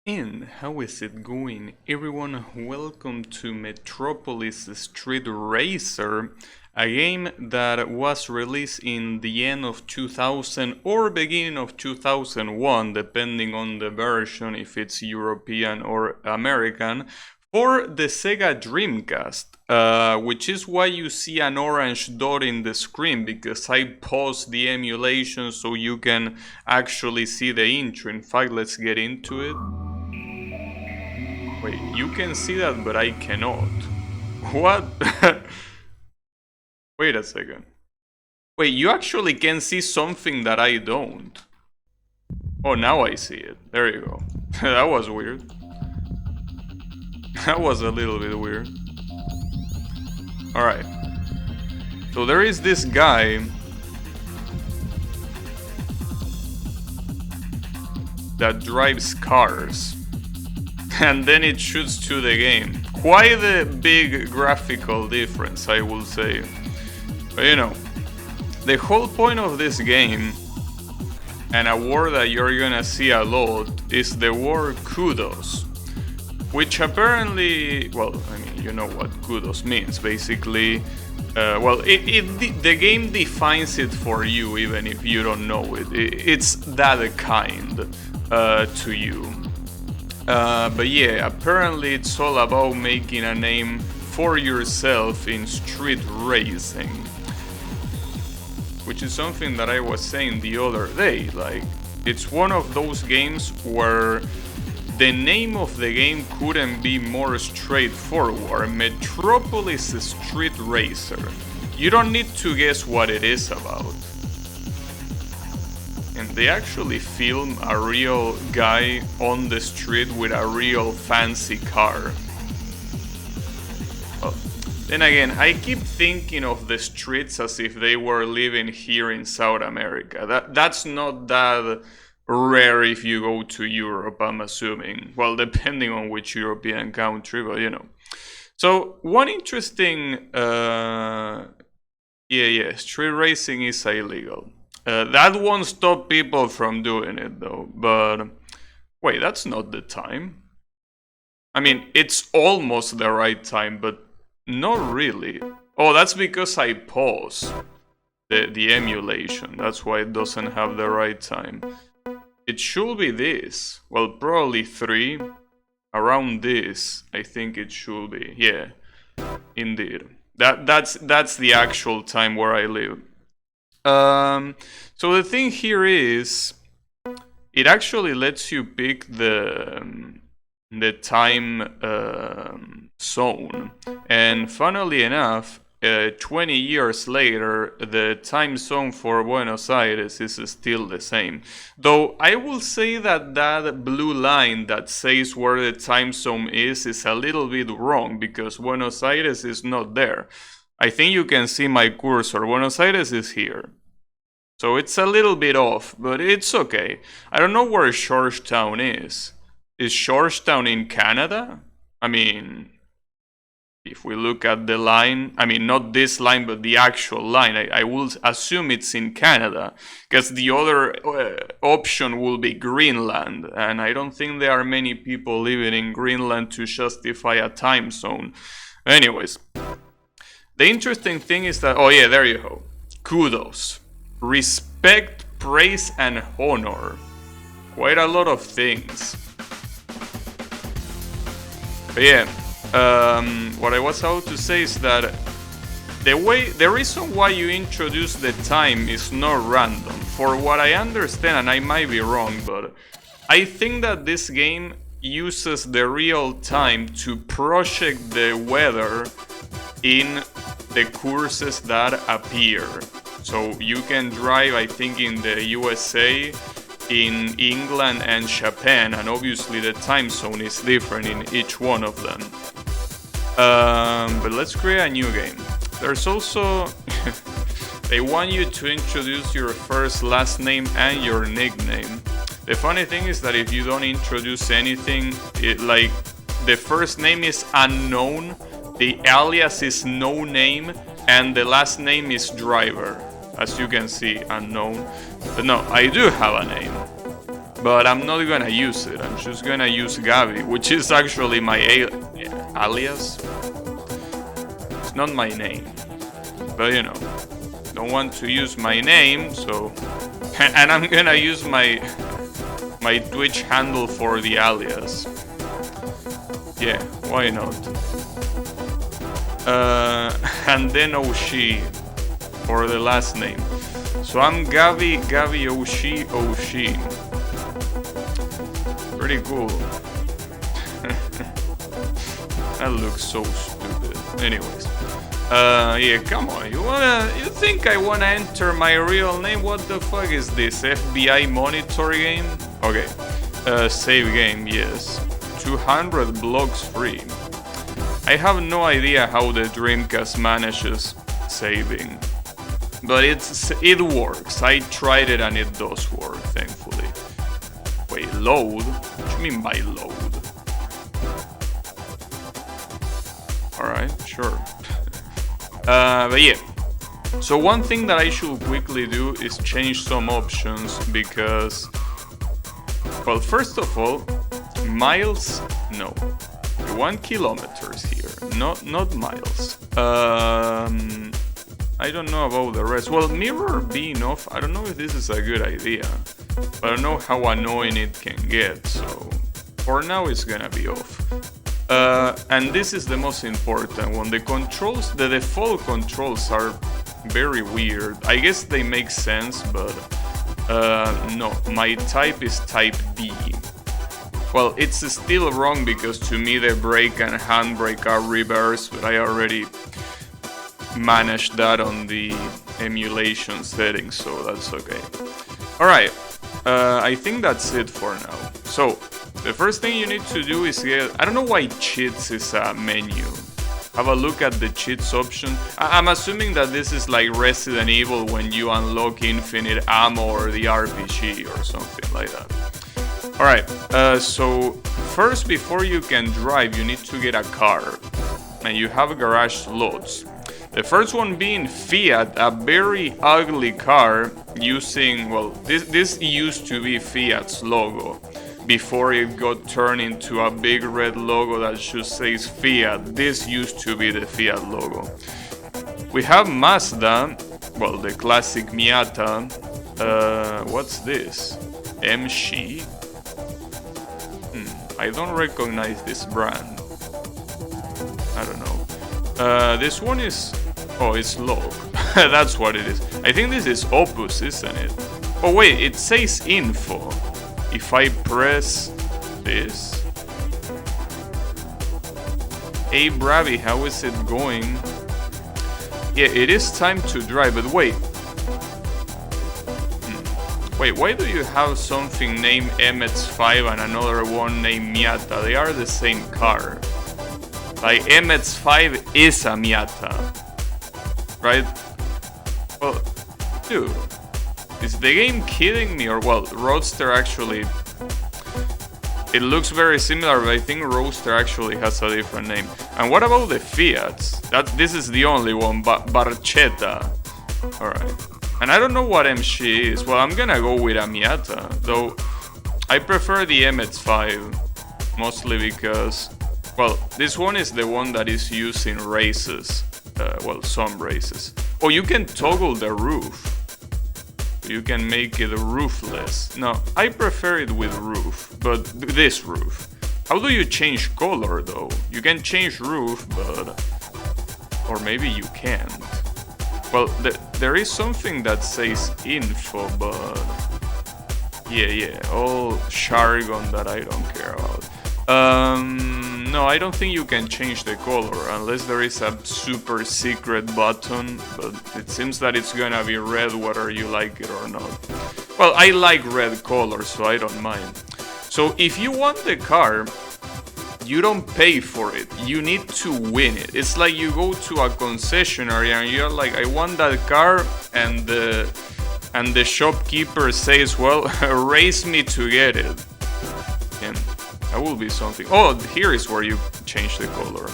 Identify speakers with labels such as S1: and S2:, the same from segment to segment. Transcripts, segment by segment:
S1: And how is it going, everyone? Welcome to Metropolis Street Racer, a game that was released in the end of 2000 or beginning of 2001, depending on the version, if it's European or American, for the Sega Dreamcast, which is why you see an orange dot in the screen, because I paused the emulation so you can actually see the intro. In fact, let's get into it. Wait, you can see that, but I cannot. What? Wait a second. Wait, you actually can see something that I don't. Oh, now I see it. There you go. That was weird. That was a little bit weird. Alright. So there is this guy that drives cars. And then it shoots to the game. Quite a big graphical difference, I will say. But you know, the whole point of this game, and a word that you're gonna see a lot, is the word kudos. Which apparently, well, I mean, you know what kudos means. Basically, the game defines it for you, even if you don't know it. It's that kind to you. But yeah, apparently it's all about making a name for yourself in street racing. Which is something that I was saying the other day, like, it's one of those games where the name of the game couldn't be more straightforward. Metropolis Street Racer. You don't need to guess what it is about. And they actually film a real guy on the street with a real fancy car. Well, then again, I keep thinking of the streets as if they were living here in South America. That's not that rare if you go to Europe, I'm assuming. Well, depending on which European country, but you know. So, one interesting... street racing is illegal. That won't stop people from doing it though, but wait, that's not the time. I mean, it's almost the right time, but not really. Oh, that's because I paused the emulation. That's why it doesn't have the right time. It should be this. Well, probably 3. Around this, I think it should be. Yeah, indeed. That's the actual time where I live. So the thing here is, it actually lets you pick the time zone, and funnily enough, 20 years later, the time zone for Buenos Aires is still the same. Though I will say that that blue line that says where the time zone is a little bit wrong, because Buenos Aires is not there. I think you can see my cursor. Buenos Aires is here. So it's a little bit off, but it's okay. I don't know where Georgetown is. Is Georgetown in Canada? I mean, if we look at the line, I mean, not this line, but the actual line, I will assume it's in Canada, because the other option will be Greenland, and I don't think there are many people living in Greenland to justify a time zone. Anyways, the interesting thing is that, oh yeah, there you go. Kudos. Respect, praise, and honor. Quite a lot of things. But yeah, what I was about to say is that the reason why you introduce the time is not random. For what I understand, and I might be wrong, but I think that this game uses the real time to project the weather in the courses that appear. So you can drive, I think, in the USA, in England and Japan, and obviously the time zone is different in each one of them. But let's create a new game. There's also... they want you to introduce your first, last name and your nickname. The funny thing is that if you don't introduce anything, like the first name is unknown, the alias is no name, and the last name is driver. As you can see, unknown. But no, I do have a name. but I'm not gonna use it. I'm just gonna use Gabi, which is actually my alias. It's not my name, but you know, don't want to use my name, so and I'm gonna use my Twitch handle for the alias. Yeah, why not? And then Oshi for the last name. So I'm Gabi Oshi. Pretty cool. That looks so stupid. Anyways. Yeah, come on. You think I wanna enter my real name? What the fuck is this? FBI monitor game? Okay. Save game, yes. 200 blocks free. I have no idea how the Dreamcast manages saving. But it works. I tried it and it does work, thankfully. Wait, load? What do you mean by load? Alright, sure. But yeah. So one thing that I should quickly do is change some options because... Well, first of all, miles? No. 1 kilometers here, not miles. I don't know about the rest. Well, mirror being off, I don't know if this is a good idea. I don't know how annoying it can get, so for now it's gonna be off. And this is the most important one. The controls, the default controls are very weird. I guess they make sense, but no, my type is type D. Well, it's still wrong because to me the brake and handbrake are reversed, but I already managed that on the emulation settings, so that's okay. Alright, I think that's it for now. So, the first thing you need to do is get... I don't know why cheats is a menu. Have a look at the cheats option. I'm assuming that this is like Resident Evil when you unlock infinite ammo or the RPG or something like that. Alright, so first before you can drive you need to get a car. And you have garage slots. The first one being Fiat, a very ugly car using, well, this used to be Fiat's logo. Before it got turned into a big red logo that just says Fiat. This used to be the Fiat logo. We have Mazda, well, the classic Miata. What's this? MG? I don't recognize this brand. I don't know. This one is... Oh, it's log. That's what it is. I think this is Opus, isn't it? Oh wait, it says info. If I press this... Hey Bravi, how is it going? Yeah, it is time to drive, but wait. Wait, why do you have something named MX-5 and another one named Miata? They are the same car. Like, MX-5 is a Miata. Right? Well, dude. Is the game kidding me? Or, well, Roadster actually... It looks very similar, but I think Roadster actually has a different name. And what about the Fiats? This is the only one, Barchetta. Alright. And I don't know what MG is. Well, I'm gonna go with a Miata, though I prefer the MX-5, mostly because, well, this one is the one that is used in races, well, some races. Oh, you can toggle the roof. You can make it roofless. No, I prefer it with roof, but this roof. How do you change color, though? You can change roof, but... Or maybe you can't. Well, there is something that says info, but... Yeah, all jargon that I don't care about. No, I don't think you can change the color, unless there is a super secret button, but it seems that it's gonna be red whether you like it or not. Well, I like red color, so I don't mind. So if you want the car, you don't pay for it, you need to win it. It's like you go to a concessionary and you're like, I want that car, and the shopkeeper says, well, race me to get it. And that will be something. Oh, here is where you change the color.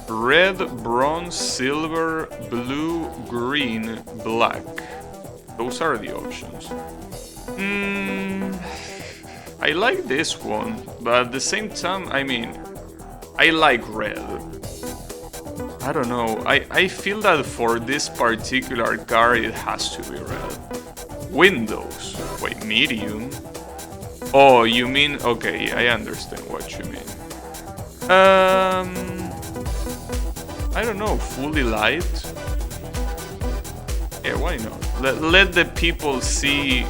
S1: Red, bronze, silver, blue, green, black. Those are the options. I like this one, but at the same time, I mean, I like red. I don't know, I feel that for this particular car it has to be red. Windows, wait, medium? Oh, you mean, okay, I understand what you mean. I don't know, fully light? Yeah, why not? Let the people see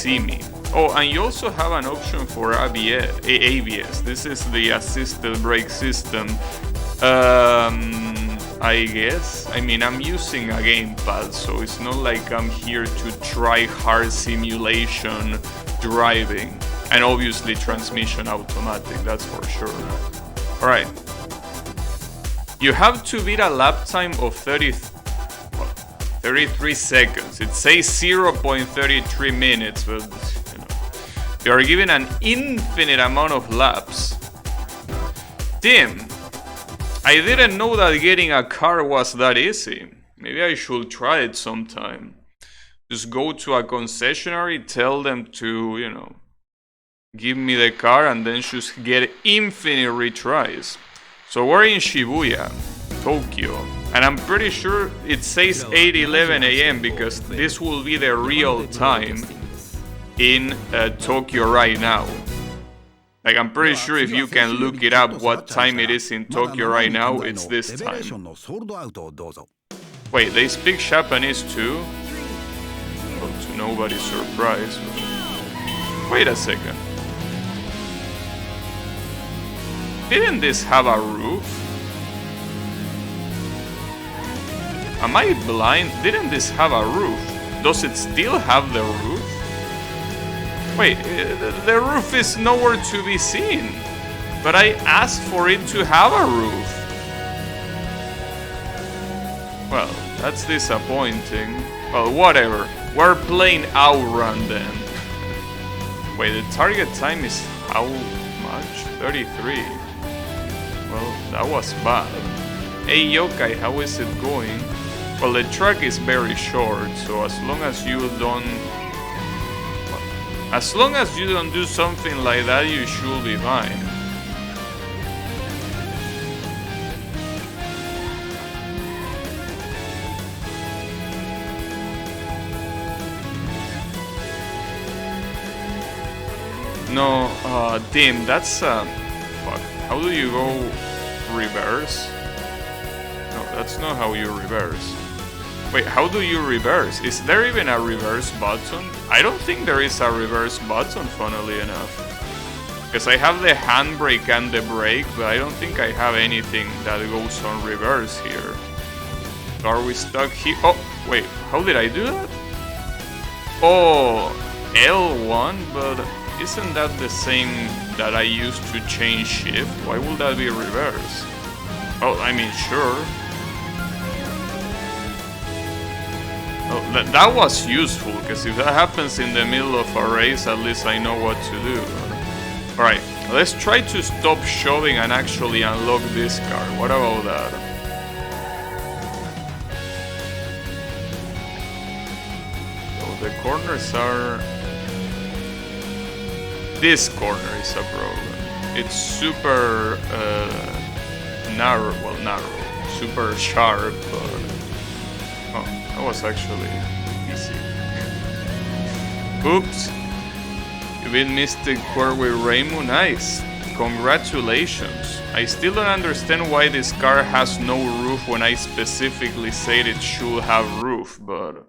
S1: me. Oh, and you also have an option for ABS. This is the assisted brake system. I guess. I mean, I'm using a gamepad, so it's not like I'm here to try hard simulation driving. And obviously transmission automatic, that's for sure. Alright. You have to beat a lap time of 33 seconds. It says 0.33 minutes, but you know, you are given an infinite amount of laps. Damn. I didn't know that getting a car was that easy. Maybe I should try it sometime. Just go to a concessionary, tell them to, you know, give me the car and then just get infinite retries. So we're in Shibuya, Tokyo. And I'm pretty sure it says 8:11 AM because this will be the real time in Tokyo right now. Like, I'm pretty sure if you can look it up what time it is in Tokyo right now, it's this time. Wait, they speak Japanese too? Well, to nobody's surprise. Wait a second. Didn't this have a roof? Am I blind? Didn't this have a roof? Does it still have the roof? Wait, the roof is nowhere to be seen. But I asked for it to have a roof. Well, that's disappointing. Well, whatever. We're playing Outrun then. Wait, the target time is how much? 33. Well, that was bad. Hey Yokai, how is it going? Well, the track is very short, so as long as you don't do something like that, you should be fine. No, damn, that's fuck. How do you go reverse? No, that's not how you reverse. Wait, how do you reverse? Is there even a reverse button? I don't think there is a reverse button, funnily enough. Because I have the handbrake and the brake, but I don't think I have anything that goes on reverse here. So are we stuck here? Oh, wait, how did I do that? Oh, L1, but isn't that the same that I used to change shift? Why would that be reverse? Oh, I mean, sure. Oh, that was useful, because if that happens in the middle of a race, at least I know what to do. Alright, let's try to stop shoving and actually unlock this car. What about that? So the corners are... This corner is a problem. It's super narrow, well, narrow, super sharp, but... Oh, that was actually easy. Oops. You beat Mystic Quirk with Reimu, nice. Congratulations. I still don't understand why this car has no roof when I specifically said it should have roof, but...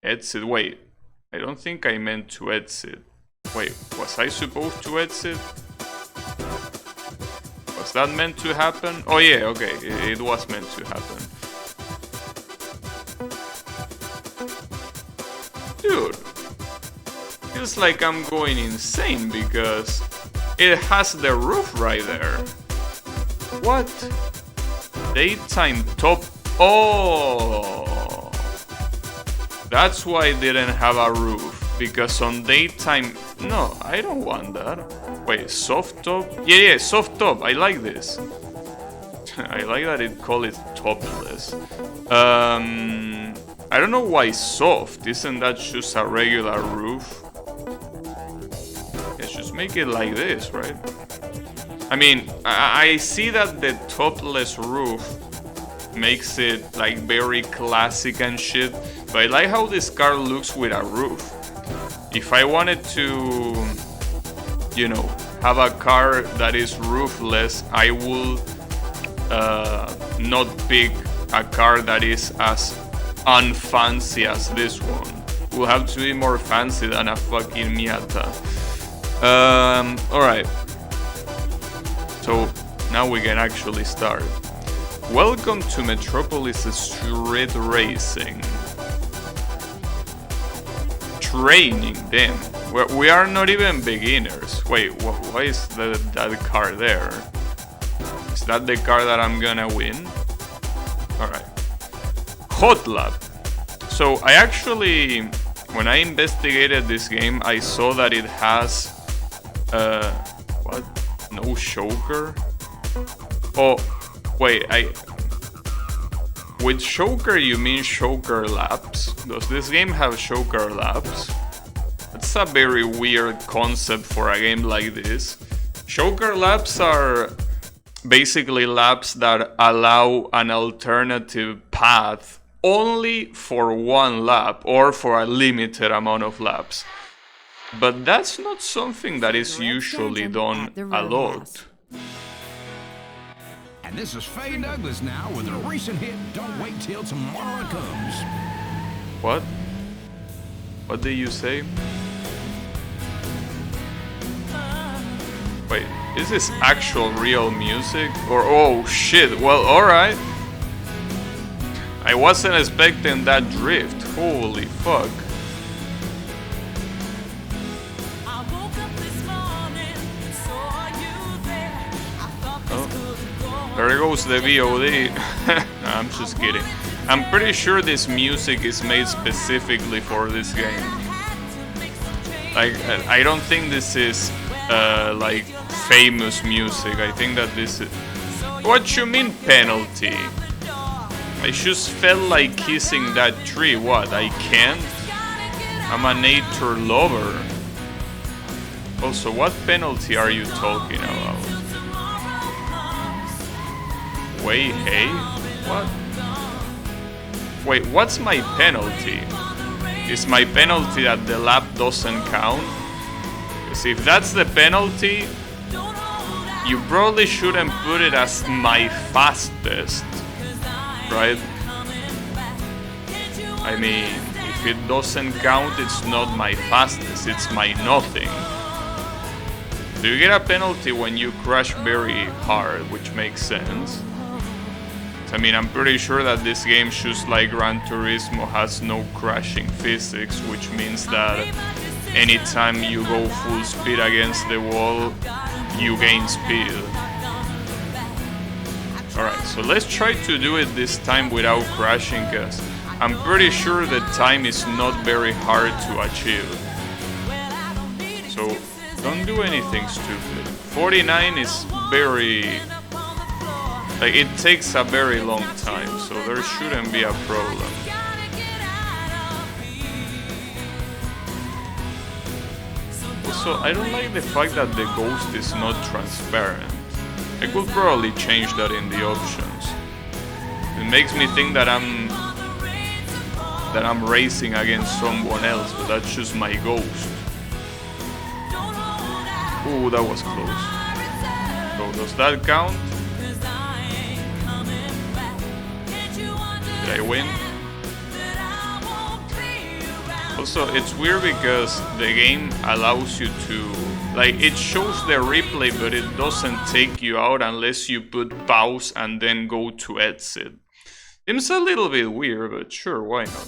S1: Exit, wait. I don't think I meant to exit. Wait, was I supposed to exit? Was that meant to happen? Oh yeah, okay, it was meant to happen. Dude, feels like I'm going insane because it has the roof right there. What? Daytime top... Oh! That's why I didn't have a roof. Because on daytime... No, I don't want that. Wait, soft top? Yeah, soft top. I like this. I like that it called it topless. I don't know why soft. Isn't that just a regular roof? make it like this, right? I mean, I see that the topless roof makes it like very classic and shit, but I like how this car looks with a roof. If I wanted to, you know, have a car that is roofless, I will not pick a car that is as unfancy as this one. Will have to be more fancy than a fucking Miata. Alright. So now we can actually start. Welcome to Metropolis Street Racing. Training, damn. We are not even beginners. Wait, why is that car there? Is that the car that I'm gonna win? Alright. Hot lap. So I actually, when I investigated this game, I saw that it has, what? No choker? Oh, wait, with choker you mean choker laps? Does this game have choker laps? That's a very weird concept for a game like this. Choker laps are basically laps that allow an alternative path only for one lap or for a limited amount of laps. But that's not something that is usually done a lot.
S2: And this is Faye Douglas now with a recent hit, Don't Wait Till Tomorrow Comes.
S1: What? What did you say? Wait, is this actual real music? Or, oh shit, well, alright. I wasn't expecting that drift, holy fuck. Oh, there goes the VOD. No, I'm just kidding. I'm pretty sure this music is made specifically for this game. Like, I don't think this is like famous music. I think that this is... What you mean penalty? I just felt like kissing that tree. What? I can't? I'm a nature lover. Also, what penalty are you talking about? Wait, hey? What? Wait, what's my penalty? Is my penalty that the lap doesn't count? Because if that's the penalty, you probably shouldn't put it as my fastest, right? I mean, if it doesn't count, it's not my fastest, it's my nothing. Do you get a penalty when you crash very hard, which makes sense? I mean, I'm pretty sure that this game, just like Gran Turismo, has no crashing physics, which means that anytime you go full speed against the wall, you gain speed. Alright, so let's try to do it this time without crashing, because I'm pretty sure the time is not very hard to achieve. So, don't do anything stupid. 49 is very... Like, it takes a very long time, so there shouldn't be a problem. Also, I don't like the fact that the ghost is not transparent. I could probably change that in the options. It makes me think that I'm racing against someone else, but that's just my ghost. Ooh, that was close. So, does that count? Did I win? Also, it's weird because the game allows you to... Like, it shows the replay, but it doesn't take you out unless you put pause and then go to exit. Seems a little bit weird, but sure, why not?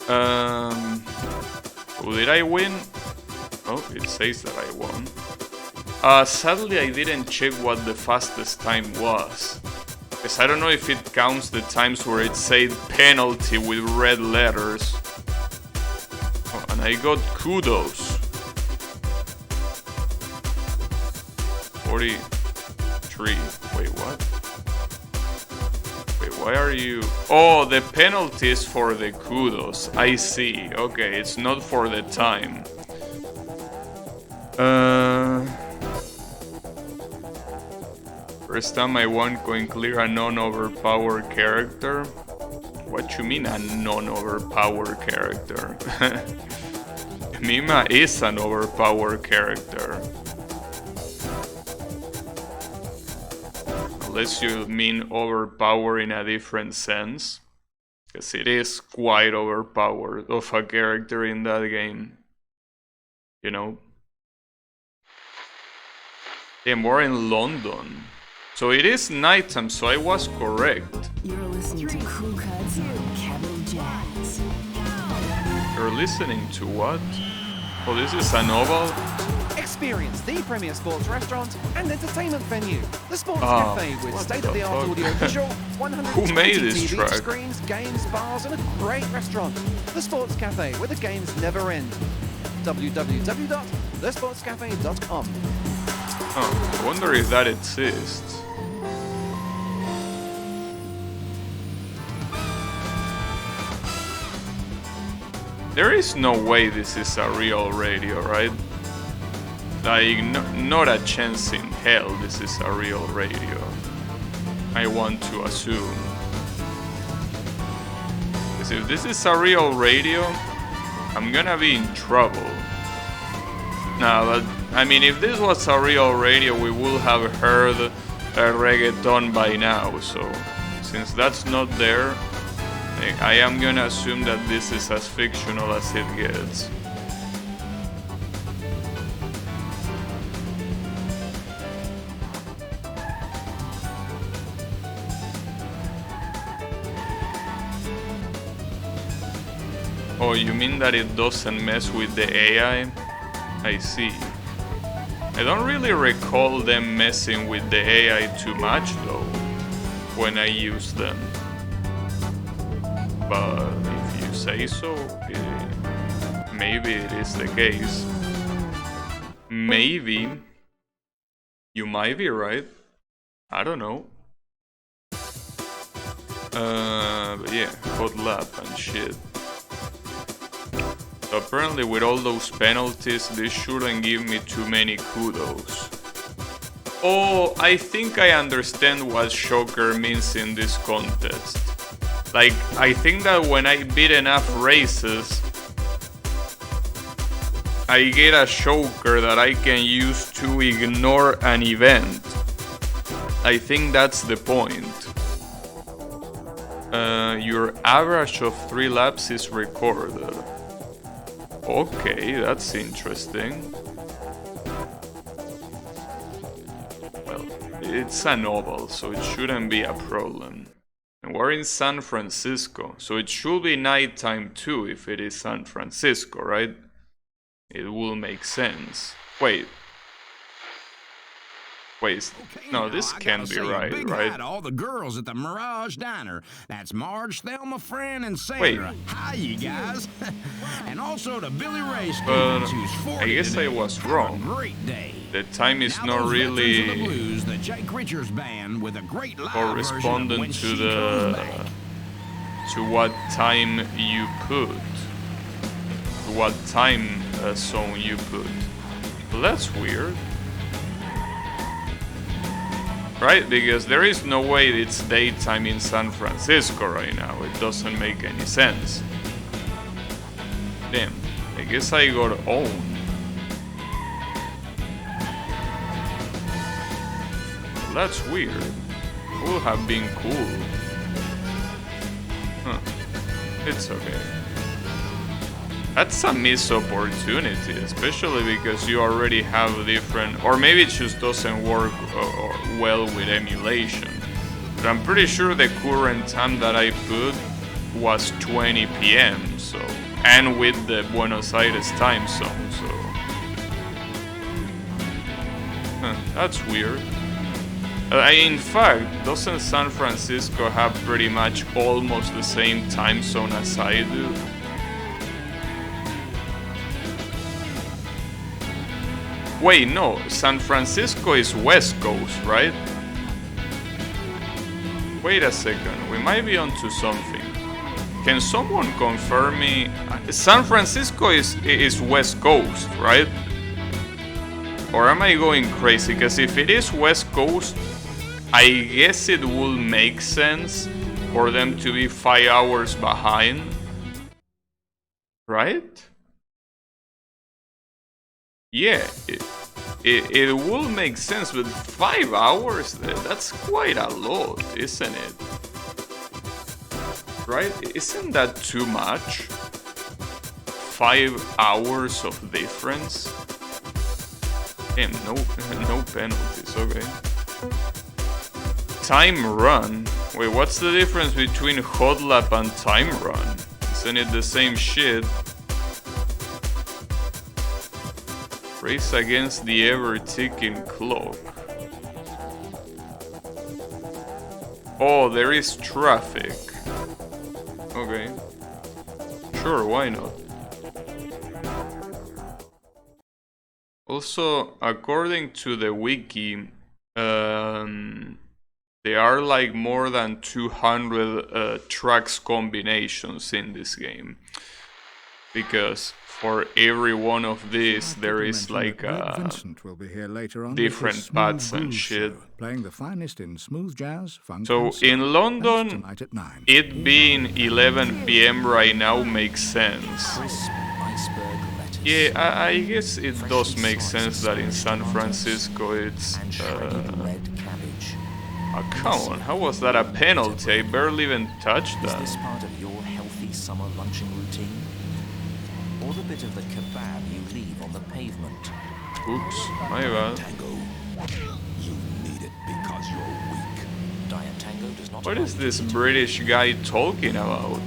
S1: Oh, did I win? Oh, it says that I won. Sadly, I didn't check what the fastest time was. Because I don't know if it counts the times where it said penalty with red letters. Oh, and I got kudos. 43. Wait, what? Wait, why are you... Oh, the penalty is for the kudos. I see. Okay, it's not for the time. First time I won coin clear a non-overpowered character. What you mean a non-overpowered character? Mima is an overpowered character. Unless you mean overpowered in a different sense. Because it is quite overpowered of a character in that game. You know? And we're in London. So it is nighttime, so I was correct.
S3: You're listening to Cool Cuts on Capital Jazz.
S1: You're listening to what? Oh, this is a novel?
S4: Experience the premier sports restaurant and entertainment venue. The Sports
S1: Oh,
S4: Cafe with
S1: what
S4: state-of-the-art
S1: the fuck?
S4: audio-visual,
S1: Who
S4: 120
S1: made this
S4: TV
S1: track?
S4: screens, games, bars, and a great restaurant. The Sports Cafe, where the games never end. www.thesportscafe.com.
S1: Oh, I wonder if that exists. There is no way this is a real radio, right? Like, not a chance in hell this is a real radio. I want to assume. Because if this is a real radio, I'm gonna be in trouble. Now, but, I mean, if this was a real radio, we would have heard a reggaeton by now, so since that's not there, I am gonna assume that this is as fictional as it gets. Oh, you mean that it doesn't mess with the AI? I see. I don't really recall them messing with the AI too much though, when I use them. But if you say so, maybe it is the case. Maybe. You might be right. I don't know. But yeah, hot lap and shit. So apparently with all those penalties, this shouldn't give me too many kudos. Oh, I think I understand what Shocker means in this contest. Like, I think that when I beat enough races, I get a Shocker that I can use to ignore an event. I think that's the point. Your average of 3 laps is recorded. Okay, that's interesting. Well, it's a novel, so it shouldn't be a problem. And we're in San Francisco, so it should be nighttime too if it is San Francisco, right? It will make sense. Wait, no, this can't be right, right?
S2: Hi to all the girls at the Mirage Diner. That's Marge, Thelma, Fran, and Sandra.
S1: Wait.
S2: Hi, you guys. And also to Billy Ray
S1: But
S2: Stevens, who's 40
S1: I guess
S2: today.
S1: I was
S2: Have a
S1: wrong.
S2: great day.
S1: The time is
S2: Now
S1: not
S2: those veterans of the
S1: really
S2: blues, the Jake Richards band with a great live version of
S1: correspondent
S2: When
S1: to
S2: She
S1: the
S2: Comes Back.
S1: to what time you put, to what time zone you put. Well, that's weird, right? Because there is no way it's daytime in San Francisco right now. It doesn't make any sense. Damn, I guess I got owned. Well, that's weird. Would have been cool. Huh. It's okay. That's a missed opportunity, especially because you already have different, or maybe it just doesn't work well with emulation. But I'm pretty sure the current time that I put was 20 p.m. so, and with the Buenos Aires time zone, so. Huh, that's weird. In fact, doesn't San Francisco have pretty much almost the same time zone as I do? Wait, no, San Francisco is West Coast, right? Wait a second, we might be onto something. Can someone confirm me? San Francisco is West Coast, right? Or am I going crazy? Because if it is West Coast, I guess it will make sense for them to be 5 hours behind, right? Yeah, it will make sense, but 5 hours, that's quite a lot, isn't it? Right? Isn't that too much? 5 hours of difference? Damn, no penalties, okay. Time run? Wait, what's the difference between hot lap and time run? Isn't it the same shit? Race against the ever-ticking clock. Oh, there is traffic. Okay. Sure, why not? Also, according to the wiki, there are like more than 200 tracks combinations in this game. Because for every one of these, there is like different paths and shit.
S5: Playing the finest in smooth jazz, funk,
S1: So in London, it being 11 PM right now makes sense. Yeah, I guess it does make sense that in San Francisco it's... Oh, come on, how was that a penalty? I barely even touched that.
S6: Is this part of your healthy summer lunching routine? Or the bit of the kebab you leave on the pavement?
S1: Oops, my bad.
S2: Tango, you need it because you're weak.
S6: Diet Tango does not...
S1: What is this British guy talking about?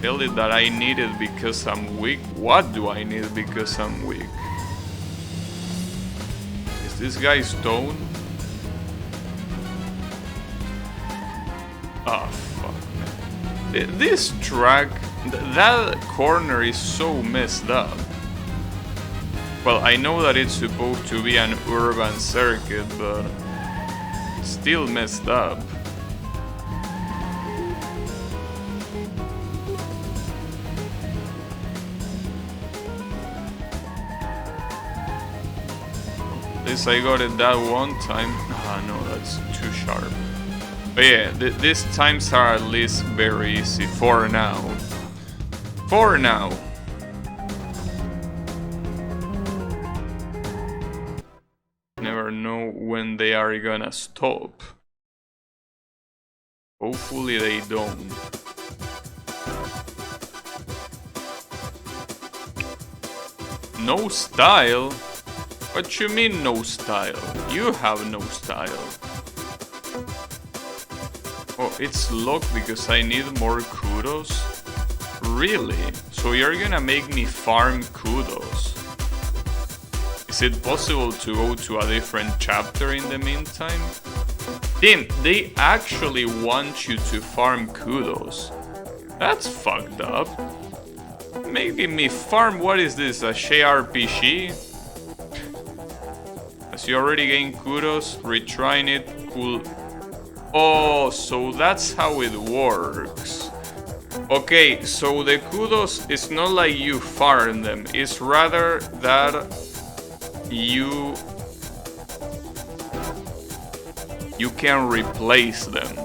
S1: Tell it that I need it because I'm weak? What do I need because I'm weak? Is this guy stoned? Ah, fuck, man. This track, that corner is so messed up. Well, I know that it's supposed to be an urban circuit, but still messed up. At least I got it that one time. Ah, no, that's too sharp. But yeah, these times are at least very easy for now. For now. Never know when they are gonna stop. Hopefully they don't. No style? What you mean no style? You have no style. Oh, it's locked because I need more kudos? Really? So you're gonna make me farm kudos? Is it possible to go to a different chapter in the meantime? Damn, they actually want you to farm kudos. That's fucked up. Making me farm, what is this, a JRPG? As you already gained kudos, retrying it, cool. Oh, so that's how it works. Okay, so the kudos is not like you farm them, it's rather that you can replace them.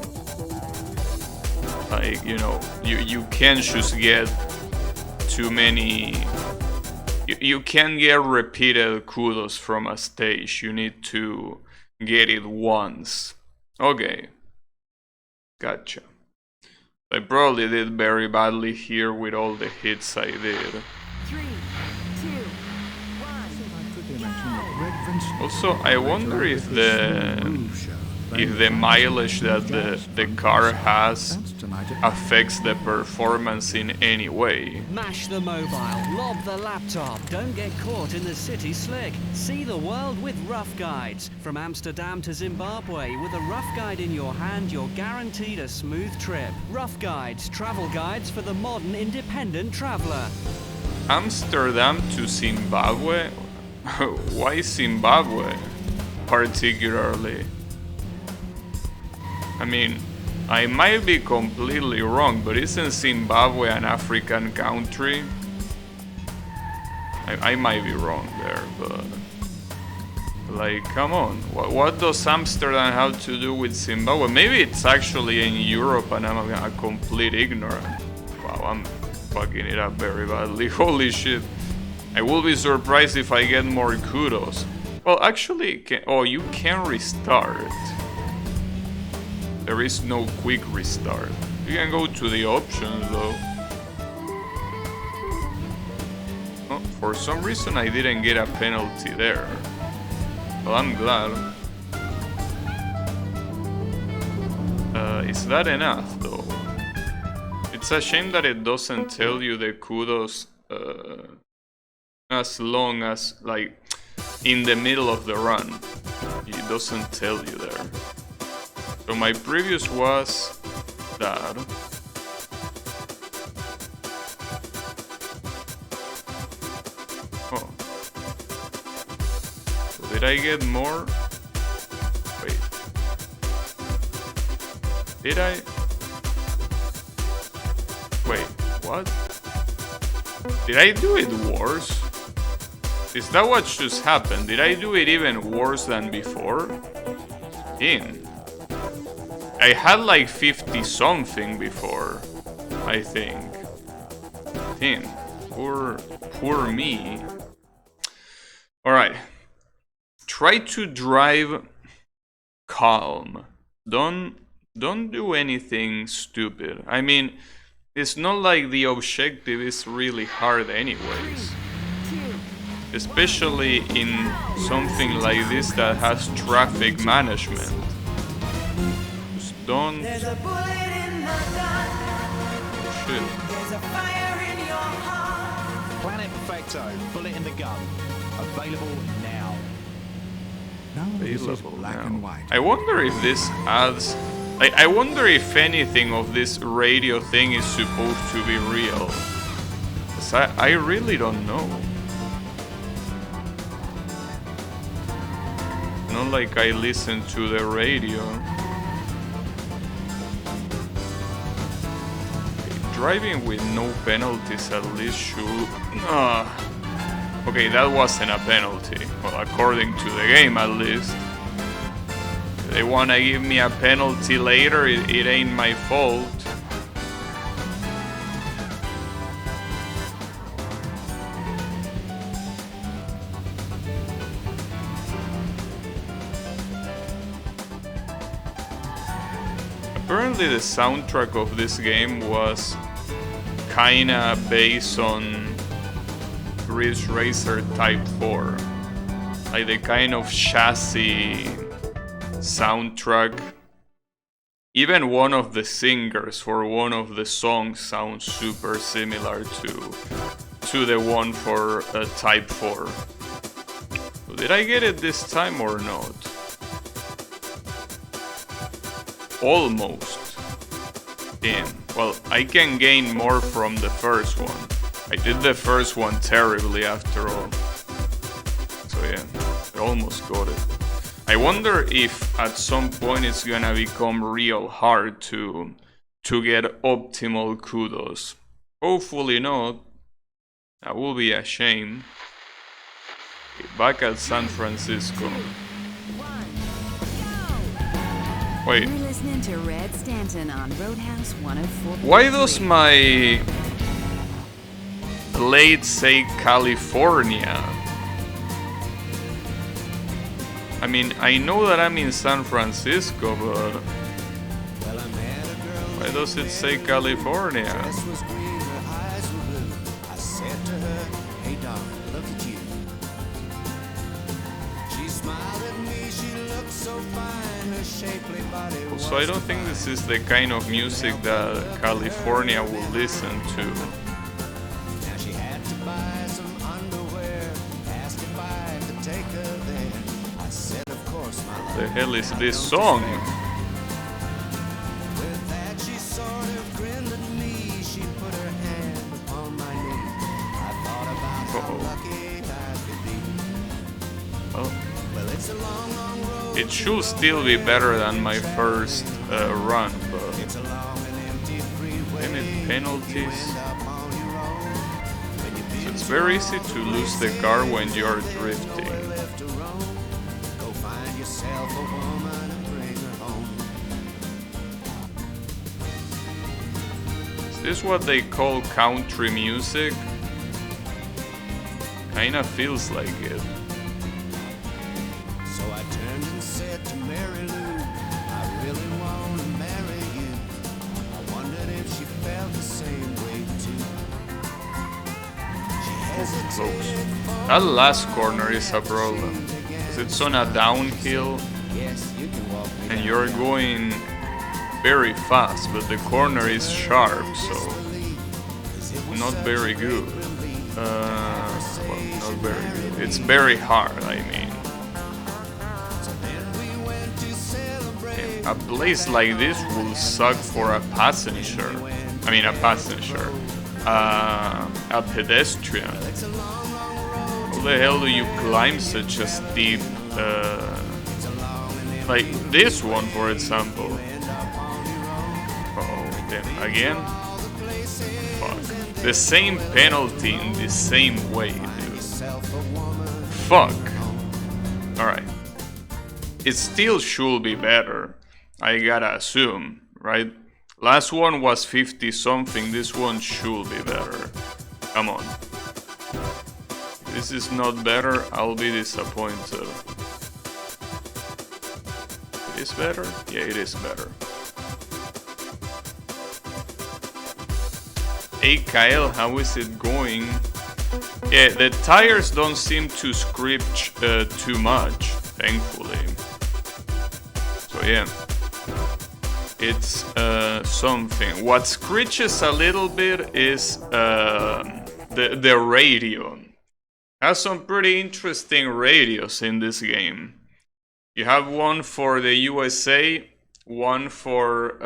S1: Like, you know, you can't just get too many. You can't get repeated kudos from a stage. You need to get it once. Okay. Gotcha. I probably did very badly here with all the hits I did.
S3: 3, 2, 1.
S1: Also, I wonder if the mileage that the car has affects the performance in any way.
S7: Mash the mobile, lob the laptop, don't get caught in the city slick. See the world with Rough Guides. From Amsterdam to Zimbabwe, with a Rough Guide in your hand, you're guaranteed a smooth trip. Rough Guides, travel guides for the modern independent traveler.
S1: Amsterdam to Zimbabwe? Why Zimbabwe particularly? I mean, I might be completely wrong, but isn't Zimbabwe an African country? I might be wrong there, but Like, come on. What does Amsterdam have to do with Zimbabwe? Maybe it's actually in Europe and I'm a complete ignorant. Wow, I'm fucking it up very badly. Holy shit. I will be surprised if I get more kudos. Well, actually, you can restart. There is no quick restart. You can go to the options though. Oh, for some reason I didn't get a penalty there. Well, I'm glad. Is that enough though? It's a shame that it doesn't tell you the kudos as long as, like, in the middle of the run. It doesn't tell you there. So my previous was that. Oh. So did I get more? Wait. Did I? Wait, what? Did I do it worse? Is that what just happened? Did I do it even worse than before? I had like 50 something before, I think. Poor me. Alright. Try to drive calm. Don't do anything stupid. I mean, it's not like the objective is really hard anyways. Especially in something like this that has traffic management. Just don't... Shit.
S8: Planet Perfecto, bullet in the gun. Available now.
S5: Now this is black and white.
S1: I wonder if this adds... I wonder if anything of this radio thing is supposed to be real. 'Cause I really don't know. Not like I listen to the radio. Driving with no penalties at least should... Okay, that wasn't a penalty. Well, according to the game at least. If they wanna give me a penalty later, it ain't my fault. Apparently the soundtrack of this game was kinda based on Ridge Racer Type 4. Like the kind of chassis soundtrack. Even one of the singers for one of the songs sounds super similar to the one for Type 4. So did I get it this time or not? Almost. Damn. Well, I can gain more from the first one. I did the first one terribly after all. So yeah, I almost got it. I wonder if at some point it's gonna become real hard to get optimal kudos. Hopefully not. That will be a shame. Okay, back at San Francisco. Wait.
S3: You're listening to Red Stanton on Roadhouse 104.
S1: Why does my plate say California? I mean, I know that I'm in San Francisco, but why does it say California? So I don't think this is the kind of music that California will listen to. The hell is this song? It should still be better than my first run, but any penalties? So it's very easy to lose the car when you're drifting.
S9: yourself a woman and bring her home.
S1: Is this what they call country music? Kinda feels like it.
S9: So I turned and said to Mary Lou, I really want to marry you. I wondered if she felt the same way too. She hesitated for
S1: That last corner is a problem. 'Cause it's on a downhill
S9: yes, you can walk me
S1: and
S9: down
S1: you're
S9: that
S1: going very fast, but the corner is sharp, so not very good. Well, not very good. It's very hard, I mean. A place like this will suck for a passenger. I mean, a passenger. A pedestrian. How the hell do you climb such a steep... like this one, for example. Oh, damn. Again? Fuck. The same penalty in the same way, dude. Fuck. Alright. It still should be better. I gotta assume, right? Last one was 50 something, this one should be better. Come on. If this is not better, I'll be disappointed. It is better? Yeah, it is better. Hey Kyle, how is it going? Yeah, the tires don't seem to scratch too much, thankfully. So yeah, it's something. What screeches a little bit is the radio. Has some pretty interesting radios in this game. You have one for the USA, one for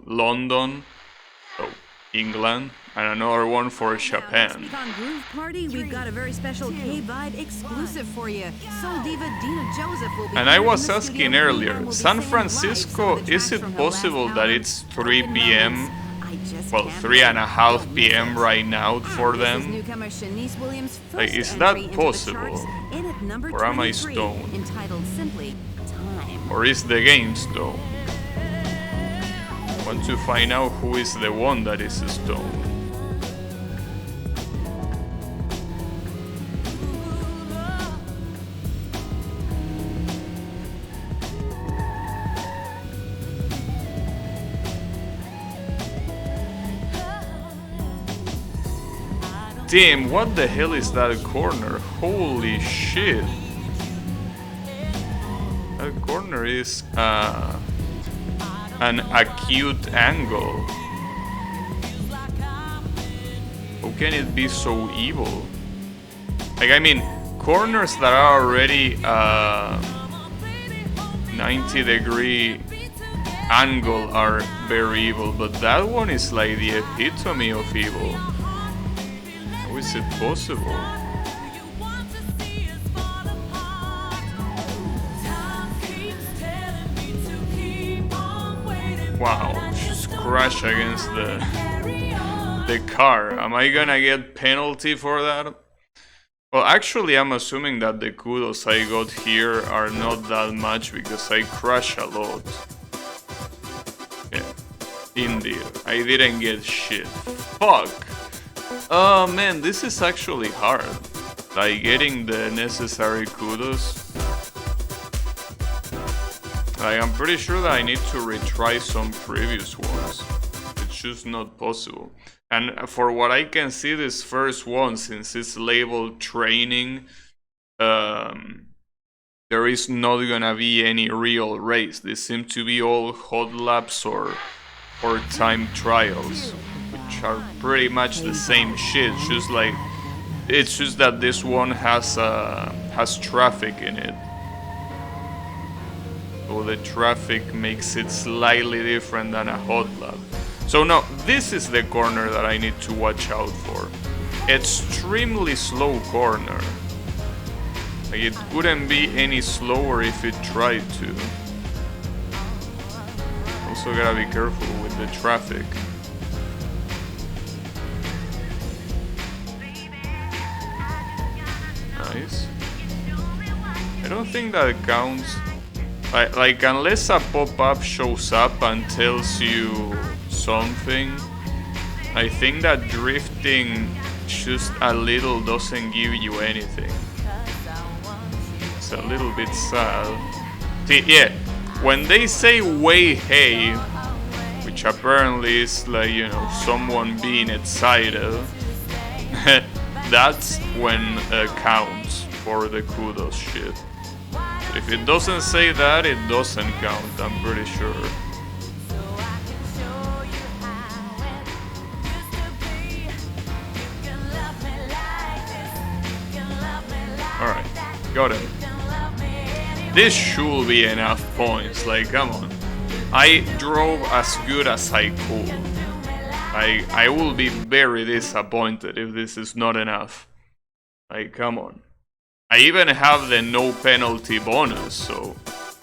S1: London, so England, and another one for Japan.
S10: On Groove Party, we've got a very special K-Vibe exclusive for you. Soul diva Dina Joseph will be
S1: And I
S10: here in
S1: was
S10: the
S1: asking
S10: studio
S1: earlier,
S10: and will be
S1: San
S10: singing live
S1: Francisco,
S10: some of the
S1: is
S10: tracks
S1: it
S10: from her
S1: possible
S10: last
S1: that
S10: album,
S1: it's 3
S10: Broken
S1: p.m.?
S10: Moments. I just
S1: Well,
S10: can't
S1: 3.5 p.m. right now for
S10: This is
S1: them?
S10: newcomer Shanice Williams'
S1: Like,
S10: first
S1: is that
S10: entry into the
S1: possible?
S10: charts, in at number
S1: Or am I
S10: 23,
S1: stoned?
S10: entitled simply Time.
S1: Or is the game stoned? Want to find out who is the one that is stoned. Damn, what the hell is that corner? Holy shit. That corner is an acute angle. How can it be so evil? Like, I mean, corners that are already 90-degree angle are very evil, but that one is like the epitome of evil. How is it possible? Wow, just crash against the car. Am I gonna get penalty for that? Well, actually, I'm assuming that the kudos I got here are not that much because I crash a lot. Yeah, indeed, I didn't get shit. Fuck! Oh man, this is actually hard. Like getting the necessary kudos. Like, I'm pretty sure that I need to retry some previous ones. It's just not possible. And for what I can see, this first one, since it's labeled training, there is not gonna be any real race. They seem to be all hot laps or time trials, which are pretty much the same shit. It's just that this one has traffic in it. So the traffic makes it slightly different than a hot lap. So now, this is the corner that I need to watch out for. Extremely slow corner. Like, it couldn't be any slower if it tried to. Also gotta be careful with the traffic. Nice. I don't think that counts. Like unless a pop-up shows up and tells you something, I think that drifting just a little doesn't give you anything. It's a little bit sad. See, yeah, when they say way hey, which apparently is like, you know, someone being excited, that's when counts for the kudos shit. If it doesn't say that, it doesn't count, I'm pretty sure. Alright, got it. This should be enough points, like, come on. I drove as good as I could. I will be very disappointed if this is not enough. Like, come on. I even have the no penalty bonus, so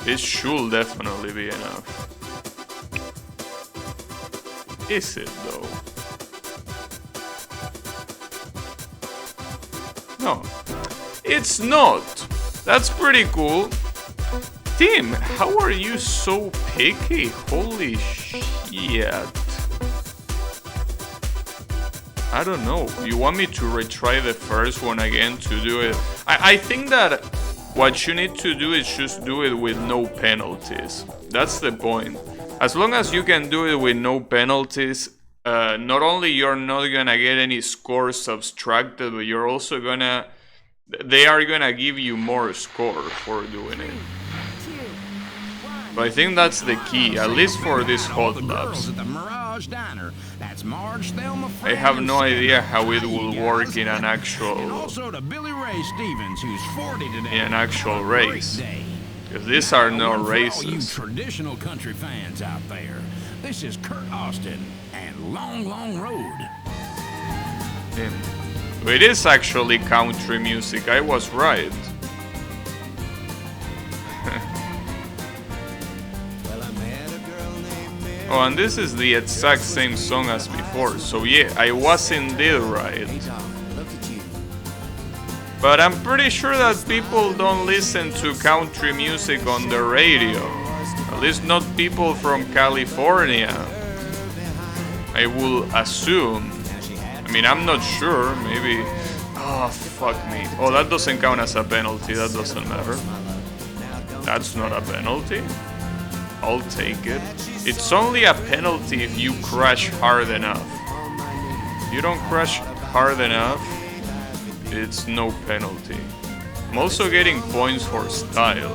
S1: this should definitely be enough. Is it though? No, it's not. That's pretty cool. Tim, how are you so picky? Holy shit. I don't know. You want me to retry the first one again to do it? I think that what you need to do is just do it with no penalties. That's the point. As long as you can do it with no penalties, not only you're not gonna get any scores subtracted, but you're also gonna... They are gonna give you more score for doing it. But I think that's the key, at least for these hot laps. I have no idea how it will work in an actual race, because these are no races.
S2: Traditional country fans out there, this is Kurt Austin and Long Long Road.
S1: Damn. It is actually country music, I was right. Oh, and this is the exact same song as before, so yeah, I was indeed right. But I'm pretty sure that people don't listen to country music on the radio. At least not people from California. I will assume. I mean, I'm not sure, maybe... Oh, fuck me. Oh, that doesn't count as a penalty, that doesn't matter. That's not a penalty. I'll take it. It's only a penalty if you crash hard enough. If you don't crash hard enough, it's no penalty. I'm also getting points for style.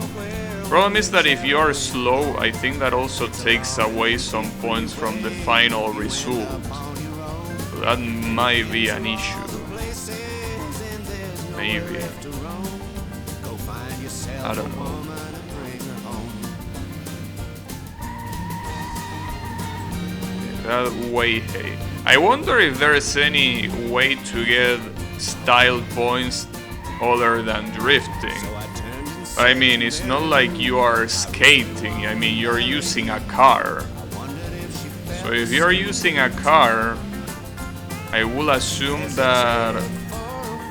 S1: Problem is that if you are slow, I think that also takes away some points from the final result. So that might be an issue. Maybe. I don't know. That way, hey. I wonder if there is any way to get style points other than drifting. I mean, it's not like you are skating, I mean, you're using a car. So if you're using a car, I will assume that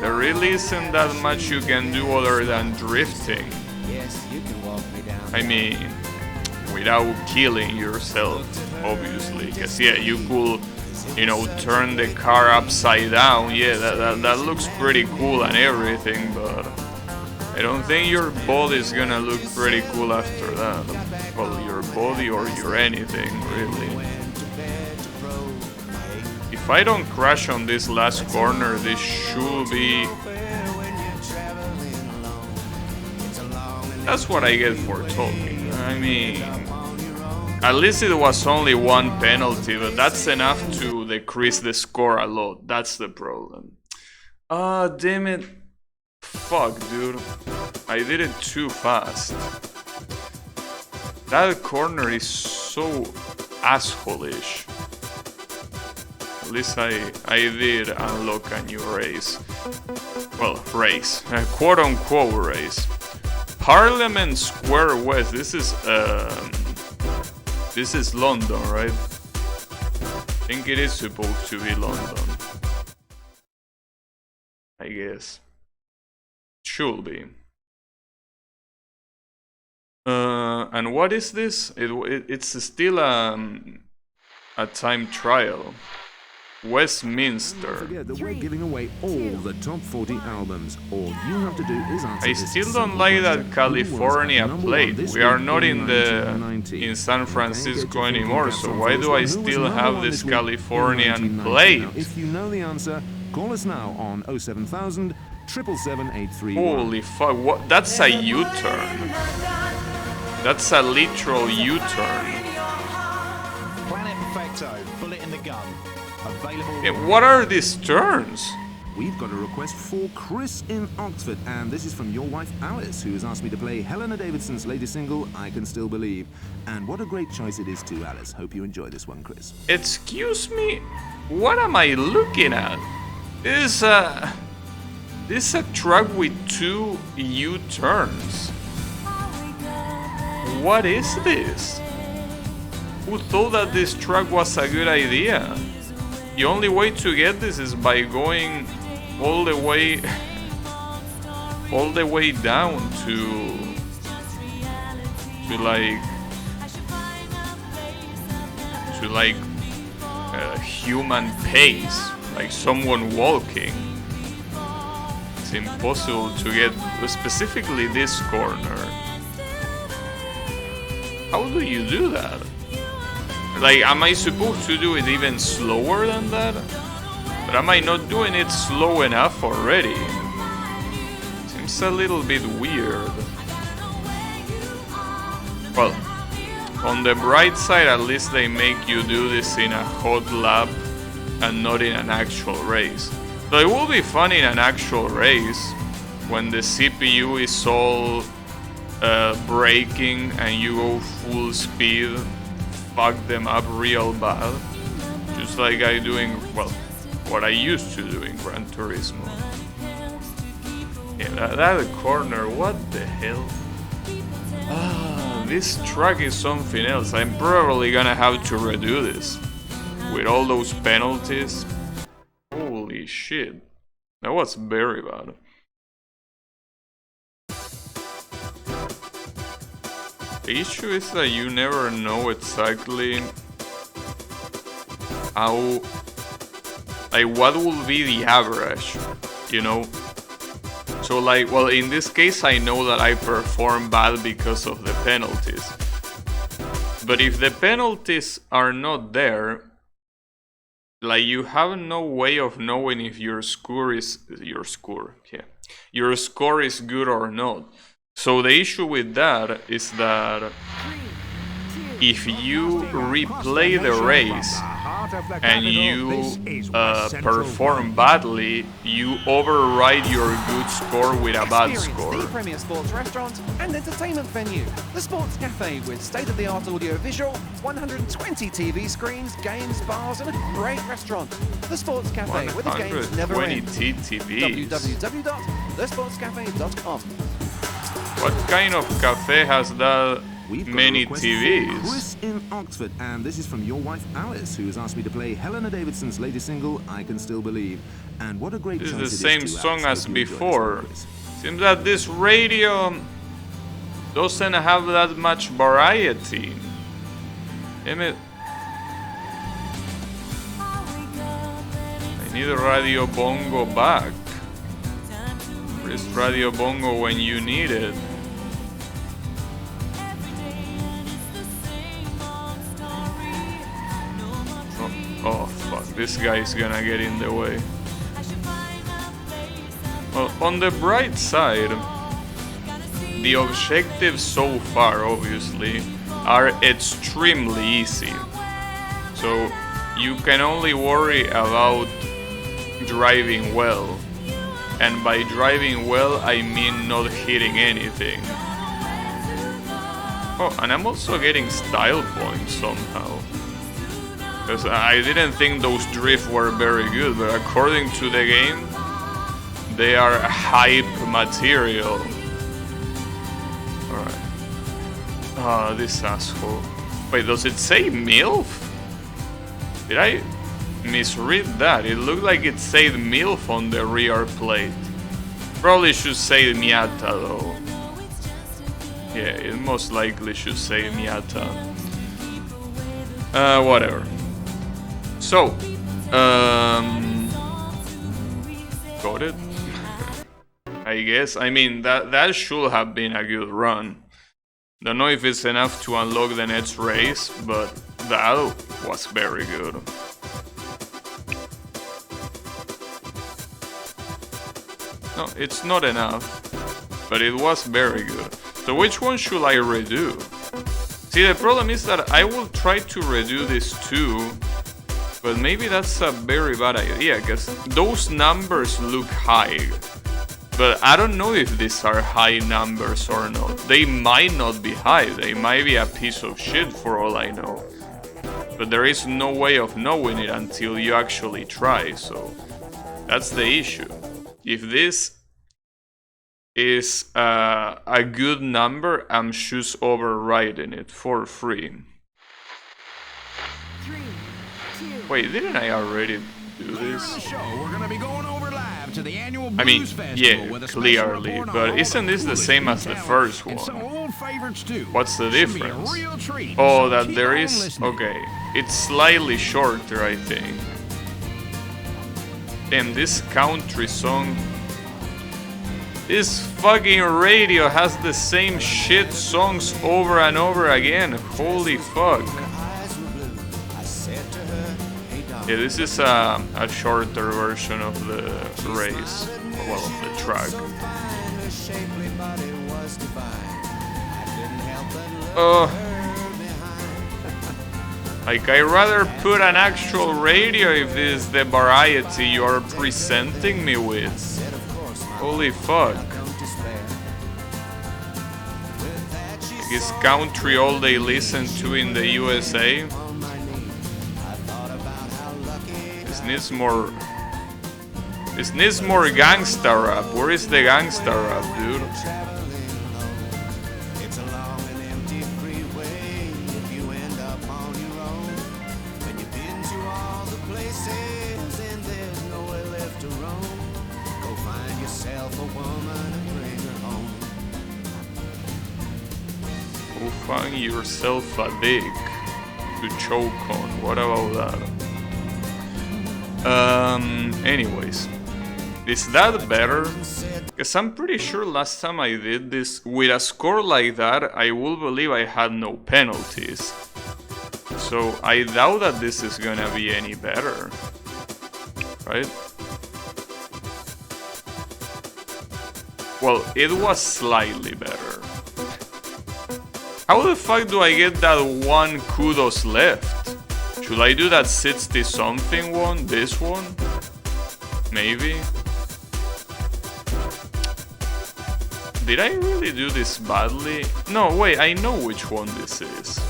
S1: there really isn't that much you can do other than drifting. I mean, without killing yourself, obviously. Because yeah, you could, you know, turn the car upside down. Yeah, that looks pretty cool and everything, but I don't think your body is gonna look pretty cool after that. Well, your body or your anything, really. If I don't crash on this last corner, this should be... That's what I get for talking. I mean... At least it was only one penalty, but that's enough to decrease the score a lot. That's the problem. Ah, damn it. Fuck, dude. I did it too fast. That corner is so asshole-ish. At least I did unlock a new race. Well, race. A quote-unquote race. Parliament Square West. This is London, right? I think it is supposed to be London. I guess. Should be. And what is this? It's still a time trial. Westminster.
S5: Don't forget that we're giving away all the top 40 albums. All you have to do is answer
S1: I
S5: this
S1: still don't
S5: simple
S1: like
S5: question.
S1: that California
S5: Who was at
S1: plate.
S5: number 1 this
S1: We are
S5: week
S1: not in
S5: 1990?
S1: San Francisco
S5: Okay, get your
S1: anymore,
S5: thinking
S1: so
S5: caps on
S1: why
S5: for
S1: do
S5: this
S1: I
S5: one. Who was
S1: still
S5: number
S1: have
S5: 1
S1: this
S5: this week in
S1: Californian
S5: 1990?
S1: plate?
S5: Now, if you know the answer, call us now on 07000 777
S1: Holy fuck, what? That's a U-turn. That's a literal U-turn.
S8: Planet Perfecto, bullet in the gun. Available.
S1: Yeah, what are these turns?
S5: We've got a request for Chris in Oxford, and this is from your wife Alice, who has asked me to play Helena Davidson's latest single, I Can Still Believe. And what a great choice it is too, Alice. Hope you enjoy this one, Chris.
S1: Excuse me? What am I looking at? This is a truck with 2 U-turns. What is this? Who thought that this truck was a good idea? The only way to get this is by going all the way down to human pace, like someone walking. It's impossible to get specifically this corner. How do you do that? Like, am I supposed to do it even slower than that? But am I not doing it slow enough already? Seems a little bit weird. Well, on the bright side, at least they make you do this in a hot lap and not in an actual race. Though it will be fun in an actual race when the CPU is all braking and you go full speed, fuck them up real bad. Just like I doing, well, what I used to do in Gran Turismo. Yeah, that corner, what the hell? This track is something else. I'm probably gonna have to redo this. With all those penalties. Holy shit. That was very bad. The issue is that you never know exactly how, like, what will be the average, you know? So, like, well, in this case I know that I perform bad because of the penalties. But if the penalties are not there, like, you have no way of knowing if your score is your score is good or not. So the issue with that is that if you replay the race and you perform badly, you override your good score with a bad
S4: Experience
S1: score.
S4: the premier sports restaurant and entertainment venue, the Sports Cafe, with state-of-the-art audio-visual, 120 TV screens, games, bars, and a great restaurant. The Sports Cafe, where the games never
S1: 120
S4: end.
S1: TVs.
S4: www.thesportscafe.com.
S1: What kind of cafe has that
S5: We've got
S1: many
S5: a request for
S1: TVs?
S5: Chris in Oxford, and this is from your wife Alice, who has asked me to play Helena Davidson's latest single, I Can Still Believe. And what a great
S1: This
S5: choice
S1: is the
S5: it
S1: same
S5: too,
S1: song
S5: Alice.
S1: as
S5: Hope you enjoy this
S1: before.
S5: one, Chris.
S1: Seems that this radio doesn't have that much variety. Damn it. I need a Radio Bongo back. Where's Radio Bongo when you need it? Oh fuck, this guy is gonna get in the way. Well, on the bright side, the objectives so far, obviously, are extremely easy. So you can only worry about driving well. And by driving well, I mean not hitting anything. Oh, and I'm also getting style points somehow. Because I didn't think those drifts were very good, but according to the game, they are hype material. Alright. Ah, this asshole. Wait, does it say MILF? Did I misread that? It looked like it said MILF on the rear plate. Probably should say Miata though. Yeah, it most likely should say Miata. Whatever. So, got it? I guess. I mean, that should have been a good run. Don't know if it's enough to unlock the next race, but that was very good. No, it's not enough, but it was very good. So which one should I redo? See, the problem is that I will try to redo this too, but maybe that's a very bad idea, because those numbers look high. But I don't know if these are high numbers or not. They might not be high, they might be a piece of shit for all I know. But there is no way of knowing it until you actually try, so that's the issue. If this is a good number, I'm just overriding it for free.
S3: 3, 2,
S1: Wait, didn't I already do this?
S2: Show, we're gonna be going over live to the annual
S1: I mean,
S2: Blues Festival
S1: yeah,
S2: with a special
S1: clearly,
S2: report on
S1: but
S2: all
S1: isn't
S2: the
S1: this the
S2: coolest
S1: same
S2: new
S1: as the
S2: talent
S1: first
S2: and some
S1: one?
S2: old favorites too.
S1: What's the
S2: Should be a
S1: difference?
S2: real treat,
S1: Oh,
S2: so
S1: that
S2: keep
S1: there
S2: on
S1: is...
S2: listening.
S1: Okay, it's slightly shorter, I think. Damn, this country song... This fucking radio has the same shit songs over and over again. Holy fuck. Yeah, this is a shorter version of the race. Well, of the track. Like, I'd rather put an actual radio if this is the variety you are presenting me with. Holy fuck. Is country all they listen to in the USA? This needs more... This needs more gangsta rap. Where is the gangsta rap, dude? Go find yourself a dick to choke on. What about that? Anyways. Is that better? Because I'm pretty sure last time I did this, with a score like that, I will believe I had no penalties. So I doubt that this is gonna be any better. Right? Well, it was slightly better. How the fuck do I get that one kudos left? Should I do that 60 something one? This one? Maybe? Did I really do this badly? No, wait, I know which one this is.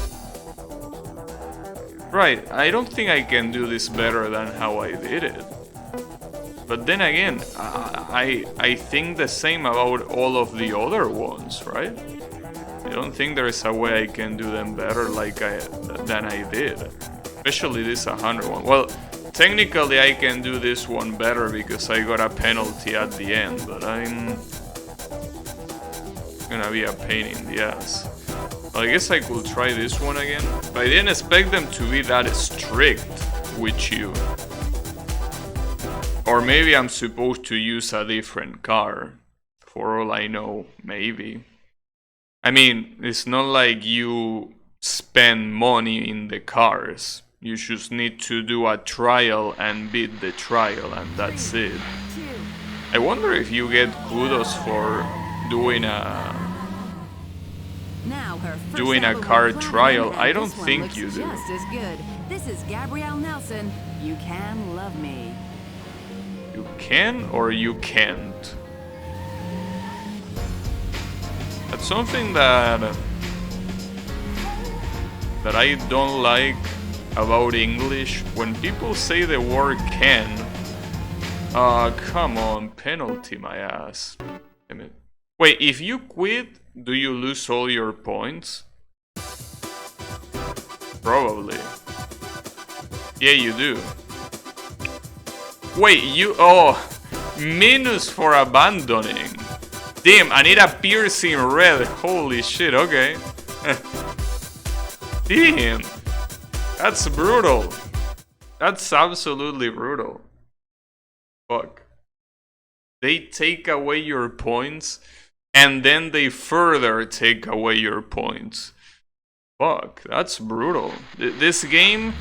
S1: Right, I don't think I can do this better than how I did it. But then again, I think the same about all of the other ones, right? I don't think there's a way I can do them better than I did. Especially this 100 one. Well, technically I can do this one better because I got a penalty at the end, but I'm gonna be a pain in the ass. Well, I guess I could try this one again. But I didn't expect them to be that strict with you. Or maybe I'm supposed to use a different car. For all I know, maybe. I mean, it's not like you spend money in the cars. You just need to do a trial and beat the trial, and that's it. I wonder if you get kudos for doing a car trial. I don't think you do.
S3: Just as good. This is Gabrielle Nelson. You can love me.
S1: You can or you can't. That's something that I don't like about English. When people say the word can, come on, penalty my ass. Damn it. Wait, if you quit, do you lose all your points? Probably. Yeah, you do. Wait, minus for abandoning. Damn, I need a piercing red. Holy shit, okay. Damn. That's brutal. That's absolutely brutal. Fuck. They take away your points, and then they further take away your points. Fuck, that's brutal. This game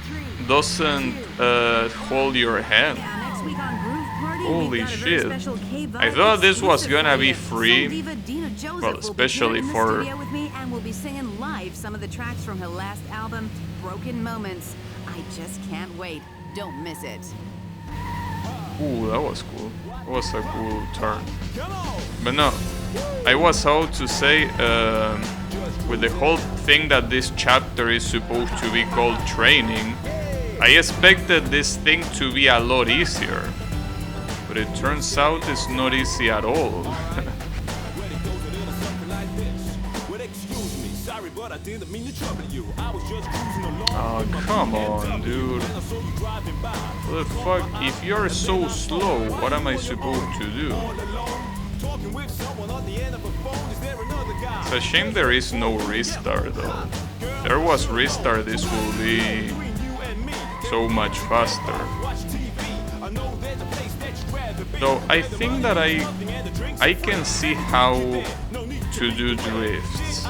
S1: doesn't hold your hand. Holy shit. I thought this was gonna be free. Well, especially for...
S3: And we'll be singing live some of the tracks from her last album, Broken Moments. I just can't wait. Don't miss it.
S1: Ooh, that was cool. That was a cool turn. But no, I was out to say, with the whole thing that this chapter is supposed to be called training, I expected this thing to be a lot easier. But it turns out it's not easy at all. Oh, come on, dude. What the fuck? If you're so slow, what am I supposed to do? It's a shame there is no restart, though. If there was restart, this will be so much faster. So I think that I can see how to do drifts.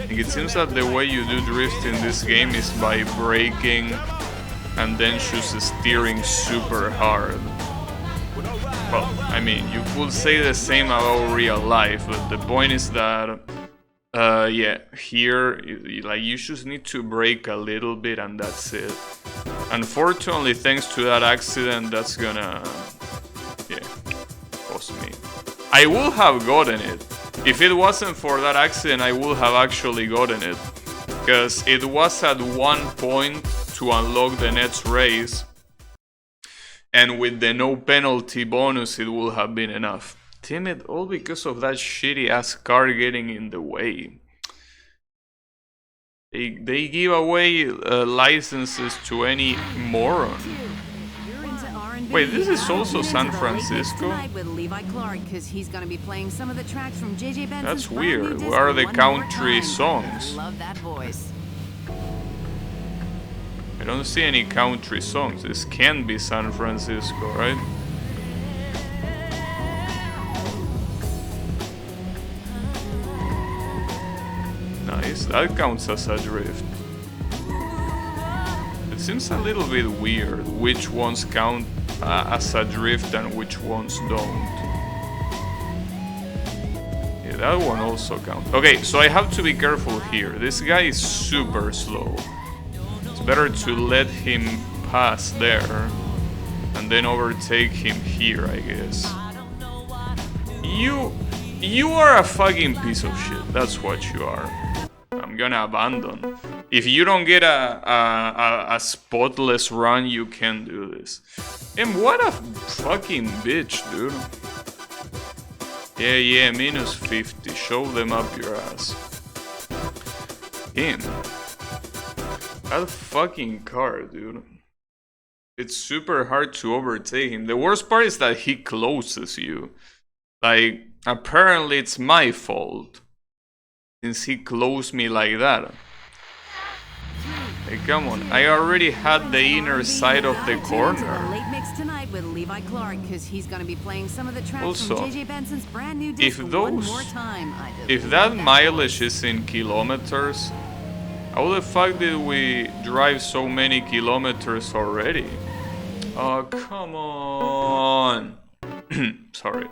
S1: It seems that the way you do drift in this game is by braking and then just steering super hard. Well, I mean, you could say the same about real life, but the point is that yeah, here, like, you just need to brake a little bit and that's it. Unfortunately, thanks to that accident, that's gonna, yeah, cost me. I would have gotten it. If it wasn't for that accident, I would have actually gotten it. Because it was at 1 point to unlock the next race. And with the no penalty bonus, it would have been enough. Damn it, all because of that shitty ass car getting in the way. They give away licenses to any moron. Wait, this is also San Francisco? That's weird. Where are the country songs? I don't see any country songs. This can be San Francisco, right? Nice, that counts as a drift. It seems a little bit weird which ones count as a drift and which ones don't. Yeah, that one also counts. Okay, so I have to be careful here. This guy is super slow. It's better to let him pass there and then overtake him here, I guess. You are a fucking piece of shit. That's what you are. I'm gonna abandon. If you don't get a spotless run, you can't do this. And what a fucking bitch, dude. Yeah, minus 50. Show them up your ass. Damn. That fucking car, dude. It's super hard to overtake him. The worst part is that he closes you. Like, apparently it's my fault, since he closed me like that. Hey, come on, I already had the inner side of the corner. Also, if that mileage is in kilometers, how the fuck did we drive so many kilometers already? Oh, come on. Sorry.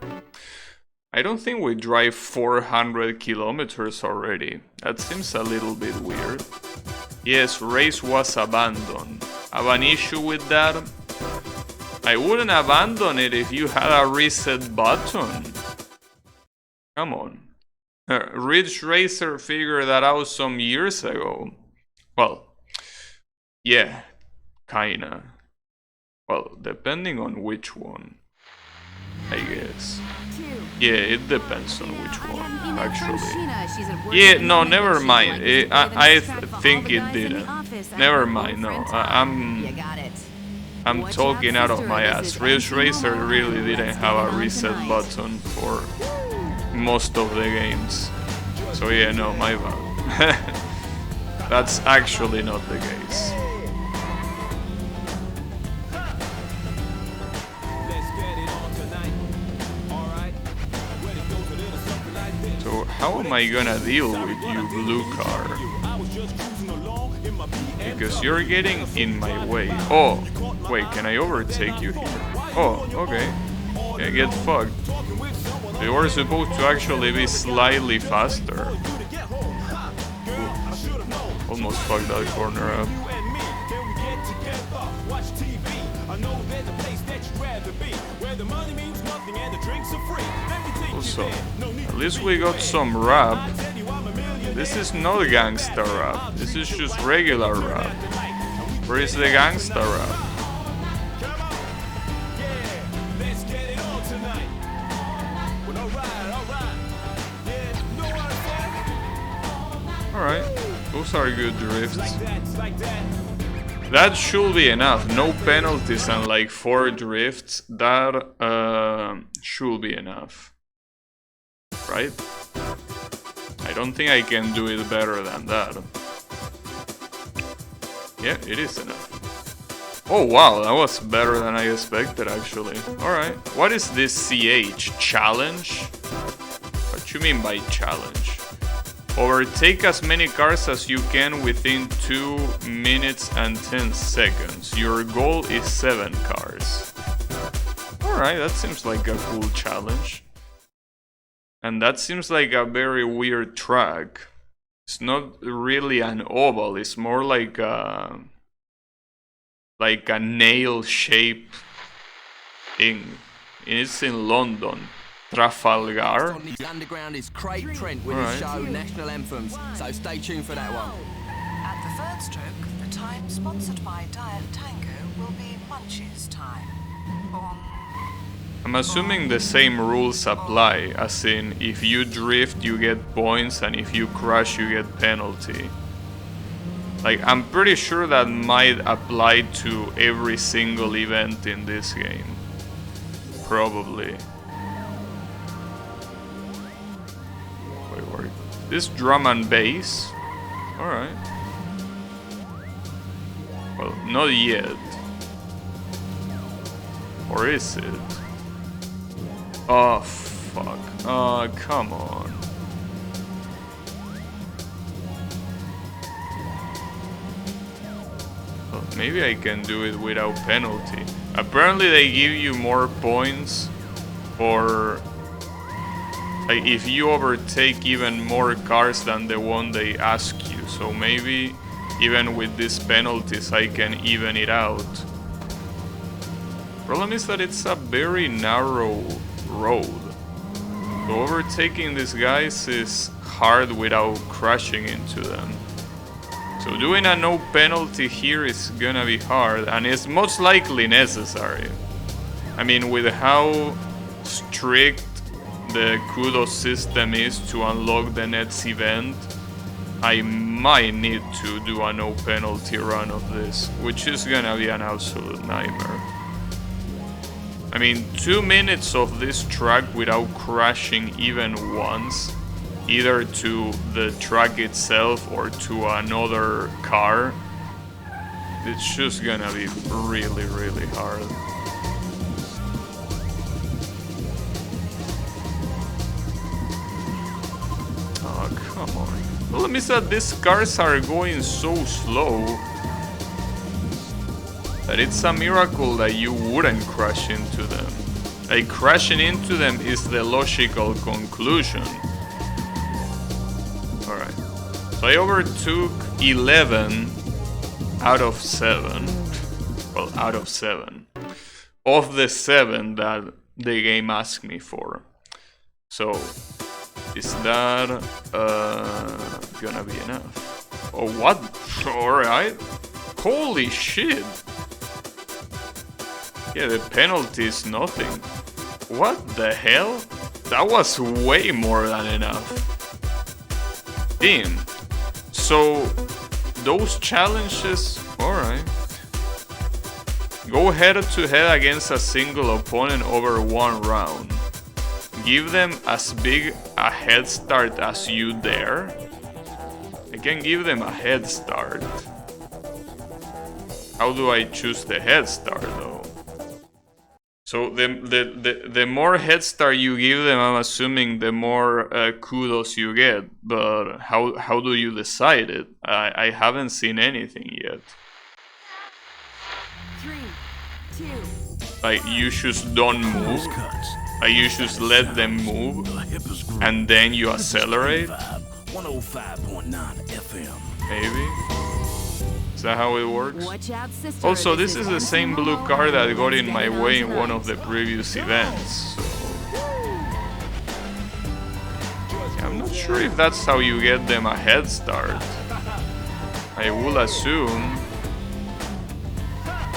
S1: I don't think we drive 400 kilometers already. That seems a little bit weird. Yes, race was abandoned. Have an issue with that? I wouldn't abandon it if you had a reset button. Come on. Ridge Racer figured that out some years ago. Well, yeah, kinda. Well, depending on which one, I guess. Yeah, it depends on which one, actually. Yeah, no, never mind. I think it didn't. Never mind, no. I'm talking out of my ass. Ridge Racer really didn't have a reset button for most of the games. So yeah, no, my bad. That's actually not the case. So how am I gonna deal with you, blue car? Because you're getting in my way. Oh, wait, can I overtake you here? Oh, okay. Yeah, get fucked. You were supposed to actually be slightly faster. Ooh. Almost fucked that corner up. Also, at least we got some rap. This is not gangsta rap. This is just regular rap. Where is the gangsta rap? Alright, those are good drifts. That should be enough. No penalties and like 4 drifts. That should be enough. Right? I don't think I can do it better than that. Yeah, it is enough. Oh wow, that was better than I expected actually. Alright, what is this CH? Challenge? What you mean by challenge? Overtake as many cars as you can within 2 minutes and 10 seconds. Your goal is 7 cars. Alright, that seems like a cool challenge. And that seems like a very weird track. It's not really an oval, it's more like a nail-shaped thing. It's in London. Trafalgar.
S11: The underground is Craig Trent with his show National Anthems, so stay tuned for that one.
S12: At the third stroke, the time sponsored by Diet Tango will be Munch's time.
S1: I'm assuming the same rules apply, as in if you drift you get points and if you crash you get penalty. Like, I'm pretty sure that might apply to every single event in this game. Probably. Wait. This drum and bass? Alright. Well, not yet. Or is it? Oh, fuck. Oh, come on. Well, maybe I can do it without penalty. Apparently they give you more points for... like, if you overtake even more cars than the one they ask you. So maybe even with these penalties I can even it out. Problem is that it's a very narrow road. So overtaking these guys is hard without crashing into them. So doing a no penalty here is gonna be hard, and it's most likely necessary. I mean, with how strict the kudos system is to unlock the next event, I might need to do a no penalty run of this, which is gonna be an absolute nightmare. I mean, 2 minutes of this track without crashing even once, either to the track itself or to another car, it's just gonna be really, really hard. Oh, come on. Well, it means that these cars are going so slow that it's a miracle that you wouldn't crash into them. Like, crashing into them is the logical conclusion. Alright. So I overtook 11 out of 7. Well, out of 7. Of the 7 that the game asked me for. So, is that gonna be enough? Oh, what? Alright. Holy shit. Yeah, the penalty is nothing. What the hell? That was way more than enough. Damn. So, those challenges... Alright. Go head to head against a single opponent over 1 round. Give them as big a head start as you dare. I can give them a head start. How do I choose the head start though? So the more head start you give them, I'm assuming the more kudos you get. But how do you decide it? I haven't seen anything yet.
S3: 3, 2.
S1: Like you just don't move. Like you just let them move, and then you accelerate.
S2: 105.9 FM.
S1: Maybe. Is that how it works?
S3: Watch out, sister.
S1: Also, this is the same blue car that got in my way in one of the previous events. So yeah, I'm not sure if that's how you get them a head start. I will assume.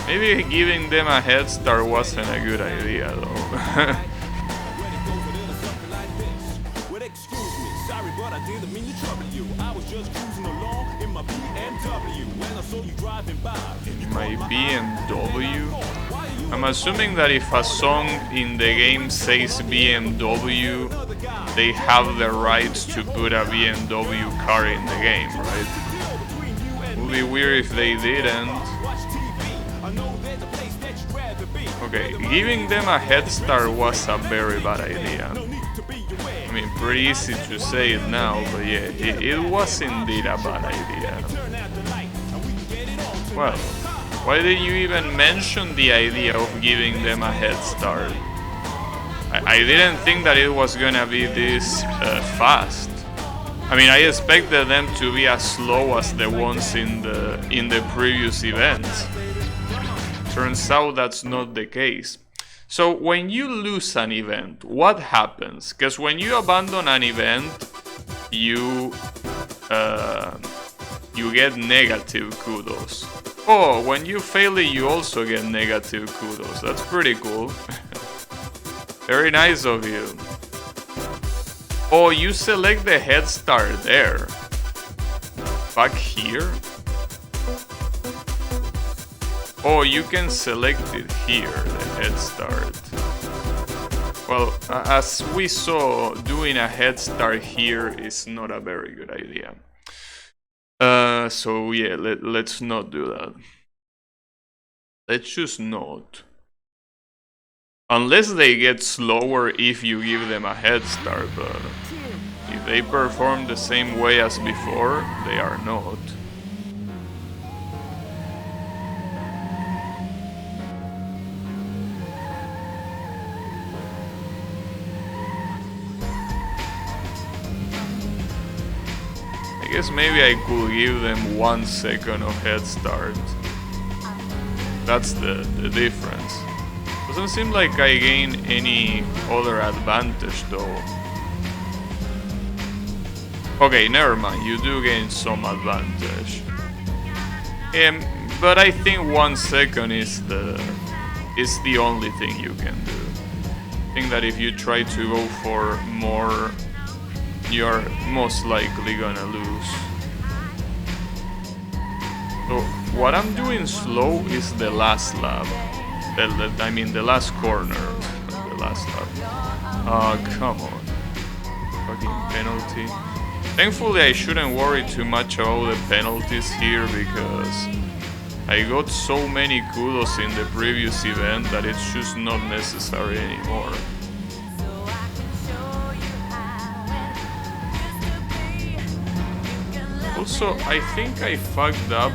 S1: Maybe giving them a head start wasn't a good idea though. My BMW? I'm assuming that if a song in the game says BMW, they have the rights to put a BMW car in the game, right? It would be weird if they didn't. Okay, giving them a head start was a very bad idea. I mean, pretty easy to say it now, but yeah, it was indeed a bad idea. Well, why did you even mention the idea of giving them a head start? I didn't think that it was gonna be this fast. I mean, I expected them to be as slow as the ones in the previous events. Turns out that's not the case. So when you lose an event, what happens? Because when you abandon an event, you get negative kudos. Oh, when you fail it, you also get negative kudos. That's pretty cool. Very nice of you. Oh, you select the head start there. Back here? Oh, you can select it here, the head start. Well, as we saw, doing a head start here is not a very good idea. So yeah, let's not do that. Let's just not. Unless they get slower if you give them a head start, but if they perform the same way as before, they are not. I guess maybe I could give them 1 second of head start. That's the difference. Doesn't seem like I gain any other advantage though. Okay, never mind, you do gain some advantage. But I think 1 second is the only thing you can do. I think that if you try to go for more, you're most likely gonna lose. So what I'm doing slow is the last lap. I mean the last corner. The last lap. Oh, come on. Fucking penalty. Thankfully I shouldn't worry too much about the penalties here because I got so many kudos in the previous event that it's just not necessary anymore. Also, I think I fucked up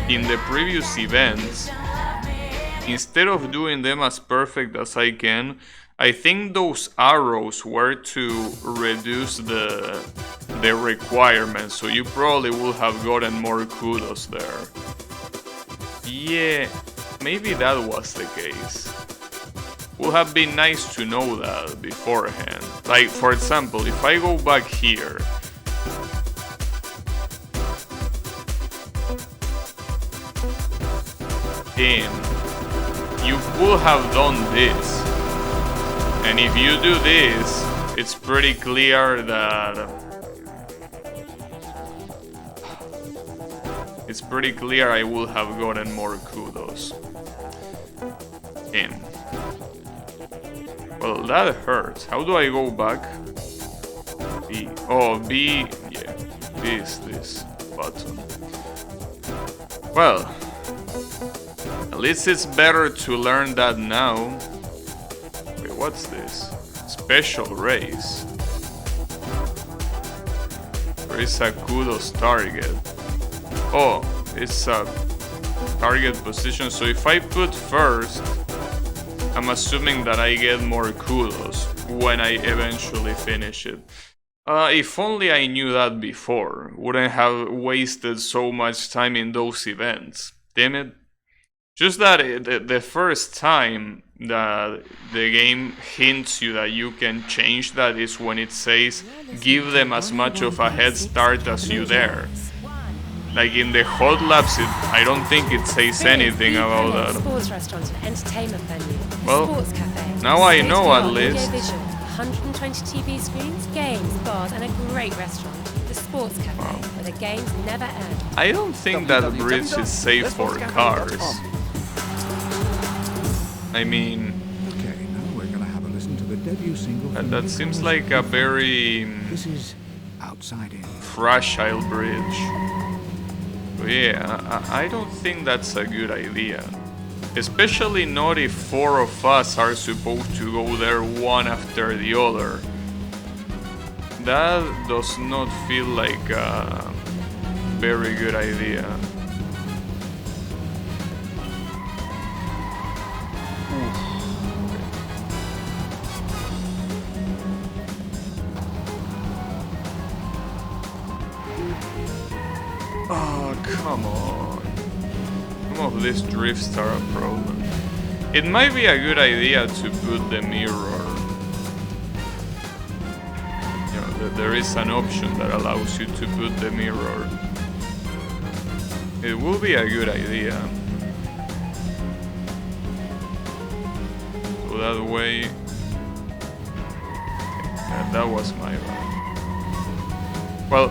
S1: in the previous events. Instead of doing them as perfect as I can, I think those arrows were to reduce the requirements, so you probably would have gotten more kudos there. Yeah, maybe that was the case. Would have been nice to know that beforehand. Like, for example, if I go back here, you could have done this, and if you do this, it's pretty clear that I will have gotten more kudos. Him. Well, that hurts. How do I go back? B. Oh, B. Yeah. B is this button. Well, at least it's better to learn that now. Wait, what's this? Special race. There is a kudos target. Oh, it's a target position. So if I put first, I'm assuming that I get more kudos when I eventually finish it. If only I knew that before. Wouldn't have wasted so much time in those events. Damn it. Just that the first time that the game hints you that you can change that is when it says give them as much of a head start as you dare. Like in the hot laps, I don't think it says anything about that.
S13: Sports restaurant and entertainment venue.
S1: Well,
S13: Sports cafe.
S1: now I know at least.
S13: 120 TV screens, games, bars, and a great restaurant. The Sports Cafe, where the games never end.
S1: I don't think that bridge is safe for cars. I mean,
S14: okay, now we're gonna have a listen to the debut single.
S1: That seems like a very
S14: This is outside in.
S1: fragile bridge. But yeah, I don't think that's a good idea. Especially not if 4 of us are supposed to go there one after the other. That does not feel like a very good idea. Oh, come on. Some of these drifts are a problem. It might be a good idea to put the mirror. You know, there is an option that allows you to put the mirror. It will be a good idea. So that way... Yeah, that was my bad. Well,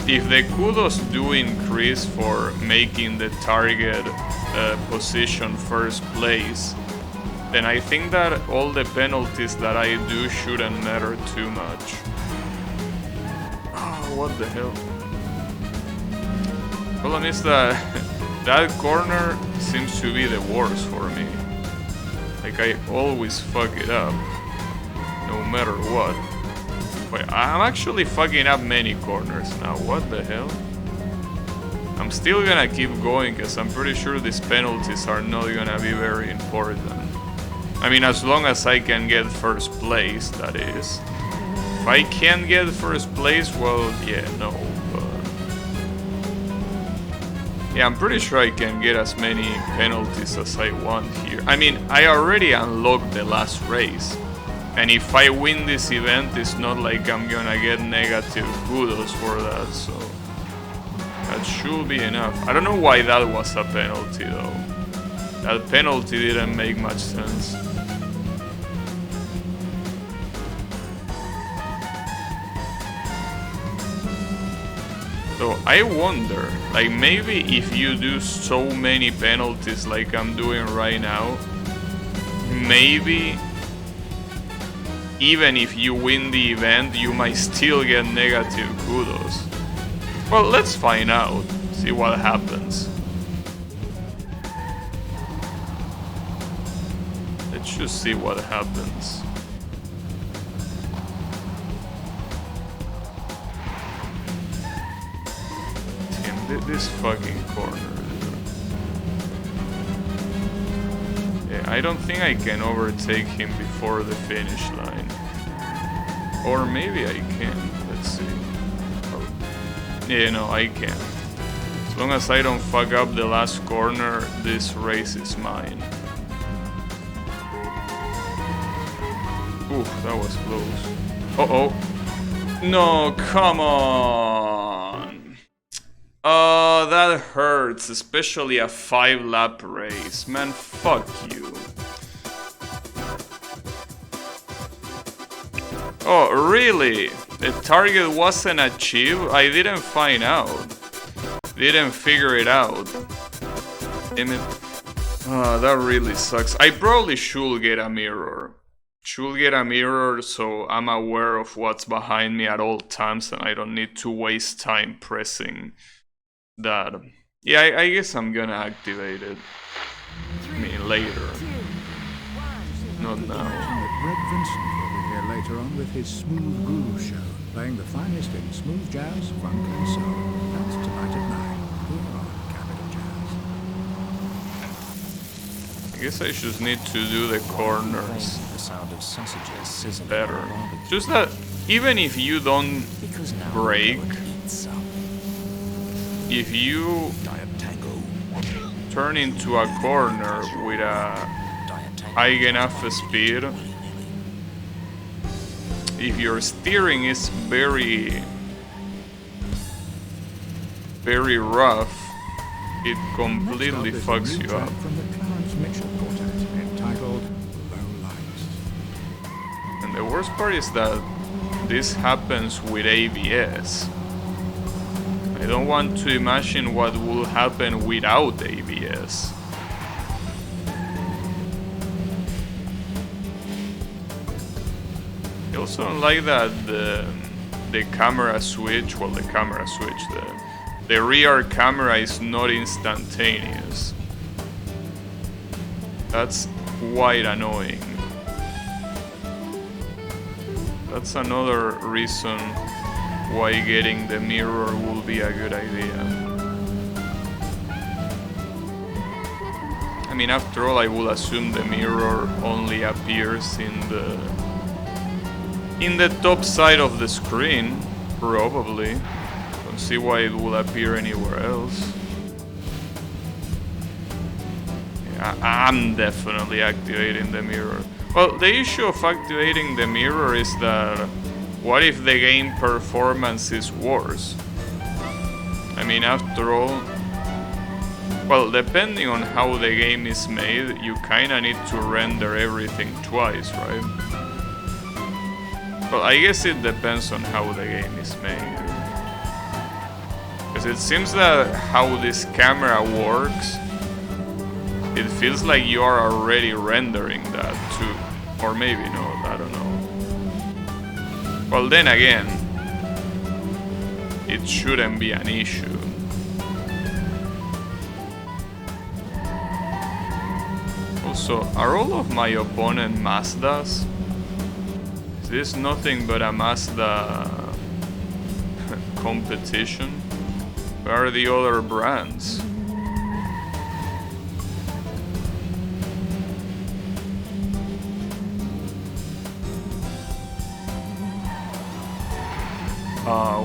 S1: if the kudos do increase for making the target position first place, then I think that all the penalties that I do shouldn't matter too much. Oh, what the hell? Problem is that that corner seems to be the worst for me. Like I always fuck it up, no matter what. Wait, I'm actually fucking up many corners now, what the hell? I'm still gonna keep going because I'm pretty sure these penalties are not gonna be very important. I mean, as long as I can get first place, that is. If I can't get first place, well, yeah, no, but... Yeah, I'm pretty sure I can get as many penalties as I want here. I mean, I already unlocked the last race. And if I win this event, it's not like I'm gonna get negative kudos for that, so... That should be enough. I don't know why that was a penalty, though. That penalty didn't make much sense. So I wonder, like maybe if you do so many penalties like I'm doing right now, maybe even if you win the event, you might still get negative kudos. Well, let's find out, see what happens. Let's just see what happens. Damn, this fucking corner. Yeah, I don't think I can overtake him before the finish line. Or maybe I can, let's see. Yeah, no, I can. As long as I don't fuck up the last corner, this race is mine. Oof, that was close. Uh-oh. No, come on. Oh, that hurts, especially a 5-lap race. Man, fuck you. Oh, really? The target wasn't achieved? I didn't find out. Didn't figure it out. Damn it. That really sucks. I probably should get a mirror. Should get a mirror so I'm aware of what's behind me at all times and I don't need to waste time pressing that. Yeah, I guess I'm gonna activate it. I mean, later. Not now.
S14: Red Vincent will be here later on with his Smooth Groove show, playing the finest in smooth jazz, funk and soul. That's tonight at 9, here on Capital Jazz.
S1: I guess I just need to do the corners better. Just that even if you don't break, if you turn into a corner with a high enough speed, if your steering is very rough, it completely fucks you up. And the worst part is that this happens with ABS. I don't want to imagine what will happen without ABS. I also don't like that the camera switch, well, the rear camera is not instantaneous. That's quite annoying. That's another reason why getting the mirror will be a good idea. I mean, after all, I will assume the mirror only appears in the top side of the screen, probably. Don't see why it will appear anywhere else. Yeah, I'm definitely activating the mirror. Well, the issue of activating the mirror is that what if the game performance is worse? I mean, after all, well, depending on how the game is made, you kinda need to render everything twice, right? Well, I guess it depends on how the game is made. Because it seems that how this camera works, it feels like you are already rendering that too. Or maybe not, I don't know. Well, then again, it shouldn't be an issue. Also, are all of my opponent Mazdas? Is this nothing but a Mazda competition? Where are the other brands?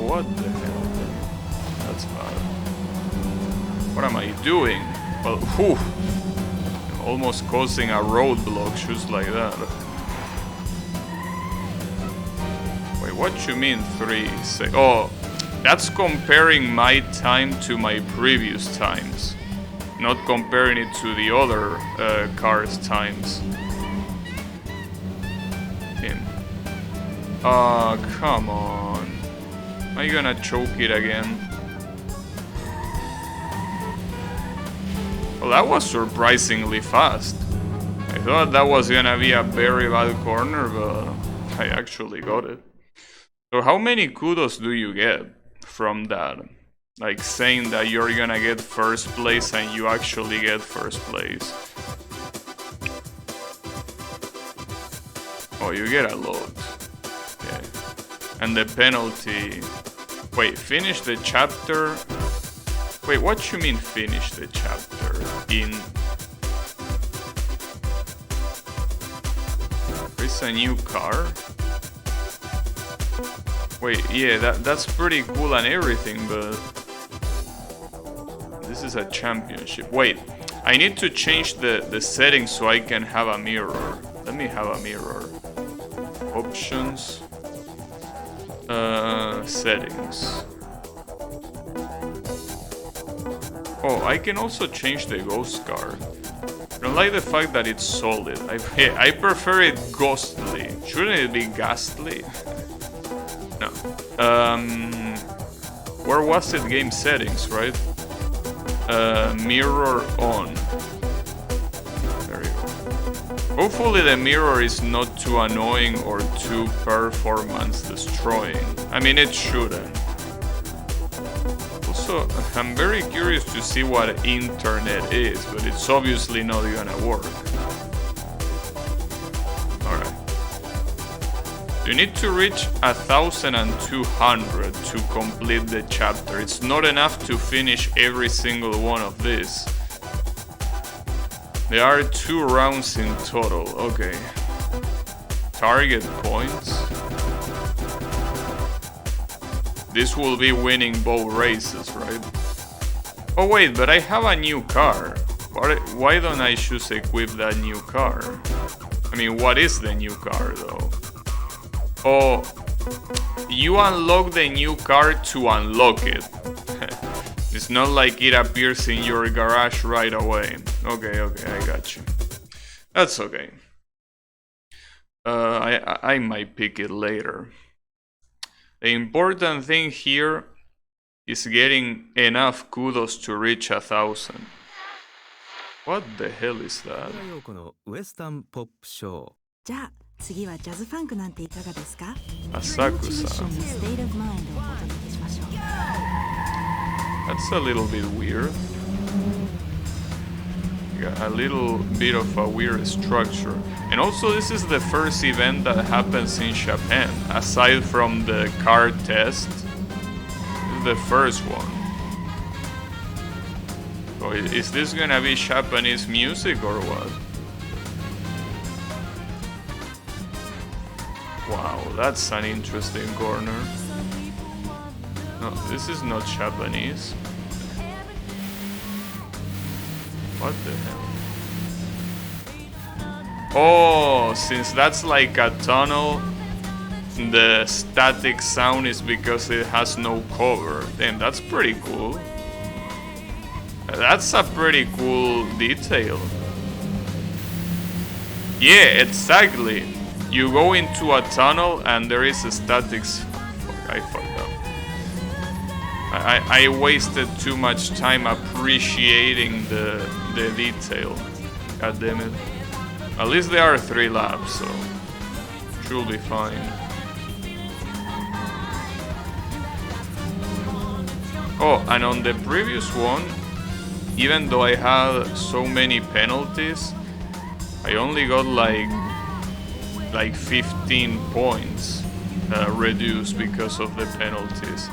S1: What the hell? That's bad. What am I doing? Well, whew. I'm almost causing a roadblock just like that. Wait, what you mean 3 seconds? Oh, that's comparing my time to my previous times. Not comparing it to the other cars' times. Come on. Am I gonna choke it again? Well, that was surprisingly fast. I thought that was gonna be a very bad corner, but I actually got it. So how many kudos do you get from that? Like saying that you're gonna get first place and you actually get first place. Oh, you get a lot. Yeah. And the penalty... Wait, finish the chapter... Wait, what you mean finish the chapter? There's a new car? Wait, yeah, that's pretty cool and everything, but... This is a championship. Wait, I need to change the settings so I can have a mirror. Let me have a mirror. Options. Settings. Oh, I can also change the ghost car. I don't like the fact that it's solid. I prefer it ghostly. Shouldn't it be ghastly? No. Where was it? Game settings, right? Mirror on. Hopefully the mirror is not too annoying or too performance destroying. I mean, it shouldn't. Also, I'm very curious to see what internet is, but it's obviously not gonna work. Alright. You need to reach 1,200 to complete the chapter. It's not enough to finish every single one of these. There are 2 rounds in total, okay. Target points. This will be winning both races, right? Oh wait, but I have a new car. Why don't I just equip that new car? I mean, what is the new car though? Oh, you unlock the new car to unlock it. It's not like it appears in your garage right away. Okay, I got you. That's okay. I might pick it later. The important thing here is getting enough kudos to reach 1,000. What the hell is that?
S10: じゃあ次はジャズファンクなんていかがですか？
S1: Asakusa. That's a little bit weird. Yeah, a little bit of a weird structure. And also this is the first event that happens in Japan. Aside from the car test, this is the first one. So is this gonna be Japanese music or what? Wow, that's an interesting corner. No, this is not Japanese. What the hell? Oh, since that's like a tunnel, the static sound is because it has no cover. Damn, that's pretty cool. That's a pretty cool detail. Yeah, exactly. You go into a tunnel and there is a static... Fuck, I fucked up. I wasted too much time appreciating the detail. God damn it. At least there are 3 laps, so should be fine. Oh, and on the previous one, even though I had so many penalties, I only got like 15 points reduced because of the penalties.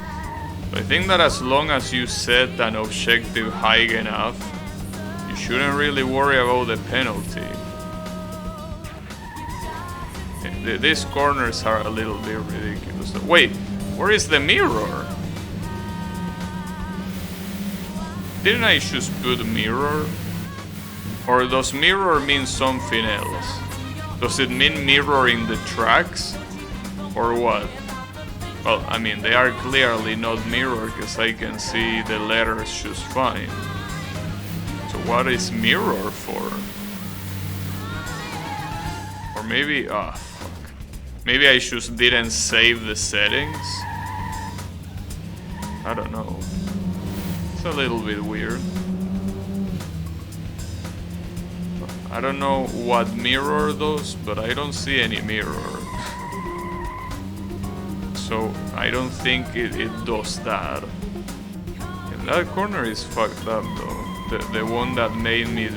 S1: So I think that as long as you set an objective high enough, you shouldn't really worry about the penalty. These corners are a little bit ridiculous. Wait, where is the mirror? Didn't I just put mirror? Or does mirror mean something else? Does it mean mirror in the tracks? Or what? Well, I mean, they are clearly not mirror because I can see the letters just fine. So what is mirror for? Or maybe... ah, fuck. Maybe I just didn't save the settings? I don't know. It's a little bit weird. I don't know what mirror does, but I don't see any mirror. So I don't think it does that. And that corner is fucked up though. The one that made me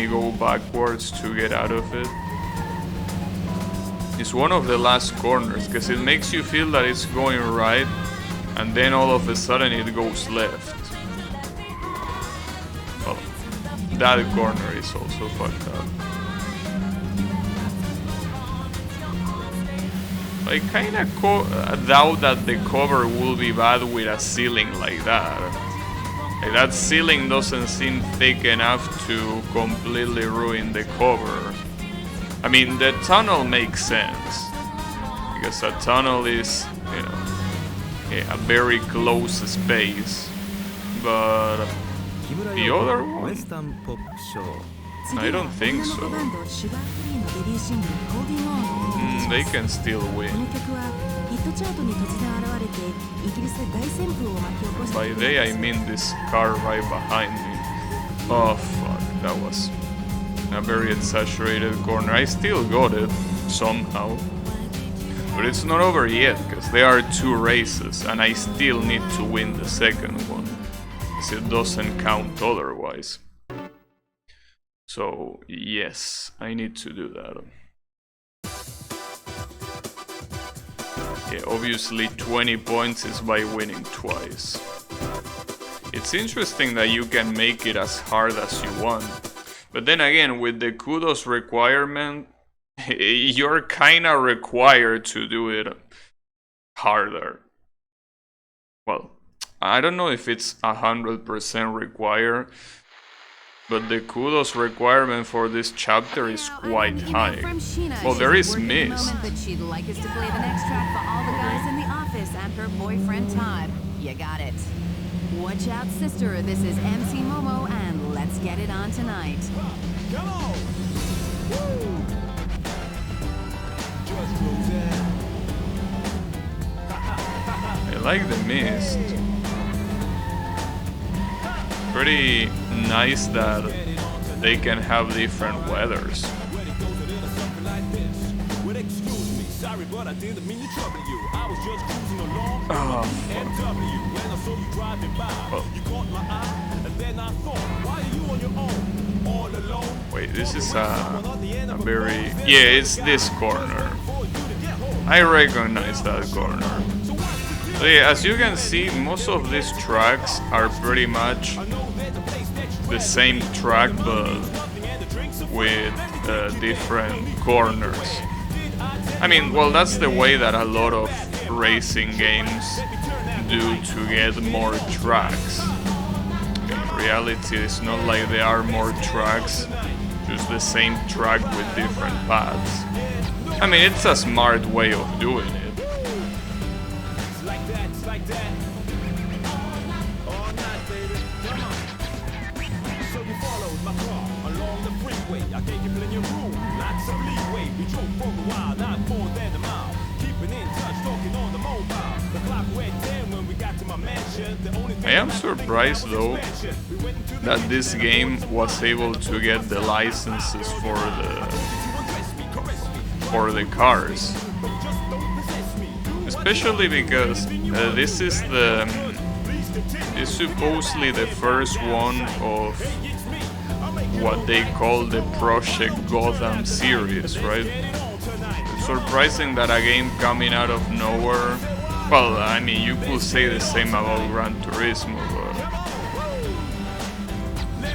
S1: go backwards to get out of it. It's one of the last corners, because it makes you feel that it's going right, and then all of a sudden it goes left. Well, that corner is also fucked up. I kinda doubt that the cover will be bad with a ceiling like that. Like, that ceiling doesn't seem thick enough to completely ruin the cover. I mean, the tunnel makes sense, because a tunnel is, you know, a very close space, but the other one, I don't think so. They can still win. By they, I mean this car right behind me. Oh fuck, that was a very exaggerated corner. I still got it somehow. But it's not over yet, because there are 2 races, and I still need to win the second one, because it doesn't count otherwise. So, yes, I need to do that. Yeah, obviously 20 points is by winning twice. It's interesting that you can make it as hard as you want. But then again, with the kudos requirement, you're kinda required to do it harder. Well, I don't know if it's 100% required, but the kudos requirement for this chapter is quite high. Well, there is Miss.
S3: That she'd like us to play the next track for all the guys in the office and her boyfriend Todd. You got it. Watch out, sister. This is MC Momo, and let's get it on tonight.
S9: Come on! Woo!
S1: I like the mist. Pretty nice that they can have different weathers. Oh, fuck. Wait, this is a very... Yeah, it's this corner. I recognize that corner. So yeah, as you can see, most of these tracks are pretty much the same track, but with different corners. I mean, well, that's the way that a lot of racing games do to get more tracks. In reality, it's not like there are more tracks, just the same track with different paths. I mean, it's a smart way of doing it. I am surprised though that this game was able to get the licenses for the cars, especially because this is supposedly the first one of what they call the Project Gotham series, right? It's surprising that a game coming out of nowhere. Well, I mean, you could say the same about Gran Turismo, but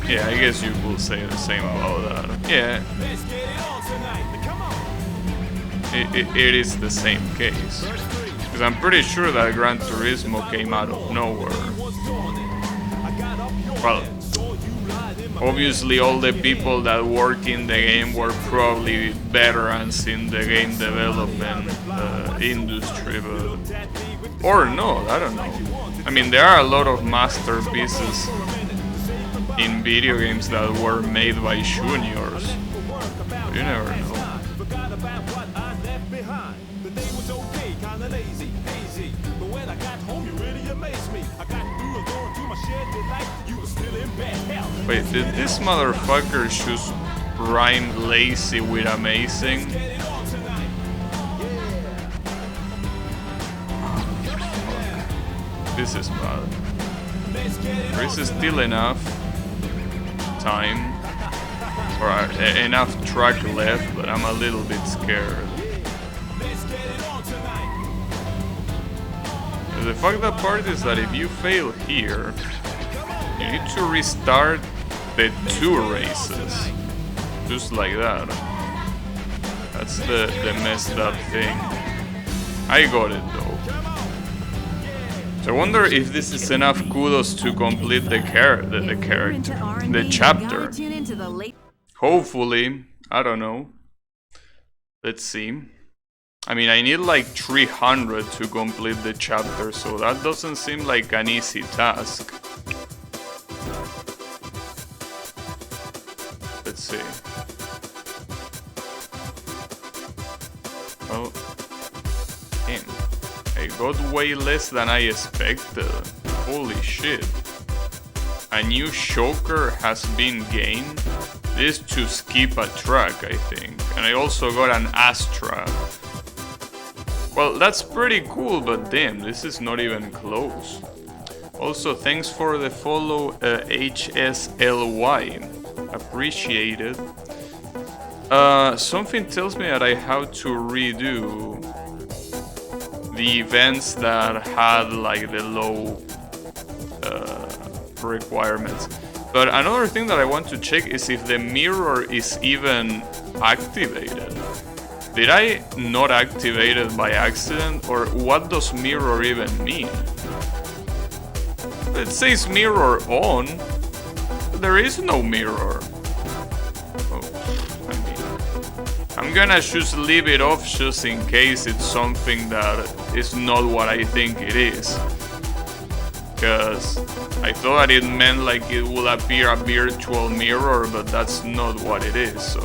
S1: yeah, I guess you could say the same about that. Yeah, it is the same case, because I'm pretty sure that Gran Turismo came out of nowhere. Well, obviously all the people that work in the game were probably veterans in the game development industry, but... Or no, I don't know. I mean, there are a lot of masterpieces in video games that were made by juniors. You never know. Wait, did this motherfucker just rhyme lazy with amazing? This is bad. There is still enough time, or enough track left, but I'm a little bit scared. The fucked up part is that if you fail here, you need to restart the 2 races. Just like that. That's the messed up thing. I got it though. So I wonder if this is enough kudos to complete the chapter. Hopefully, I don't know. Let's see. I mean, I need like 300 to complete the chapter, so that doesn't seem like an easy task. Let's see. Oh, damn. I got way less than I expected. Holy shit. A new choker has been gained. This to skip a track, I think. And I also got an Astra. Well, that's pretty cool, but damn, this is not even close. Also, thanks for the follow, HSLY. Appreciate it. Something tells me that I have to redo the events that had like the low requirements. But another thing that I want to check is if the mirror is even activated. Did I not activate it by accident, or what does mirror even mean? It says mirror on, but there is no mirror. Oh, I mean, I'm gonna just leave it off just in case it's something that is not what I think it is. Because I thought it meant like it will appear a virtual mirror, but that's not what it is, so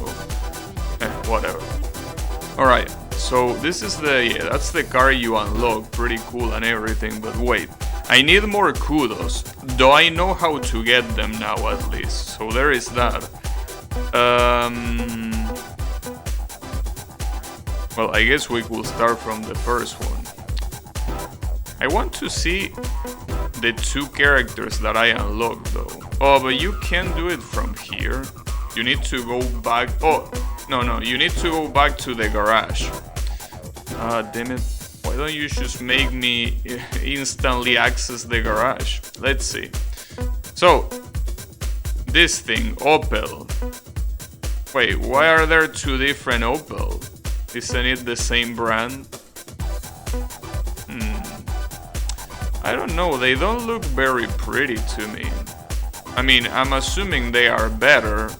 S1: whatever. Alright, so this is that's the car you unlock, pretty cool and everything, but wait, I need more kudos, though I know how to get them now at least, so there is that. Well, I guess we will start from the first one. I want to see the 2 characters that I unlocked though. Oh, but you can't do it from here. You need to go back. Oh, no, you need to go back to the garage. Damn it. Why don't you just make me instantly access the garage? Let's see. So, this thing, Opel. Wait, why are there 2 different Opel? Isn't it the same brand? I don't know, they don't look very pretty to me. I mean, I'm assuming they are better,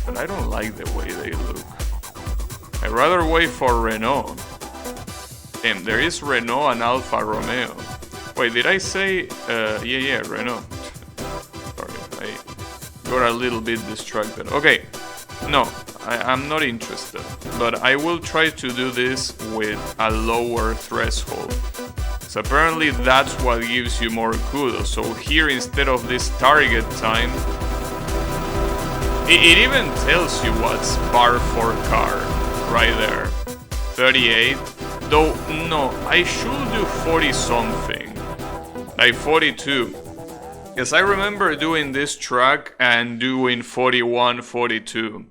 S1: but I don't like the way they look. I'd rather wait for Renault. Damn, there is Renault and Alfa Romeo. Wait, did I say... yeah, Renault. Sorry, I got a little bit distracted. Okay, no, I'm not interested. But I will try to do this with a lower threshold. So apparently that's what gives you more kudos. So here, instead of this target time, it even tells you what's par for car right there. 38. Though no, I should do 40 something, like 42. Because I remember doing this track and doing 41, 42.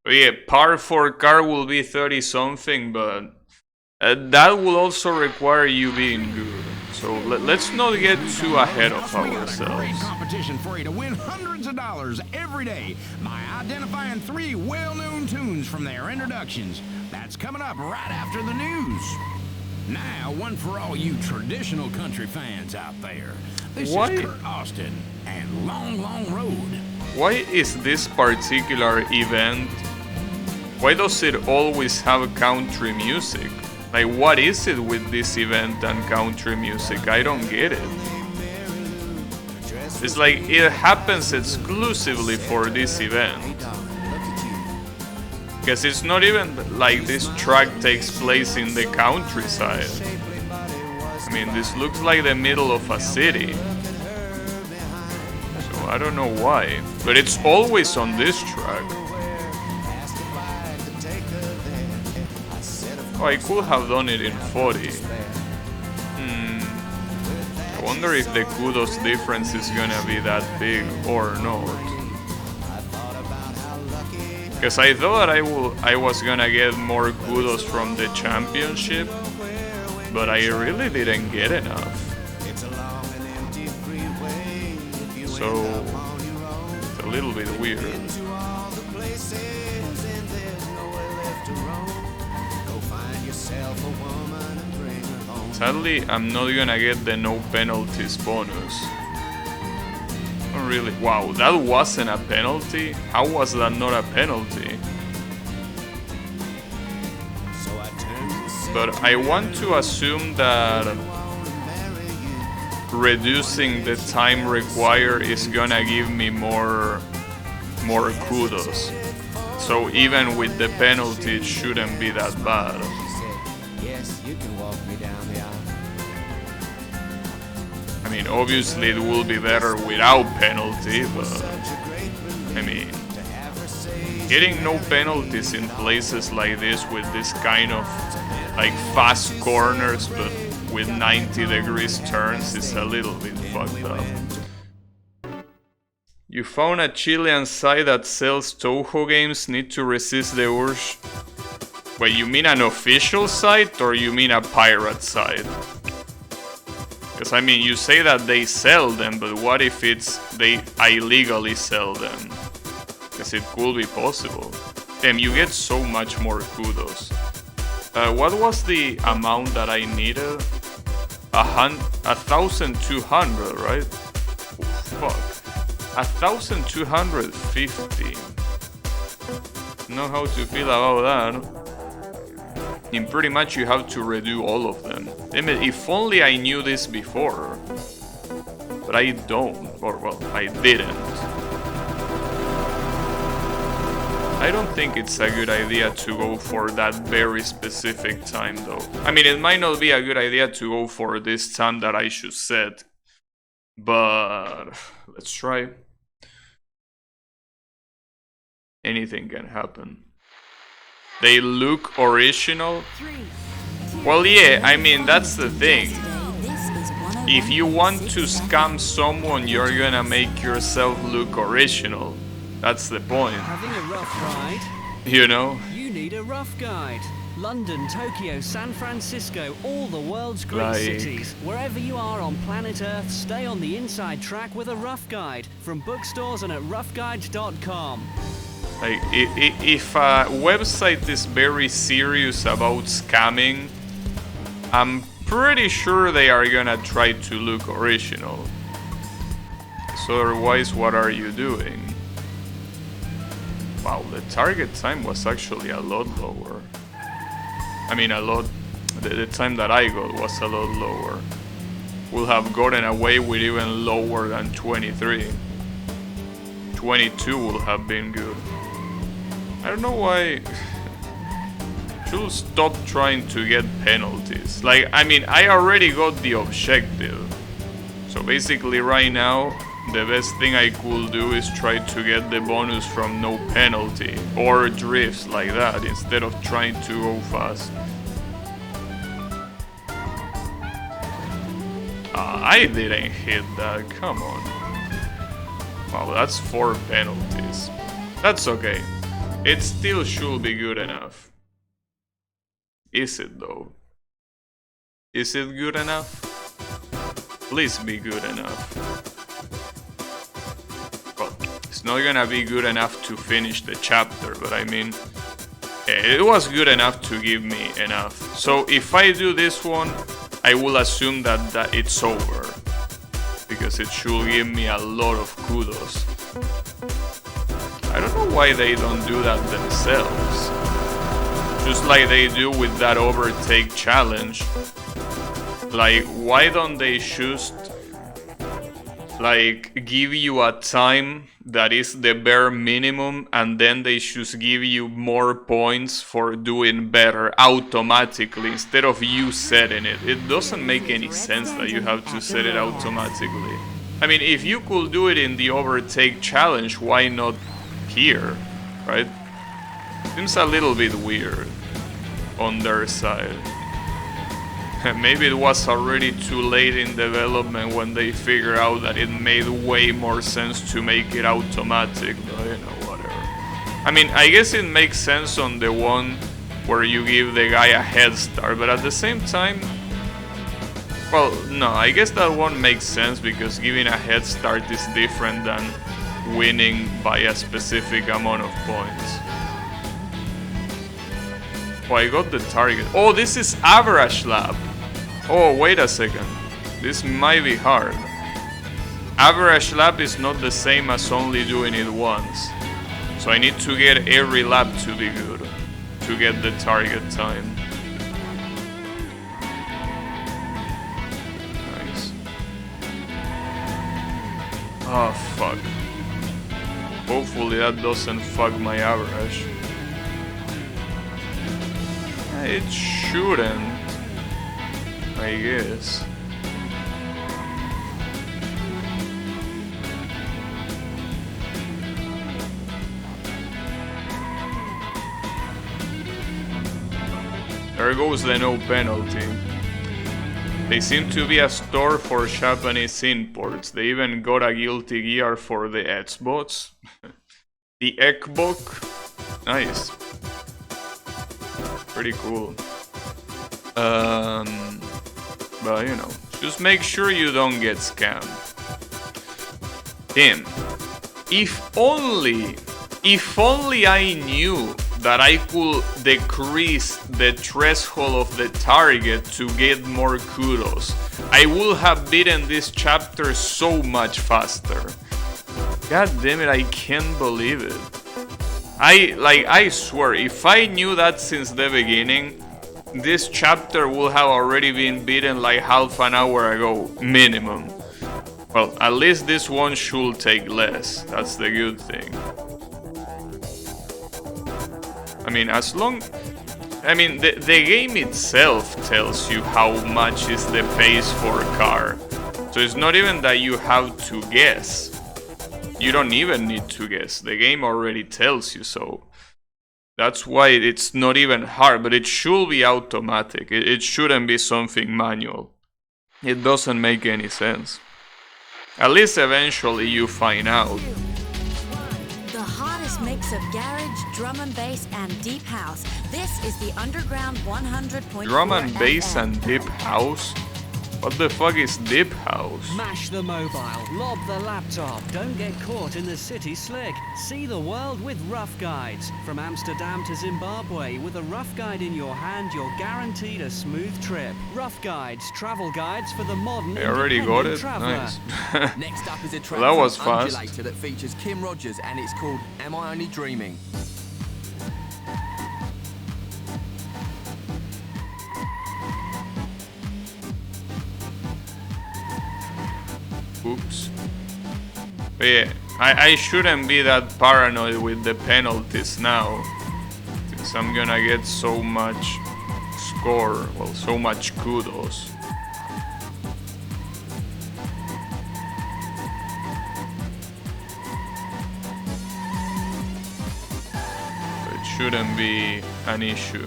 S1: But yeah, par for car will be 30 something, but that will also require you being good. So let's not get too ahead of ourselves.
S2: Competition for you to win hundreds of dollars every day by identifying 3 well-known tunes from their introductions. That's coming up right after the news. Now, one for all you traditional country fans out there. This is Kurt Austin and Long, Long Road.
S1: Why is this particular event? Why does it always have country music? Like, what is it with this event and country music? I don't get it. It's like it happens exclusively for this event. Because it's not even like this track takes place in the countryside. I mean, this looks like the middle of a city. So I don't know why. But it's always on this track. Oh, I could have done it in 40. I wonder if the kudos difference is gonna be that big or not. Because I thought I was gonna get more kudos from the championship, but I really didn't get enough. So it's a little bit weird. Sadly, I'm not gonna get the no penalties bonus. Oh really? Wow, that wasn't a penalty? How was that not a penalty? But I want to assume that reducing the time required is gonna give me more kudos. So even with the penalty, it shouldn't be that bad. I mean, obviously it will be better without penalty, but I mean, Hitting no penalties in places like this with this kind of like fast corners but with 90 degrees turns is a little bit fucked up. You found a Chilean site that sells Toho games, need to resist the urge. Wait, you mean an official site or you mean a pirate site? Because I mean, you say that they sell them, but what if it's they illegally sell them? Because it could be possible. Damn, you get so much more kudos. What was the amount that I needed? 1,200, right? Oh, fuck. 1,250. Know how to feel about that. And pretty much you have to redo all of them. Damn it, if only I knew this before. But I don't, or well, I didn't. I don't think it's a good idea to go for that very specific time though. I mean, it might not be a good idea to go for this time that I should set. But let's try. Anything can happen. They look original. Well, yeah, I mean, that's the thing. If you want to scam someone, you're gonna make yourself look original. That's the point.
S7: Having a rough ride?
S1: You know?
S7: You need a rough guide. London, Tokyo, San Francisco, all the world's great cities. Wherever you are on planet Earth, stay on the inside track with a rough guide. From bookstores and at roughguides.com.
S1: Like, if a website is very serious about scamming, I'm pretty sure they are gonna try to look original. So otherwise, what are you doing? Wow, the target time was actually a lot lower. I mean, a lot... The time that I got was a lot lower. We'll have gotten away with even lower than 23. 22 would have been good. I don't know why... Should stop trying to get penalties. Like, I mean, I already got the objective. So basically right now, the best thing I could do is try to get the bonus from no penalty. Or drifts like that, instead of trying to go fast. I didn't hit that, come on. Wow, that's 4 penalties. That's okay. It still should be good enough. Is it though? Is it good enough? Please be good enough. Well, it's not gonna be good enough to finish the chapter, but I mean, it was good enough to give me enough. So if I do this one, I will assume that it's over. Because it should give me a lot of kudos. I don't know why they don't do that themselves. Just like they do with that overtake challenge. Like, why don't they just like give you a time that is the bare minimum and then they just give you more points for doing better automatically instead of you setting it? It doesn't make any sense that you have to set it automatically. I mean, if you could do it in the overtake challenge, why not here, right? Seems a little bit weird on their side. Maybe it was already too late in development when they figured out that it made way more sense to make it automatic, but you know, whatever. I mean, I guess it makes sense on the one where you give the guy a head start, but at the same time, well, no, I guess that one makes sense because giving a head start is different than winning by a specific amount of points. Oh, I got the target. Oh, this is average lap. Oh, wait a second. This might be hard. Average lap is not the same as only doing it once. So I need to get every lap to be good. To get the target time. Nice. Oh, fuck. Hopefully that doesn't fuck my average. It shouldn't, I guess. there goes the no penalty. They seem to be a store for Japanese imports. They even got a Guilty Gear for the Xbox. The Ekbok. Nice. Pretty cool. But you know, just make sure you don't get scammed. Damn. If only I knew that I could decrease the threshold of the target to get more kudos, I would have beaten this chapter so much faster. God damn it, I can't believe it. I swear, if I knew that since the beginning, this chapter would have already been beaten like half an hour ago, minimum. Well, at least this one should take less, that's the good thing. I mean, the game itself tells you how much is the pace for a car. So it's not even that you have to guess. You don't even need to guess. The game already tells you so. That's why it's not even hard, but it should be automatic. It shouldn't be something manual. It doesn't make any sense. At least eventually you find out.
S10: The hottest mix of garage, drum and bass, and deep house. This is the Underground 100.4
S1: Drum and bass
S10: FM.
S1: and deep house? What the fuck is deep house?
S7: Mash the mobile, lob the laptop. Don't get caught in the city slick. See the world with Rough Guides. From Amsterdam to Zimbabwe, with a Rough Guide in your hand, you're guaranteed a smooth trip. Rough Guides, travel guides for the modern
S1: I already got it.
S7: traveler.
S1: Nice.
S11: Next up is a track
S1: Well, that was
S11: from
S1: fast.
S11: Undulator that features Kim Rogers, and it's called Am I Only Dreaming?
S1: Oops. But yeah, I shouldn't be that paranoid with the penalties now, since I'm gonna get so much score, well, so much kudos. So it shouldn't be an issue.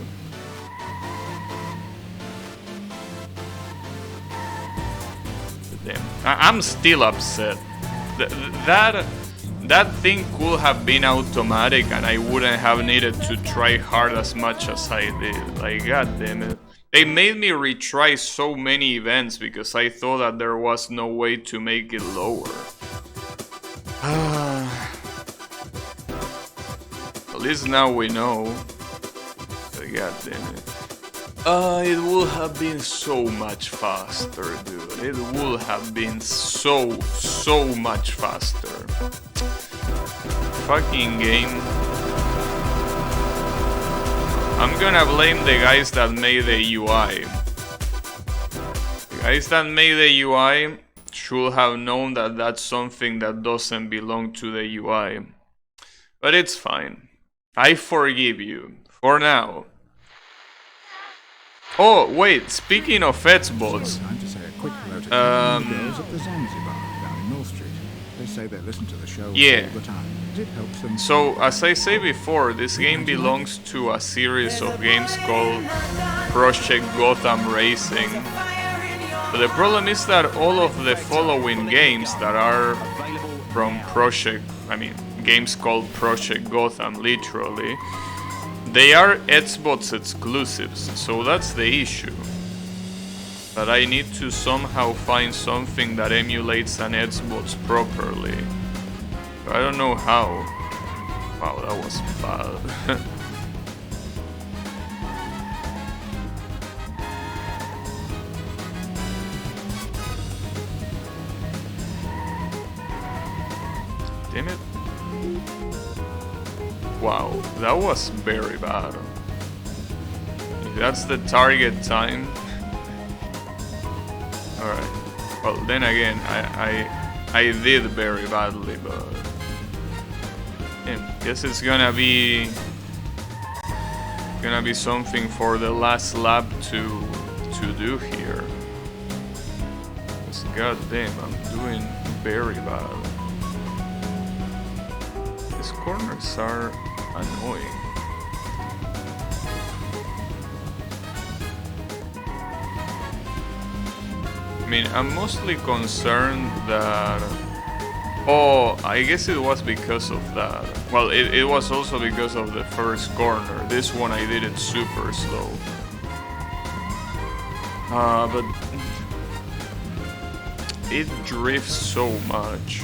S1: Damn. I'm still upset. That thing could have been automatic and I wouldn't have needed to try hard as much as I did. Like, god damn it. They made me retry so many events because I thought that there was no way to make it lower. At least now we know. But god damn it. It would have been so much faster, dude. It would have been so much faster. Fucking game. I'm gonna blame the guys that made the UI. The guys that made the UI should have known that that's something that doesn't belong to the UI. But it's fine. I forgive you. For now. Oh, wait, speaking of Xbox,
S14: Time to say a quick hello to the girls at the Zanzibar down in North Street. They say they listen to the show
S1: yeah.
S14: all the time. It helps them.
S1: So, as I say before, this game belongs to a series of games called Project Gotham Racing. But the problem is that all of the following games that are from games called Project Gotham, literally, they are Xbox exclusives, so that's the issue. That I need to somehow find something that emulates an Xbox properly. I don't know how. Wow, that was bad. Damn it. Wow, that was very bad. If that's the target time. Alright. Well, then again, I did very badly, but yeah, guess it's gonna be something for the last lap to do here. Because goddamn, I'm doing very bad. These corners are annoying. mean, I'm mostly concerned that... Oh, I guess it was because of that. Well, it was also because of the first corner. This one I did it super slow. But... it drifts so much.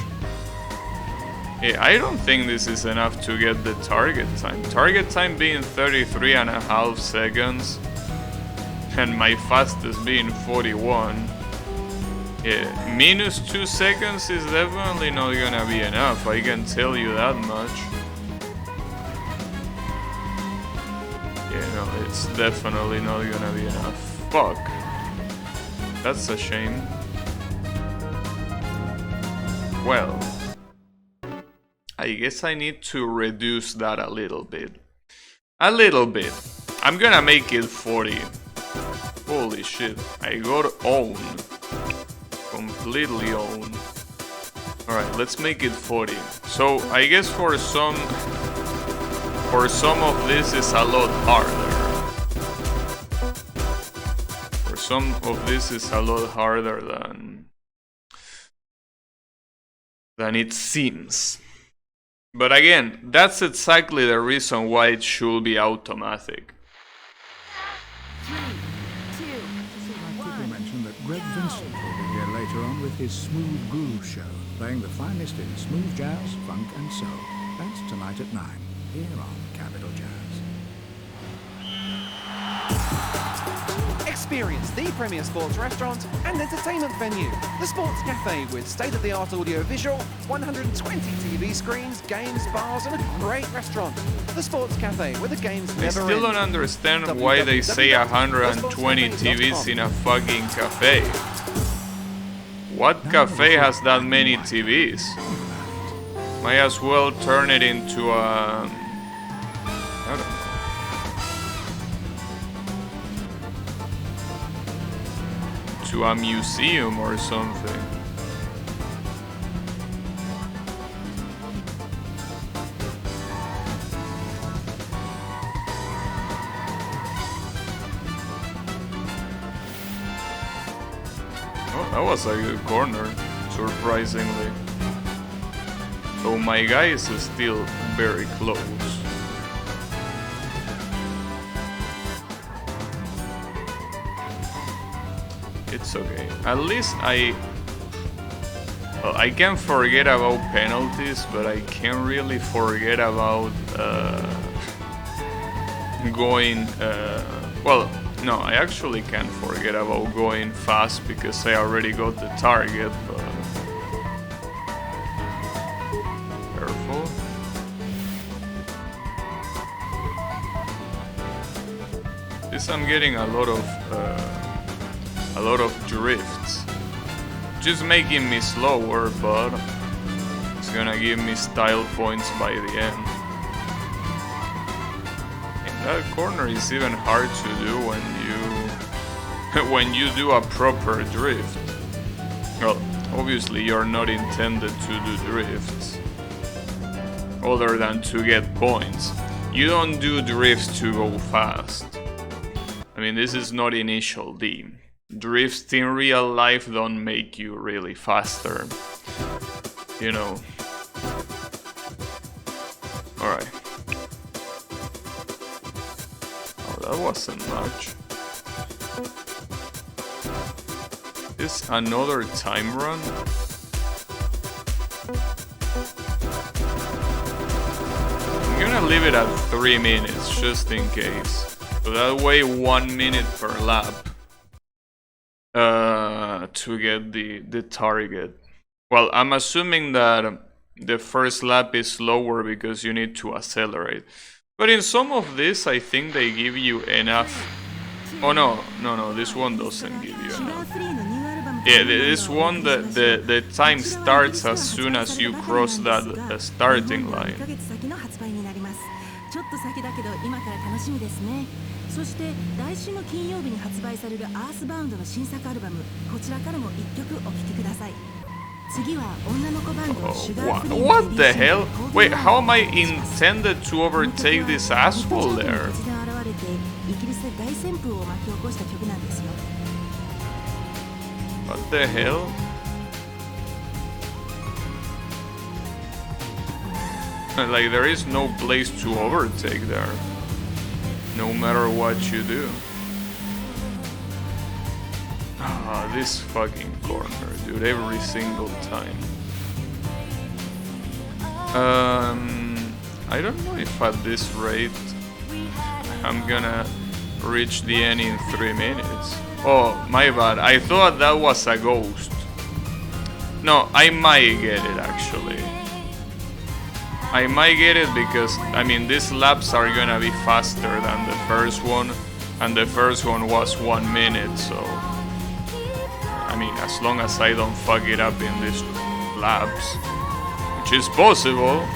S1: Yeah, I don't think this is enough to get the target time. Target time being 33.5 seconds. And my fastest being 41. Yeah, minus 2 seconds is definitely not gonna be enough, I can tell you that much. Yeah, no, it's definitely not gonna be enough. Fuck. That's a shame. Well, I guess I need to reduce that a little bit. A little bit. I'm gonna make it 40. Holy shit, I got owned. Completely owned. Alright, let's make it 40. So I guess for some of this is a lot harder. For some of this is a lot harder than it seems. But again, that's exactly the reason why it should be automatic.
S14: Greg Vincent will be here later on with his Smooth Groove Show, playing the finest in smooth jazz, funk and soul. That's tonight at 9, here on Capital Jazz.
S4: Experience the premier sports restaurant and entertainment venue. The Sports Cafe with state-of-the-art audio-visual, 120 TV screens, games, bars and a great restaurant. The Sports Cafe where the games never end.
S1: I still don't understand why they say 120 TVs in a fucking cafe. What cafe has that many TVs? Might as well turn it into a... I don't know. To a museum or something. Oh, that was a good corner, surprisingly. Though my guy is still very close. It's okay. At least I can forget about penalties, but I can't really forget about going. Well, no, I actually can't forget about going fast because I already got the target. But careful. This I'm getting a lot of drifts. Just making me slower, but it's gonna give me style points by the end. And that corner is even hard to do when you do a proper drift. Well, obviously you're not intended to do drifts other than to get points. You don't do drifts to go fast. I mean, this is not Initial D. Drifts in real life don't make you really faster, you know. Alright. Oh, that wasn't much. Is another time run? I'm gonna leave it at 3 minutes, just in case. So that way 1 minute per lap. To get the target. Well, I'm assuming that the first lap is slower because you need to accelerate. But in some of this, I think they give you enough. Oh no, this one doesn't give you enough. Yeah, this one, the time starts as soon as you cross that starting line.
S10: ちょっと先だけど今から楽しみですね。そして来週の金曜日に発売されるアースバウンドの新作アルバム、こちらからも1曲お聴きください。次は女の子バンドシュガーフリー
S1: What the hell? Wait, how am I intended to overtake this asshole there?
S10: 突然現れてイギリスで大旋風を巻き起こした曲なんですよ。
S1: What the hell? Like, there is no place to overtake there, no matter what you do. Ah, this fucking corner, dude, every single time. I don't know if at this rate I'm gonna reach the end in 3 minutes. Oh, my bad, I thought that was a ghost. No, I might get it actually. I might get it because, I mean, these laps are gonna be faster than the first one, and the first one was 1 minute, so I mean, as long as I don't fuck it up in these laps, which is possible.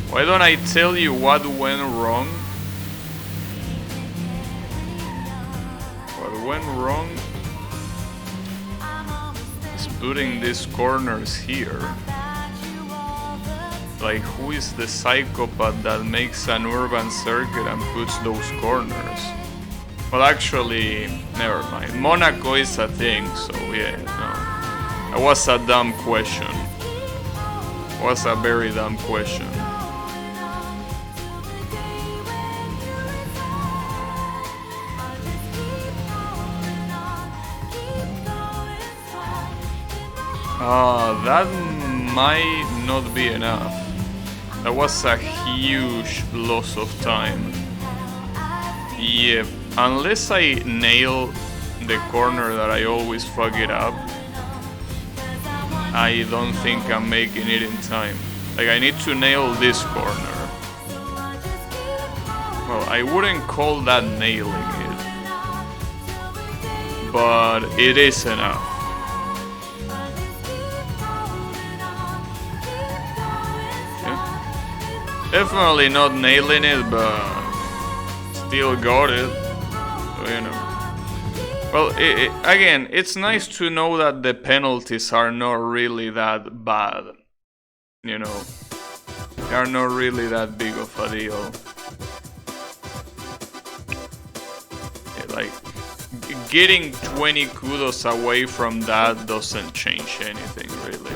S1: Why don't I tell you what went wrong? What went wrong is putting these corners here. Like, who is the psychopath that makes an urban circuit and puts those corners? Well, actually, never mind. Monaco is a thing, so yeah, no. That was a dumb question. It was a very dumb question. That might not be enough. That was a huge loss of time. Yep, unless I nail the corner that I always fuck it up, I don't think I'm making it in time. Like, I need to nail this corner. Well, I wouldn't call that nailing it, but it is enough. Definitely not nailing it, but still got it, so, you know. Well, again, it's nice to know that the penalties are not really that bad, you know. They are not really that big of a deal. Yeah, like, getting 20 kudos away from that doesn't change anything, really.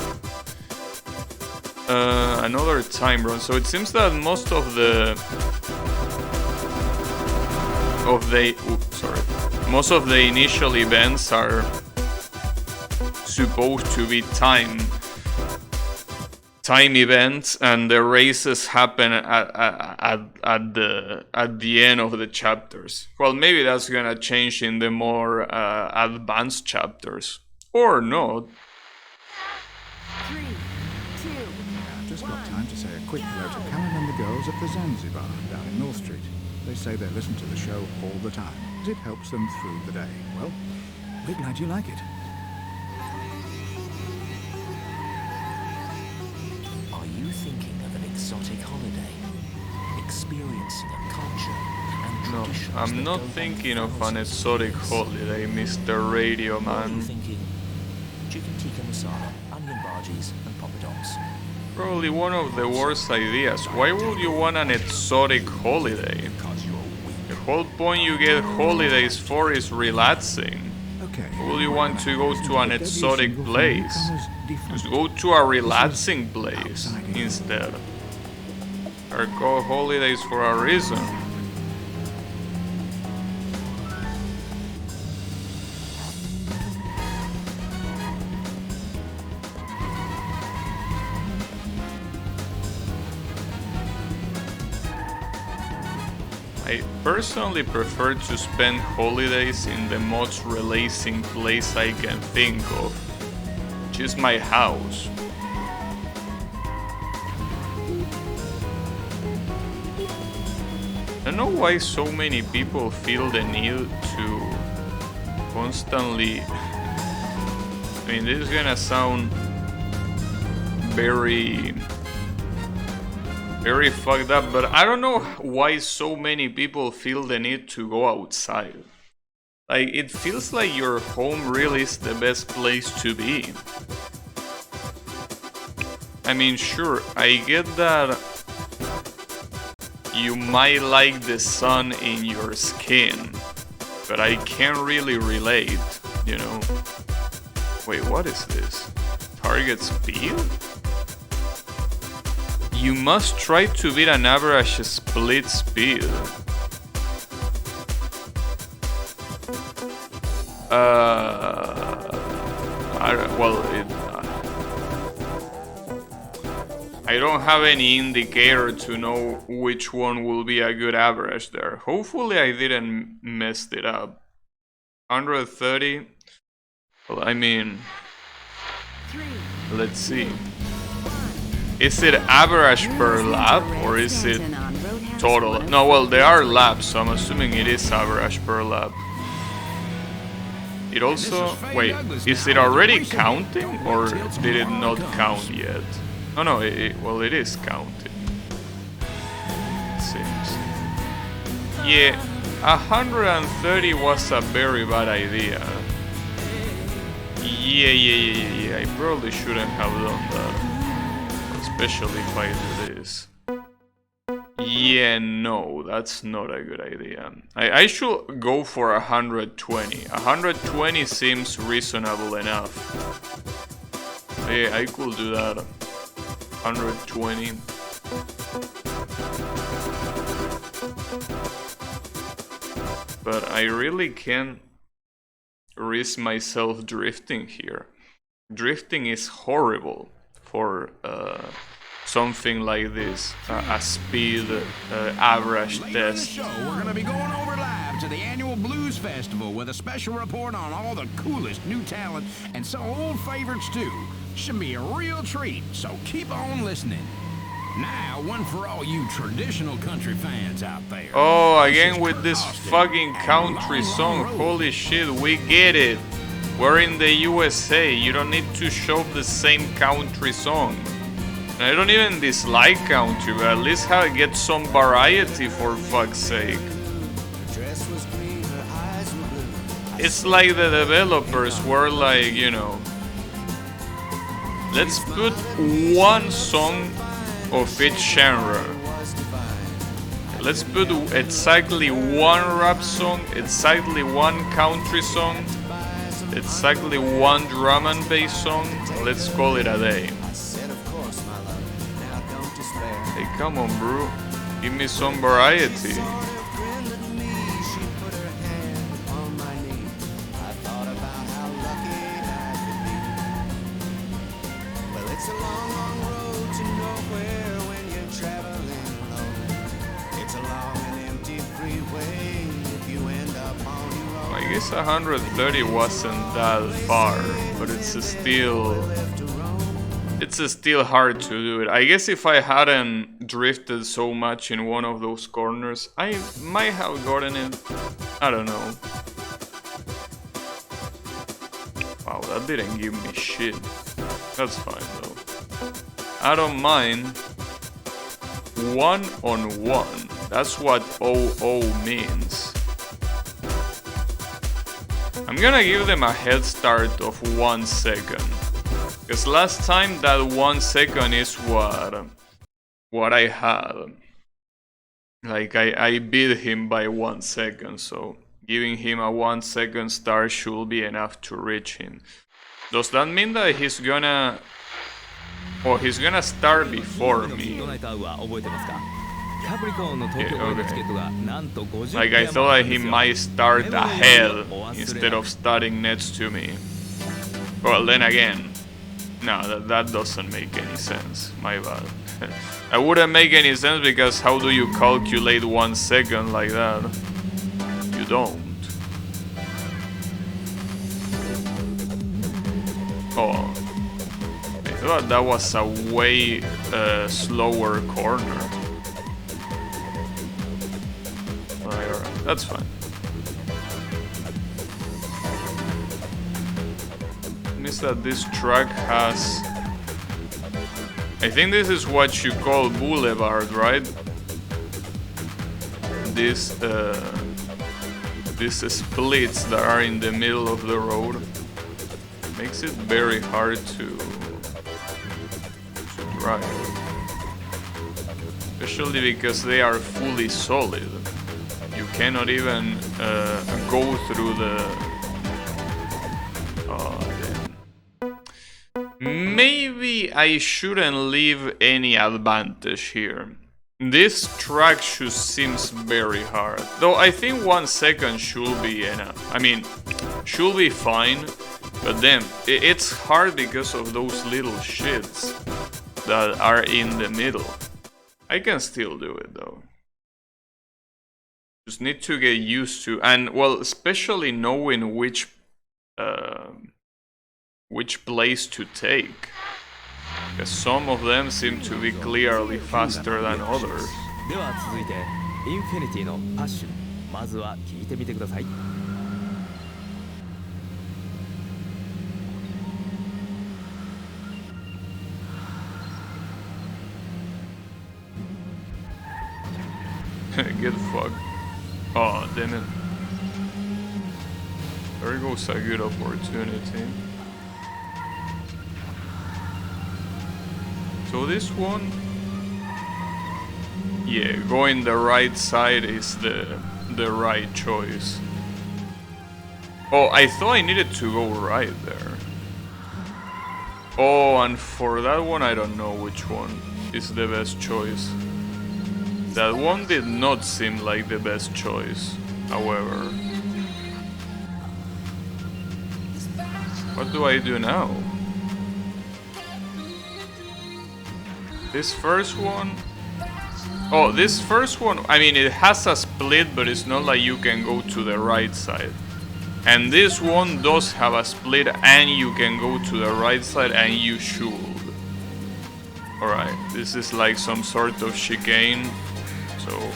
S1: Another time run. So it seems that most of the initial events are supposed to be time events, and the races happen at the end of the chapters. Well, maybe that's gonna change in the more advanced chapters, or not.
S14: Just got time to say a quick hello to Karen and the girls at the Zanzibar down in North Street. They say they listen to the show all the time, as it helps them through the day. Well, we're glad you like it.
S6: Are you thinking of an exotic holiday? Experiencing a culture and
S1: No,
S6: traditions
S1: I'm
S6: that
S1: not
S6: go back
S1: thinking of an
S6: thousands
S1: exotic
S6: years?
S1: holiday, Mr. Radio
S6: Or are you
S1: Man.
S6: thinking chicken tikka masala, onion bhajis, and poppadoms?
S1: Probably one of the worst ideas. Why would you want an exotic holiday? The whole point you get holidays for is relaxing.
S14: Okay.
S1: Would you want to go to an exotic place? Just go to a relaxing place instead. Or go holidays for a reason. I personally prefer to spend holidays in the most relaxing place I can think of, which is my house. I don't know why so many people feel the need to constantly... I mean, this is gonna sound very fucked up, but I don't know why so many people feel the need to go outside. Like, it feels like your home really is the best place to be. I mean, sure, I get that you might like the sun in your skin, but I can't really relate, you know? Wait, what is this? Target speed? You must try to beat an average split speed. I don't have any indicator to know which one will be a good average there. Hopefully I didn't mess it up. 130. Well, I mean, let's see. Is it average per lap or is it total? No, well, there are laps, so I'm assuming it is average per lap. It also, wait, is it already counting or did it not count yet? Oh no, well, it is counting. It seems. Yeah, 130 was a very bad idea. Yeah, I probably shouldn't have done that. Especially if I do this. Yeah, no, that's not a good idea. I should go for 120. 120 seems reasonable enough. Yeah, I could do that. 120. But I really can't risk myself drifting here. Drifting is horrible for something like this, a speed average test.
S2: Show, we're going to be going over live to the annual Blues Festival with a special report on all the coolest new talent and some old favorites too. Should be a real treat, so keep on listening. Now, one for all you traditional country fans out there.
S1: Oh, again with this fucking country song. Holy shit, we get it. We're in the USA. You don't need to show the same country song. And I don't even dislike country, but at least get some variety for fuck's sake. It's like the developers were like, you know, let's put one song of each genre. Let's put exactly one rap song, exactly one country song, exactly one drum and bass song. Let's call it a day. Hey, come on, bro. Give me some variety. I guess 130 wasn't that far, but it's still hard to do it. I guess if I hadn't drifted so much in one of those corners, I might have gotten it. I don't know. Wow, that didn't give me shit. That's fine though. I don't mind. 1-on-1. That's what 0-0 means. I'm gonna give them a head start of 1 second. Because last time that 1 second is what I had. Like I beat him by 1 second, so giving him a 1 second start should be enough to reach him. Does that mean that he's gonna... Oh, he's gonna start before me. Yeah, okay. Like I thought that he might start ahead instead of starting next to me. Well, then again, no, that doesn't make any sense. My bad. That wouldn't make any sense because how do you calculate 1 second like that? You don't. Oh, I thought that was a way slower corner. Alright, that's fine. Means that this track has... I think this is what you call boulevard, right? This these splits that are in the middle of the road makes it very hard to drive. Especially because they are fully solid. You cannot even go through the... Maybe I shouldn't leave any advantage here. This track seems very hard. Though I think 1 second should be enough. I mean, should be fine. But then, it's hard because of those little shits that are in the middle. I can still do it though. Just need to get used to, and well, especially knowing which place to take. Because some of them seem to be clearly faster than others.
S15: では続いてインフィニティのパッション、まずは聞いてみてください。
S1: Get fucked. Oh, damn it. There goes a good opportunity. So this one... Yeah, going the right side is the right choice. Oh, I thought I needed to go right there. Oh, and for that one I don't know which one is the best choice. That one did not seem like the best choice, however. What do I do now? This first one? Oh, this first one, I mean, it has a split, but it's not like you can go to the right side. And this one does have a split, and you can go to the right side, and you should. Alright, this is like some sort of chicane. So,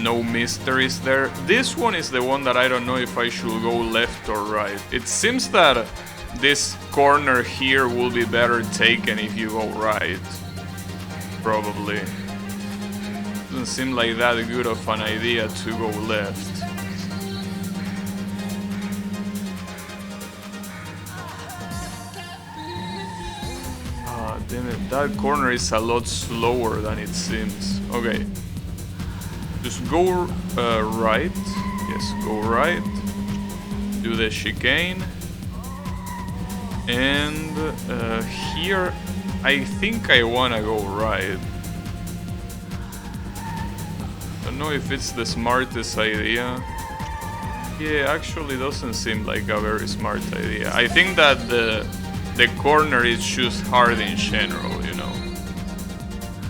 S1: no mysteries there. This one is the one that I don't know if I should go left or right. It seems that this corner here will be better taken if you go right. Probably. Doesn't seem like that good of an idea to go left. Ah, damn it. That corner is a lot slower than it seems. Okay. Just go right. Yes, go right. Do the chicane. And here, I think I wanna go right. Don't know if it's the smartest idea. Yeah, actually doesn't seem like a very smart idea. I think that the corner is just hard in general, you know.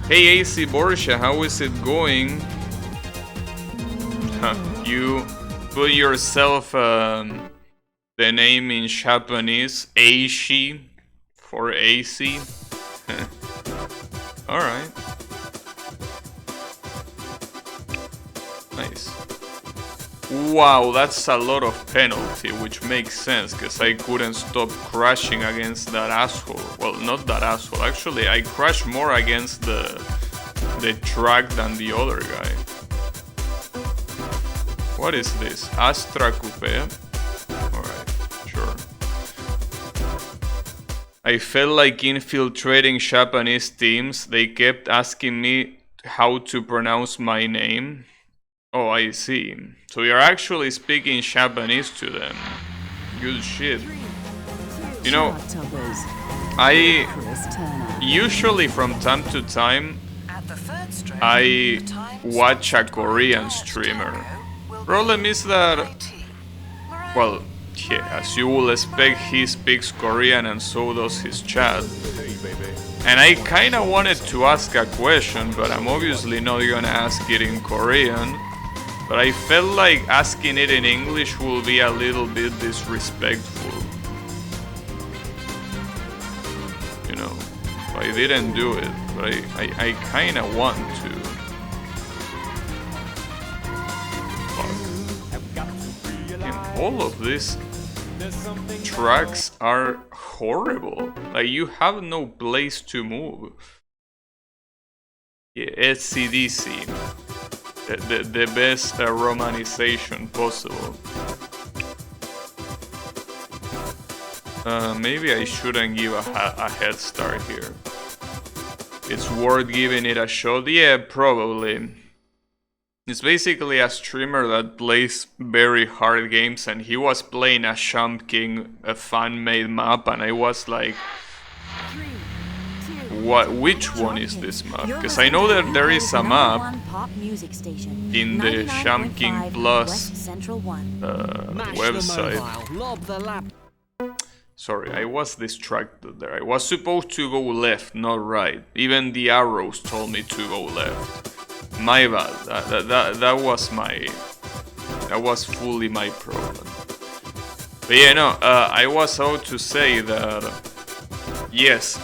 S1: Hey AC Borja, how is it going? You put yourself the name in Japanese, Aishi, for AC. Alright. Nice. Wow, that's a lot of penalty, which makes sense, because I couldn't stop crashing against that asshole. Well, not that asshole, actually, I crashed more against the track than the other guy. What is this? Astra Coupe? Alright, sure. I felt like infiltrating Japanese teams. They kept asking me how to pronounce my name. Oh, I see. So you're actually speaking Japanese to them. Good shit. You know, I usually from time to time I watch a Korean streamer. Problem is that, well, yeah, as you will expect, he speaks Korean and so does his chat. And I kinda wanted to ask a question, but I'm obviously not gonna ask it in Korean. But I felt like asking it in English will be a little bit disrespectful. You know, so I didn't do it, but I kinda want to. And all of these tracks are horrible. Like, you have no place to move. Yeah, SCDC. the best romanization possible. Maybe I shouldn't give a head start here. It's worth giving it a shot. Yeah, probably. It's basically a streamer that plays very hard games, and he was playing a Champ King, a fan-made map, and I was like, which one is this map? Because I know that there is a map in the Champ King Plus website. Sorry, I was distracted there. I was supposed to go left, not right. Even the arrows told me to go left. My bad. That was fully my problem. But yeah, no. I was out to say that yes,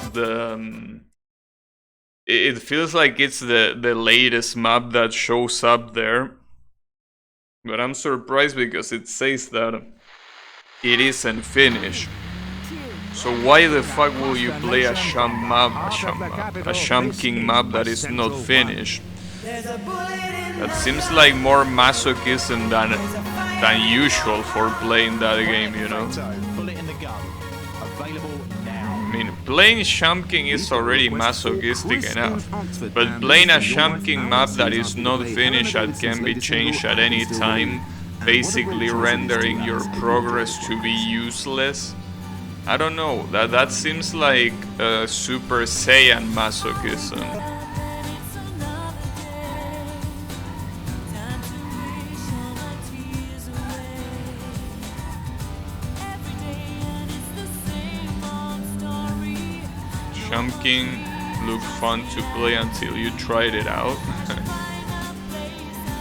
S1: it feels like it's the latest map that shows up there. But I'm surprised because it says that it isn't finished. So why the fuck will you play a Champ King map that is not finished? That seems like more masochism than usual for playing that game, you know? I mean, playing Champ King is already masochistic enough, but playing a Champ King map that is not finished and can be changed at any time, basically rendering your progress to be useless, I don't know, that seems like Super Saiyan masochism. Champ King looked fun to play until you tried it out.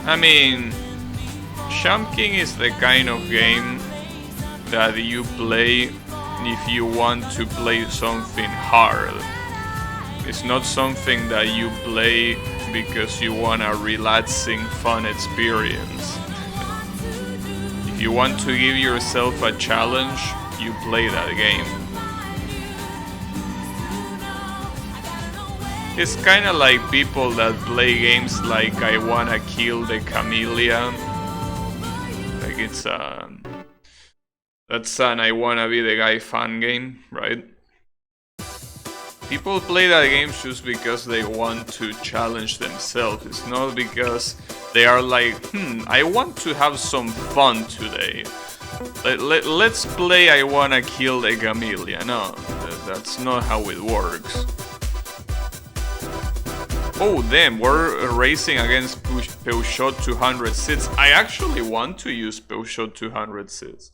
S1: I mean, Champ King is the kind of game that you play if you want to play something hard. It's not something that you play because you want a relaxing, fun experience. If you want to give yourself a challenge, you play that game. It's kinda like people that play games like I Wanna Kill the Chameleon. Like it's that's an I Wanna Be the Guy fan game, right? People play that game just because they want to challenge themselves. It's not because they are like, I want to have some fun today. Let's play I Wanna Kill the Chameleon. No, that's not how it works. Oh damn, we're racing against Peugeot 206. I actually want to use Peugeot 206.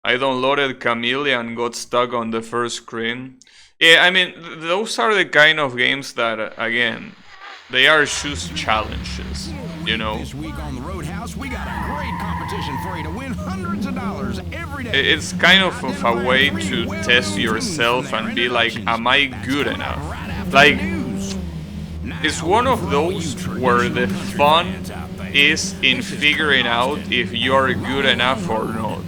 S1: I downloaded Chameleon and got stuck on the first screen. Yeah, I mean, those are the kind of games that, again, they are just challenges, you know?
S2: This week on the Roadhouse, we got a great competition for you to win hundreds of dollars every day.
S1: It's kind of a way to test yourself and be like, am I good enough? Like, it's one of those where the fun is in figuring out if you're good enough or not.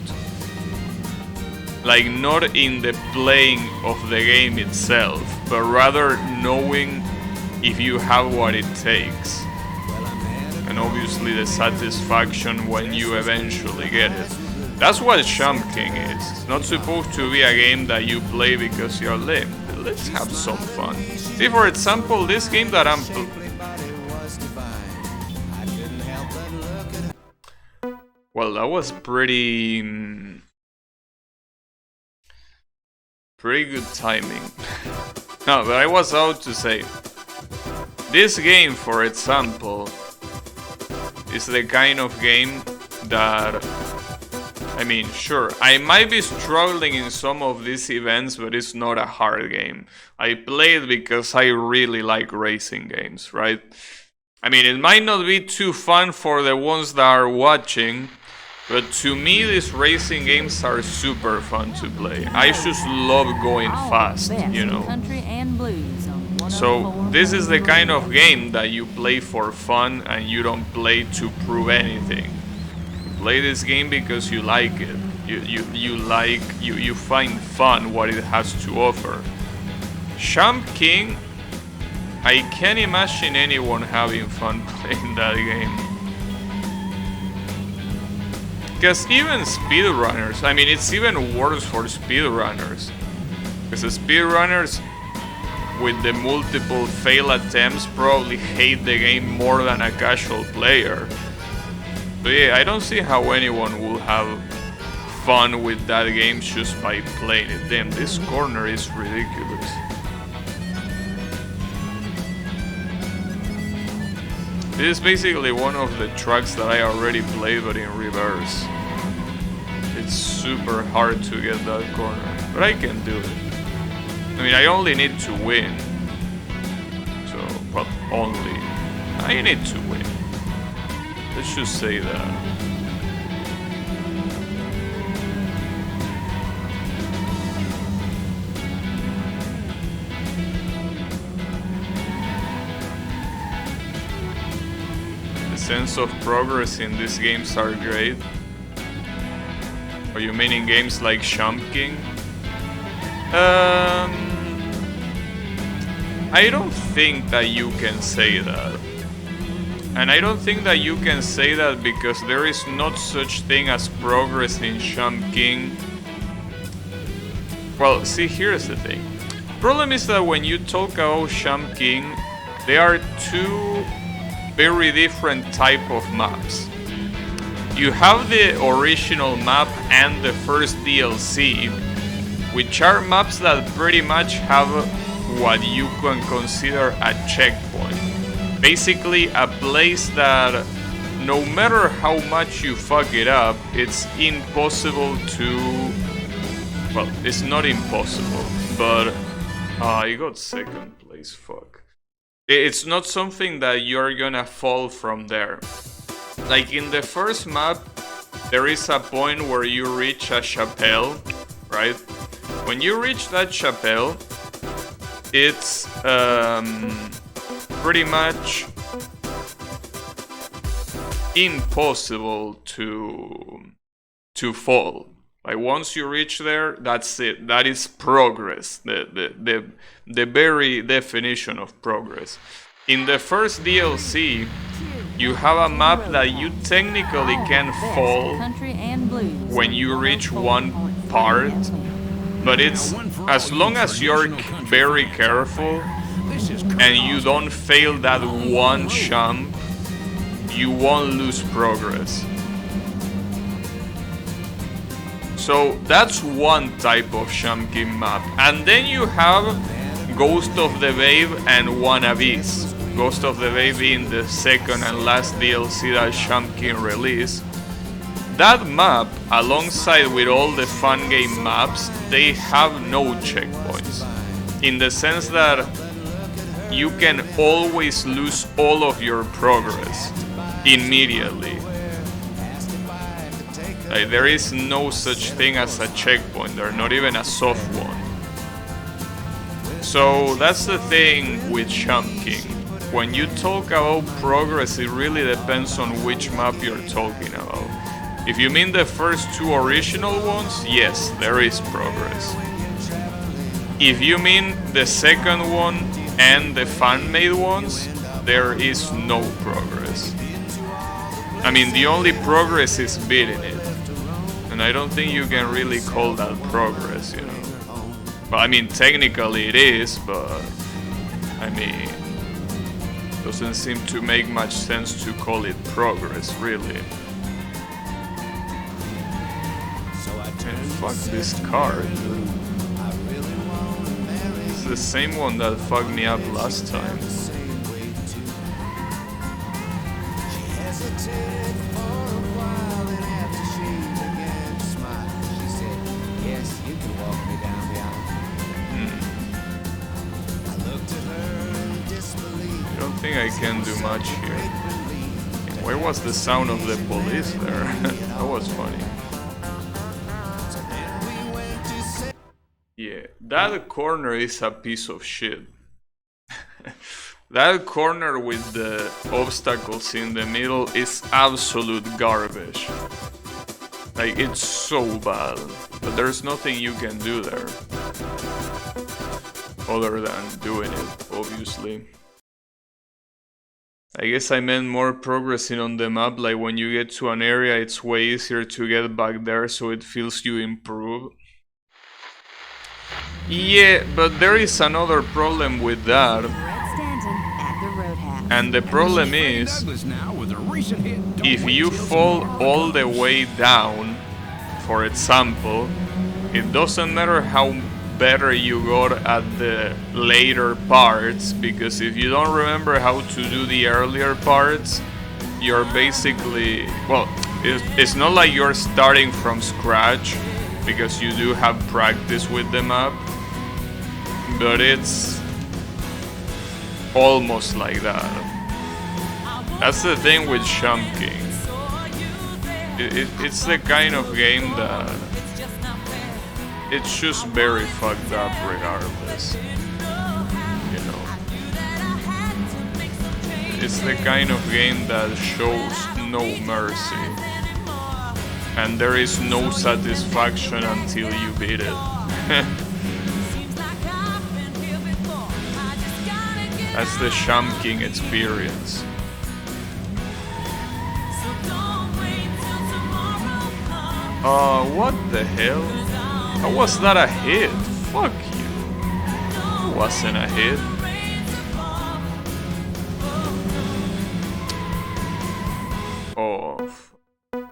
S1: Like, not in the playing of the game itself, but rather knowing if you have what it takes. And obviously the satisfaction when you eventually get it. That's what Champ King is. It's not supposed to be a game that you play because you're lame. Let's have some fun. See, for example, this game that I'm well, that was pretty good timing. No, but I was out to say, this game, for example, is the kind of game that, I mean, sure, I might be struggling in some of these events, but it's not a hard game. I play it because I really like racing games, right? I mean, it might not be too fun for the ones that are watching, but to me, these racing games are super fun to play. I just love going fast, you know. So this is the kind of game that you play for fun and you don't play to prove anything. You play this game because you like it. You find fun what it has to offer. Champ King, I can't imagine anyone having fun playing that game. Because even speedrunners, I mean, it's even worse for speedrunners. Because the speedrunners with the multiple fail attempts probably hate the game more than a casual player. So yeah, I don't see how anyone will have fun with that game just by playing it. Damn, this corner is ridiculous. This is basically one of the tracks that I already played, but in reverse. It's super hard to get that corner, but I can do it. I mean, I only need to win. So, but only. I need to win. Let's just say that. Sense of progress in these games are great. Are you meaning games like Shump King? I don't think that you can say that. And I don't think that you can say that because there is not such thing as progress in Shump King. Well, see, here's the thing. Problem is that when you talk about Shump King, there are two very different type of maps. You have the original map and the first DLC, which are maps that pretty much have what you can consider a checkpoint. Basically a place that no matter how much you fuck it up, it's impossible to... Well, it's not impossible, but... I got second place, fuck. It's not something that you're gonna fall from there. Like in the first map, there is a point where you reach a chapel, right? When you reach that chapel, it's pretty much impossible to fall. Like once you reach there, that's it. That is progress. The very definition of progress. In the first DLC, you have a map that you technically can fall when you reach one part, but it's as long as you're very careful and you don't fail that one jump, you won't lose progress. So that's one type of Shump King map. And then you have Ghost of the Babe and Wannabes. Ghost of the Babe being the second and last DLC that Shump King released. That map, alongside with all the fun game maps, they have no checkpoints. In the sense that you can always lose all of your progress immediately. Like, there is no such thing as a checkpoint, there's not even a soft one. So that's the thing with Shump King. When you talk about progress, it really depends on which map you're talking about. If you mean the first two original ones, yes, there is progress. If you mean the second one and the fan-made ones, there is no progress. I mean, the only progress is beating it. And I don't think you can really call that progress, you know. Well, I mean, technically it is, but I mean, doesn't seem to make much sense to call it progress, really. And fuck this car, dude. It's the same one that fucked me up last time. I don't think I can do much here. Where was the sound of the police there? That was funny. Yeah, that corner is a piece of shit. That corner with the obstacles in the middle is absolute garbage. Like, it's so bad. But there's nothing you can do there. Other than doing it, obviously. I guess I meant more progressing on the map, like when you get to an area it's way easier to get back there, so it feels you improve. Yeah, but there is another problem with that. And the problem is, if you fall all the way down, for example, it doesn't matter how better you got at the later parts, because if you don't remember how to do the earlier parts, you're basically, well, it's not like you're starting from scratch, because you do have practice with the map, but it's almost like that. That's the thing with Sham King. It's the kind of game that it's just very fucked up regardless. You know, it's the kind of game that shows no mercy, and there is no satisfaction until you beat it. That's the Sham King experience. What the hell? How was that a hit? Fuck you. It wasn't a hit. Oh.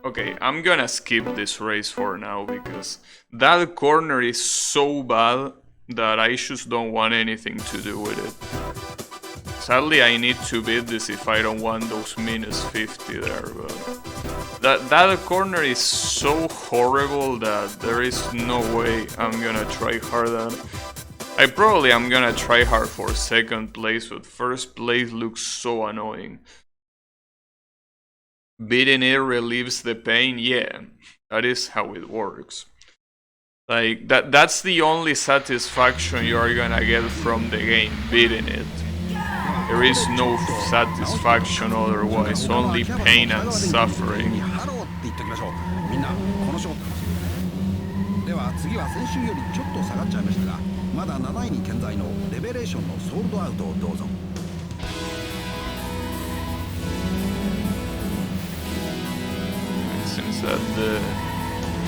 S1: Okay, I'm gonna skip this race for now because that corner is so bad that I just don't want anything to do with it. Sadly, I need to beat this if I don't want those -50 there, but that corner is so horrible that there is no way I'm gonna try hard at it. I probably am gonna try hard for second place, but first place looks so annoying. Beating it relieves the pain, yeah, that is how it works. Like, that's the only satisfaction you are gonna get from the game, beating it. There is no satisfaction otherwise, only pain and suffering.
S16: では次は先週よりちょっと下がっちゃいましたが、まだ7位に健在のレベレーションのソールドアウトをどうぞ。
S1: It seems that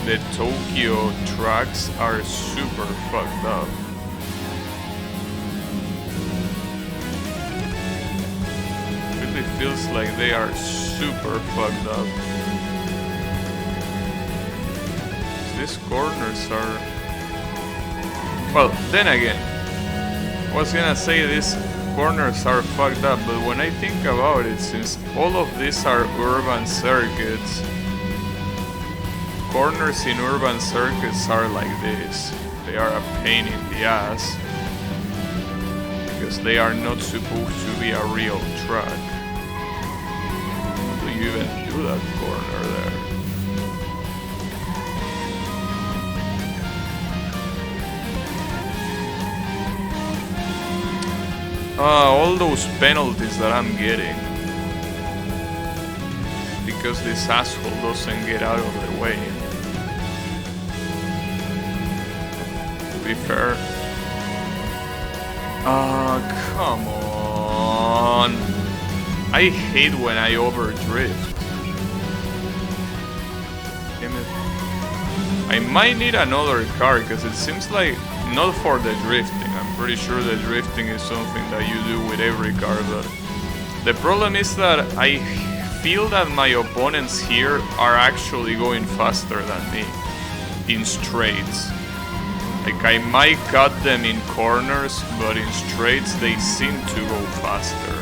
S1: the Tokyo tracks are super fucked up. It feels like they are super fucked up. These corners are... Well, then again, I was gonna say these corners are fucked up, but when I think about it, since all of these are urban circuits, corners in urban circuits are like this. They are a pain in the ass, because they are not supposed to be a real track. Do you even do that corner there? All those penalties that I'm getting because this asshole doesn't get out of the way. To be fair. Come on. I hate when I overdrift. Damn it. I might need another car because it seems like not for the drifting. I'm pretty sure the drifting is something that you do with every car, but the problem is that I feel that my opponents here are actually going faster than me in straights. Like, I might cut them in corners, but in straights they seem to go faster.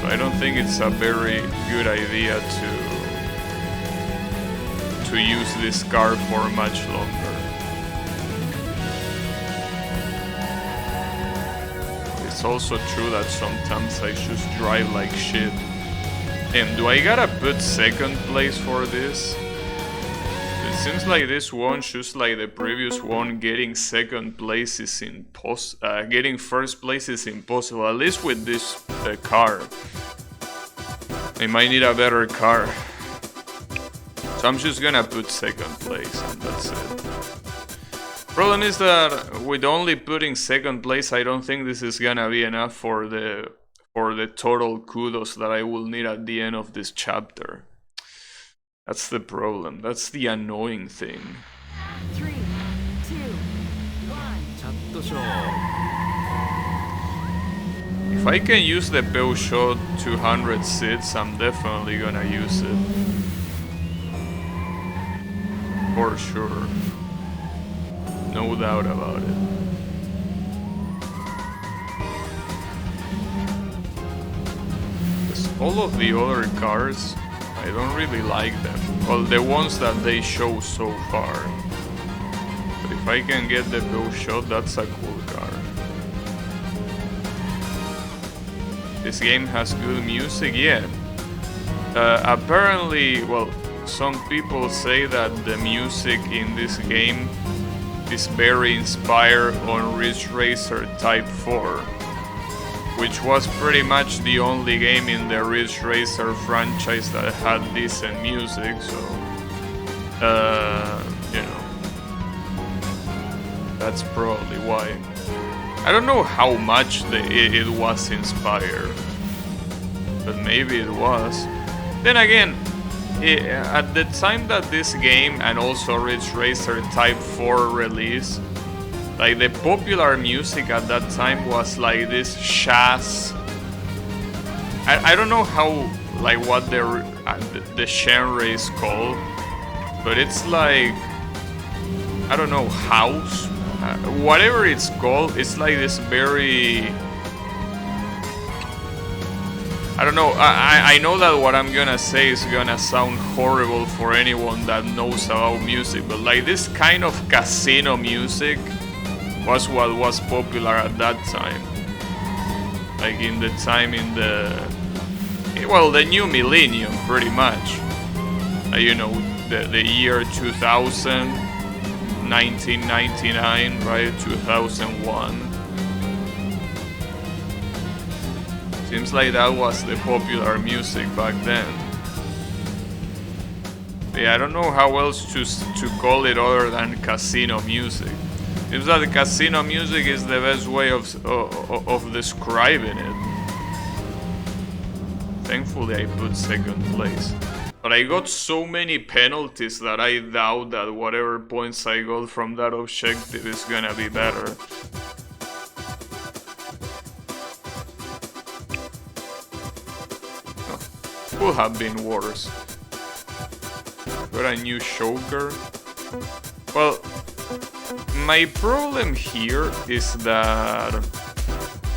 S1: So I don't think it's a very good idea to use this car for much longer. It's also true that sometimes I just drive like shit. And do I gotta put second place for this? It seems like this one, just like the previous one, getting second place is getting first place is impossible. At least with this car. I might need a better car. So I'm just gonna put second place and that's it. Problem is that with only putting second place, I don't think this is gonna be enough for for the total kudos that I will need at the end of this chapter. That's the problem. That's the annoying thing.
S3: 3, 2, 1.
S1: If I can use the Peugeot 200 seats, I'm definitely gonna use it. For sure. No doubt about it. All of the other cars, I don't really like them. Well, the ones that they show so far. But if I can get the Peugeot, that's a cool car. This game has good music, yeah. Apparently, well, some people say that the music in this game is very inspired on Ridge Racer Type 4, which was pretty much the only game in the Ridge Racer franchise that had decent music, so you know, that's probably why. I don't know how much it was inspired, but maybe it was. Then again, at the time that this game and also Ridge Racer Type 4 released, like the popular music at that time was like this jazz. I don't know how, like what the genre is called, but it's like, I don't know, house, whatever it's called. It's like this very, I don't know. I know that what I'm gonna say is gonna sound horrible for anyone that knows about music, but like this kind of casino music was what was popular at that time. Like in the time in the, well, the new millennium, pretty much. You know, the year 2000, 1999, right? 2001. Seems like that was the popular music back then. But yeah, I don't know how else to call it other than casino music. Seems that the casino music is the best way of describing it. Thankfully I put second place. But I got so many penalties that I doubt that whatever points I got from that objective is gonna be better. Could have been worse. Got a new choker. Well, my problem here is that,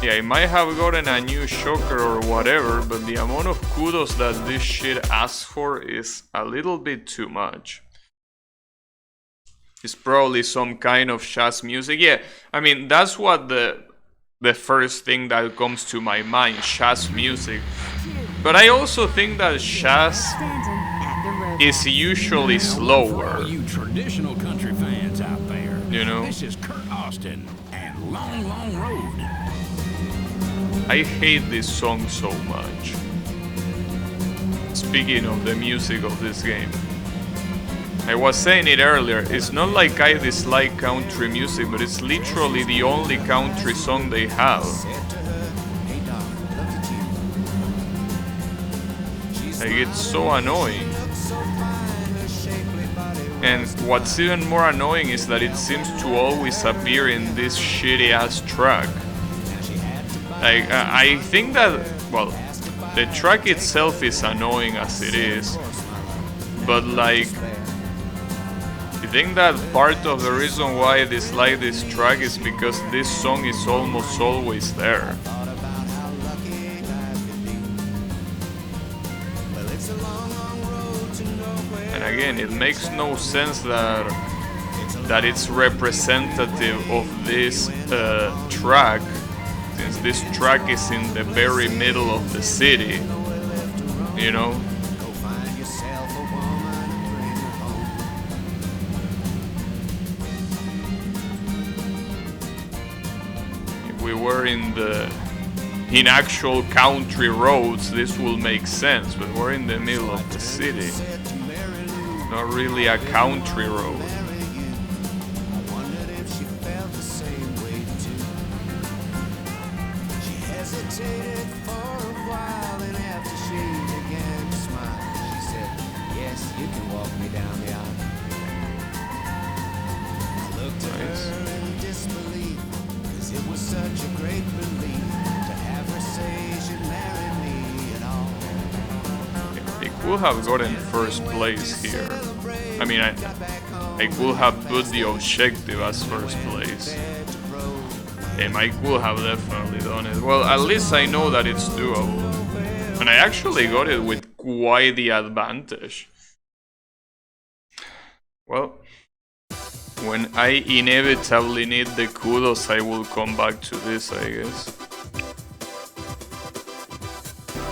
S1: yeah, I might have gotten a new choker or whatever, but the amount of kudos that this shit asks for is a little bit too much. It's probably some kind of jazz music. Yeah, I mean, that's what the first thing that comes to my mind, jazz music. But I also think that jazz is usually slower.
S2: You traditional country fans out there,
S1: you know?
S2: This is Kurt Austin and Long, Long Road.
S1: I hate this song so much. Speaking of the music of this game, I was saying it earlier, it's not like I dislike country music, but it's literally the only country song they have. Like, it's so annoying. And what's even more annoying is that it seems to always appear in this shitty ass track. Like, I think that, well, the track itself is annoying as it is, but like, I think that part of the reason why I dislike this track is because this song is almost always there. And again, it makes no sense that it's representative of this track, since this track is in the very middle of the city, you know? If we were in actual country roads, this will make sense, but we're in the middle of the city. Not really a country road.
S9: Hesitated for while, and after she began to smile, she said, yes, you can walk me down the aisle. I looked at her in disbelief, cause it was such a great relief to have her say she'd marry me at all.
S1: They could have gotten first place here. I mean, I could have put the objective as first place. And I could have definitely done it. Well, at least I know that it's doable. And I actually got it with quite the advantage. Well, when I inevitably need the kudos, I will come back to this, I guess.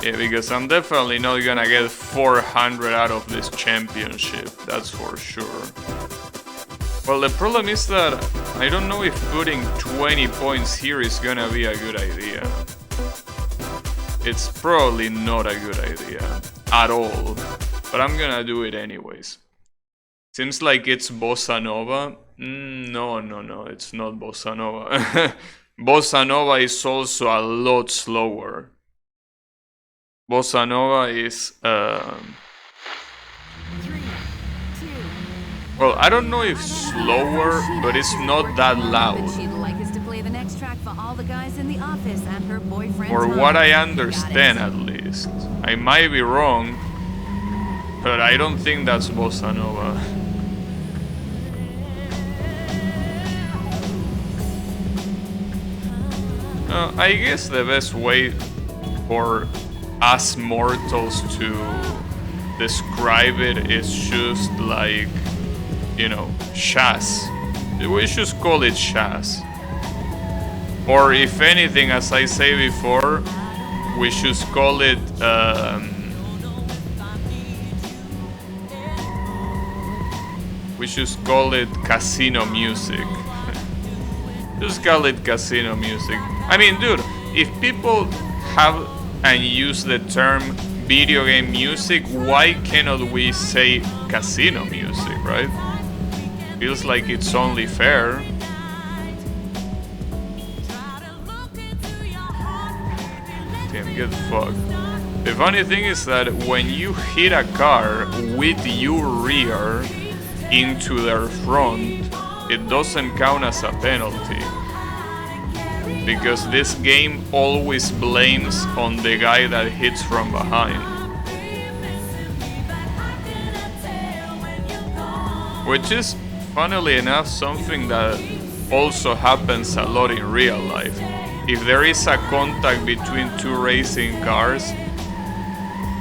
S1: Yeah, because I'm definitely not gonna get 400 out of this championship, that's for sure. Well, the problem is that I don't know if putting 20 points here is gonna be a good idea. It's probably not a good idea at all, but I'm gonna do it anyways. Seems like it's Bossa Nova. No, it's not Bossa Nova. Bossa Nova is also a lot slower. Bossa Nova is... Well, I don't know if slower, but it's not that loud.
S3: She'd like us to play the next track for all the guys in the office and her boyfriend.
S1: Or what I understand, at least. I might be wrong, but I don't think that's Bossa Nova. I guess the best way for us mortals to describe it is just like, you know, Shaz. We should call it Shaz. Or if anything, as I say before, we should call it casino music. Just call it casino music. I mean, dude, if people have and use the term video game music, why cannot we say casino music, right? Feels like it's only fair. Damn, get fucked. The funny thing is that when you hit a car with your rear into their front, it doesn't count as a penalty. Because this game always blames on the guy that hits from behind. Which is, funnily enough, something that also happens a lot in real life. If there is a contact between two racing cars,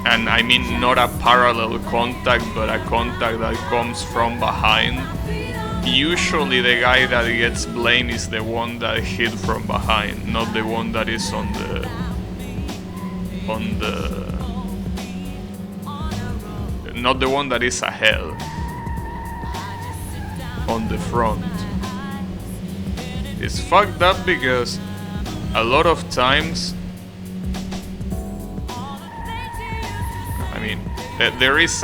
S1: and I mean not a parallel contact, but a contact that comes from behind, usually the guy that gets blamed is the one that hit from behind, not the one that is on the not the one that is ahead, on the front. It's fucked up because a lot of times, I mean, there is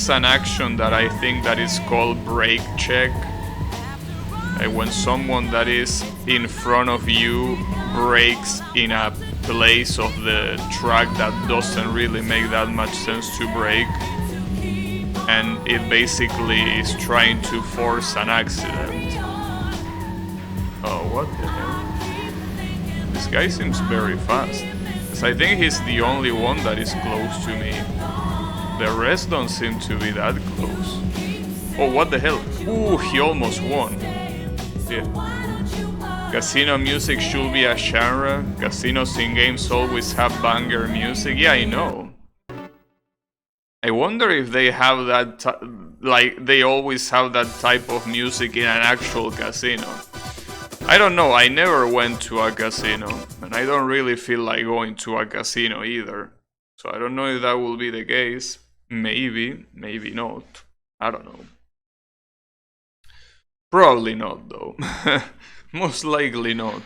S1: an action that I think that is called brake check. When someone that is in front of you brakes in a place of the track that doesn't really make that much sense to brake, and it basically is trying to force an accident. Oh, what the hell? This guy seems very fast. Because I think he's the only one that is close to me. The rest don't seem to be that close. Oh, what the hell? Ooh, he almost won. Yeah. Casino music should be a genre. Casinos in games always have banger music. Yeah, I know. I wonder if they have that, like, they always have that type of music in an actual casino. I don't know, I never went to a casino, and I don't really feel like going to a casino either. So I don't know if that will be the case. Maybe, maybe not. I don't know. Probably not, though. Most likely not.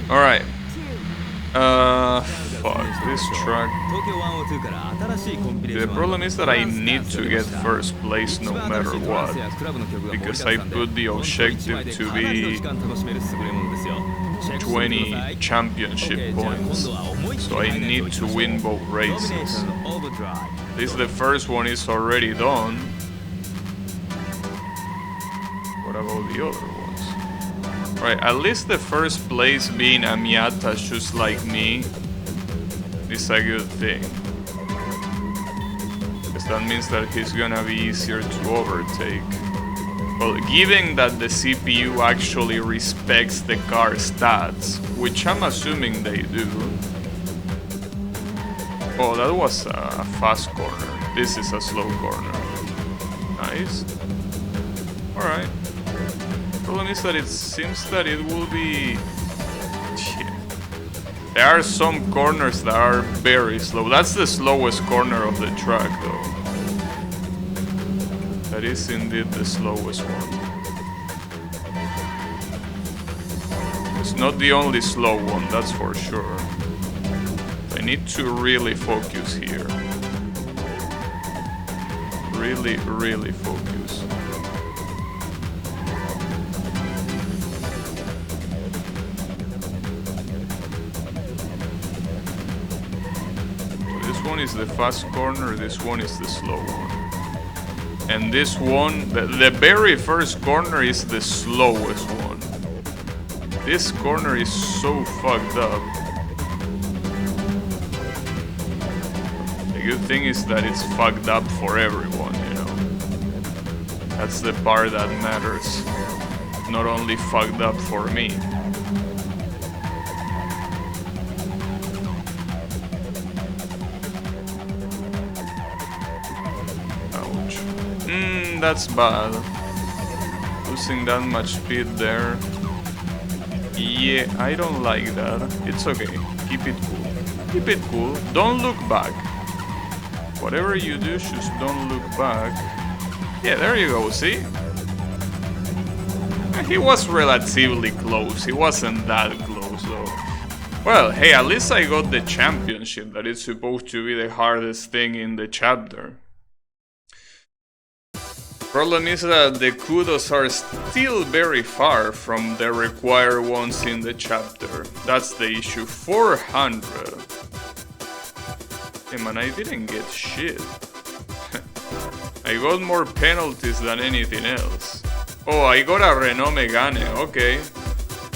S1: Alright. Fuck, this track. The problem is that I need to get first place no matter what. Because I put the objective to be 20 championship points. So I need to win both races. At least the first one is already done. What about the other ones? Right, at least the first place being a Miata just like me is a good thing. Because that means that he's gonna be easier to overtake. Well, given that the CPU actually respects the car stats, which I'm assuming they do. Oh, that was a fast corner. This is a slow corner. Nice. Alright. Problem is that it seems that it will be... Shit. There are some corners that are very slow. That's the slowest corner of the track, though. That is indeed the slowest one. It's not the only slow one, that's for sure. I need to really focus here. Really, really focus. So this one is the fast corner, this one is the slow one. And this one, the very first corner is the slowest one. This corner is so fucked up. The good thing is that it's fucked up for everyone, you know. That's the part that matters. Not only fucked up for me. That's bad. Losing that much speed there. Yeah, I don't like that. It's okay. Keep it cool. Keep it cool. Don't look back. Whatever you do, just don't look back. Yeah, there you go, see? He was relatively close. He wasn't that close, though. Well, hey, at least I got the championship. That is supposed to be the hardest thing in the chapter. Problem is that the kudos are still very far from the required ones in the chapter. That's the issue. 400. Hey man, I didn't get shit. I got more penalties than anything else. Oh, I got a Renault Megane. Okay.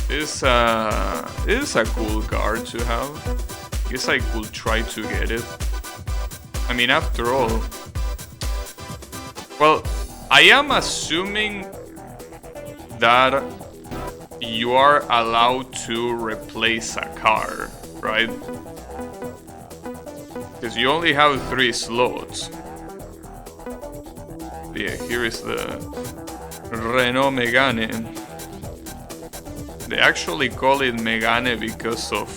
S1: This is a cool car to have. Guess I could try to get it. I mean, after all... Well... I am assuming that you are allowed to replace a car, right? Because you only have 3 slots. Yeah, here is the Renault Megane. They actually call it Megane because of,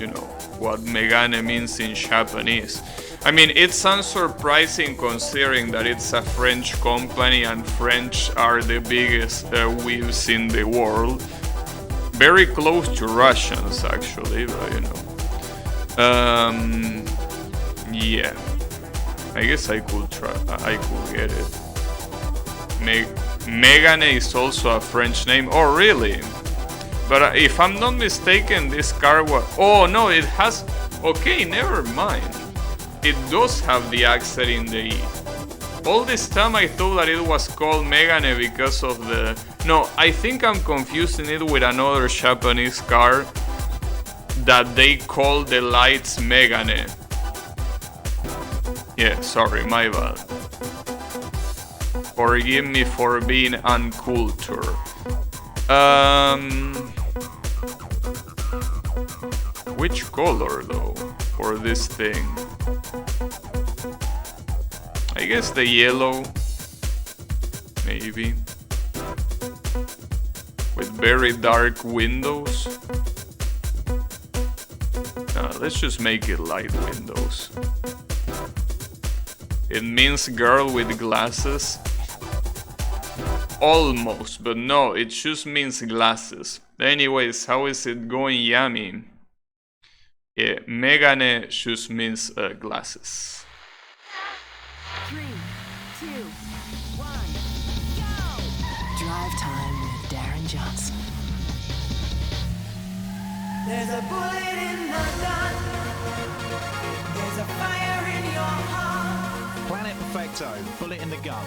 S1: you know, what Megane means in Japanese. I mean, it's unsurprising considering that it's a French company and French are the biggest weaves in the world. Very close to Russians, actually, but you know. Yeah. I guess I could try. I could get it. Megane is also a French name. Oh, really? But if I'm not mistaken, this car was... Oh, no, it has... Okay, never mind. It does have the accent in the E. All this time I thought that it was called Megane because of the... No, I think I'm confusing it with another Japanese car that they call the lights Megane. Yeah, sorry, my bad. Forgive me for being uncultured. Which color though for this thing? I guess the yellow, maybe, with very dark windows. Let's just make it light windows. It means girl with glasses. Almost, but no, it just means glasses. Anyways, how is it going, Yami? Yeah, Megane just means glasses.
S3: 3, 2, 1, go!
S12: Drive time with Darren Johnson.
S9: There's a bullet in the gun. There's a fire in your heart.
S8: Planet Perfecto, Bullet in the Gun.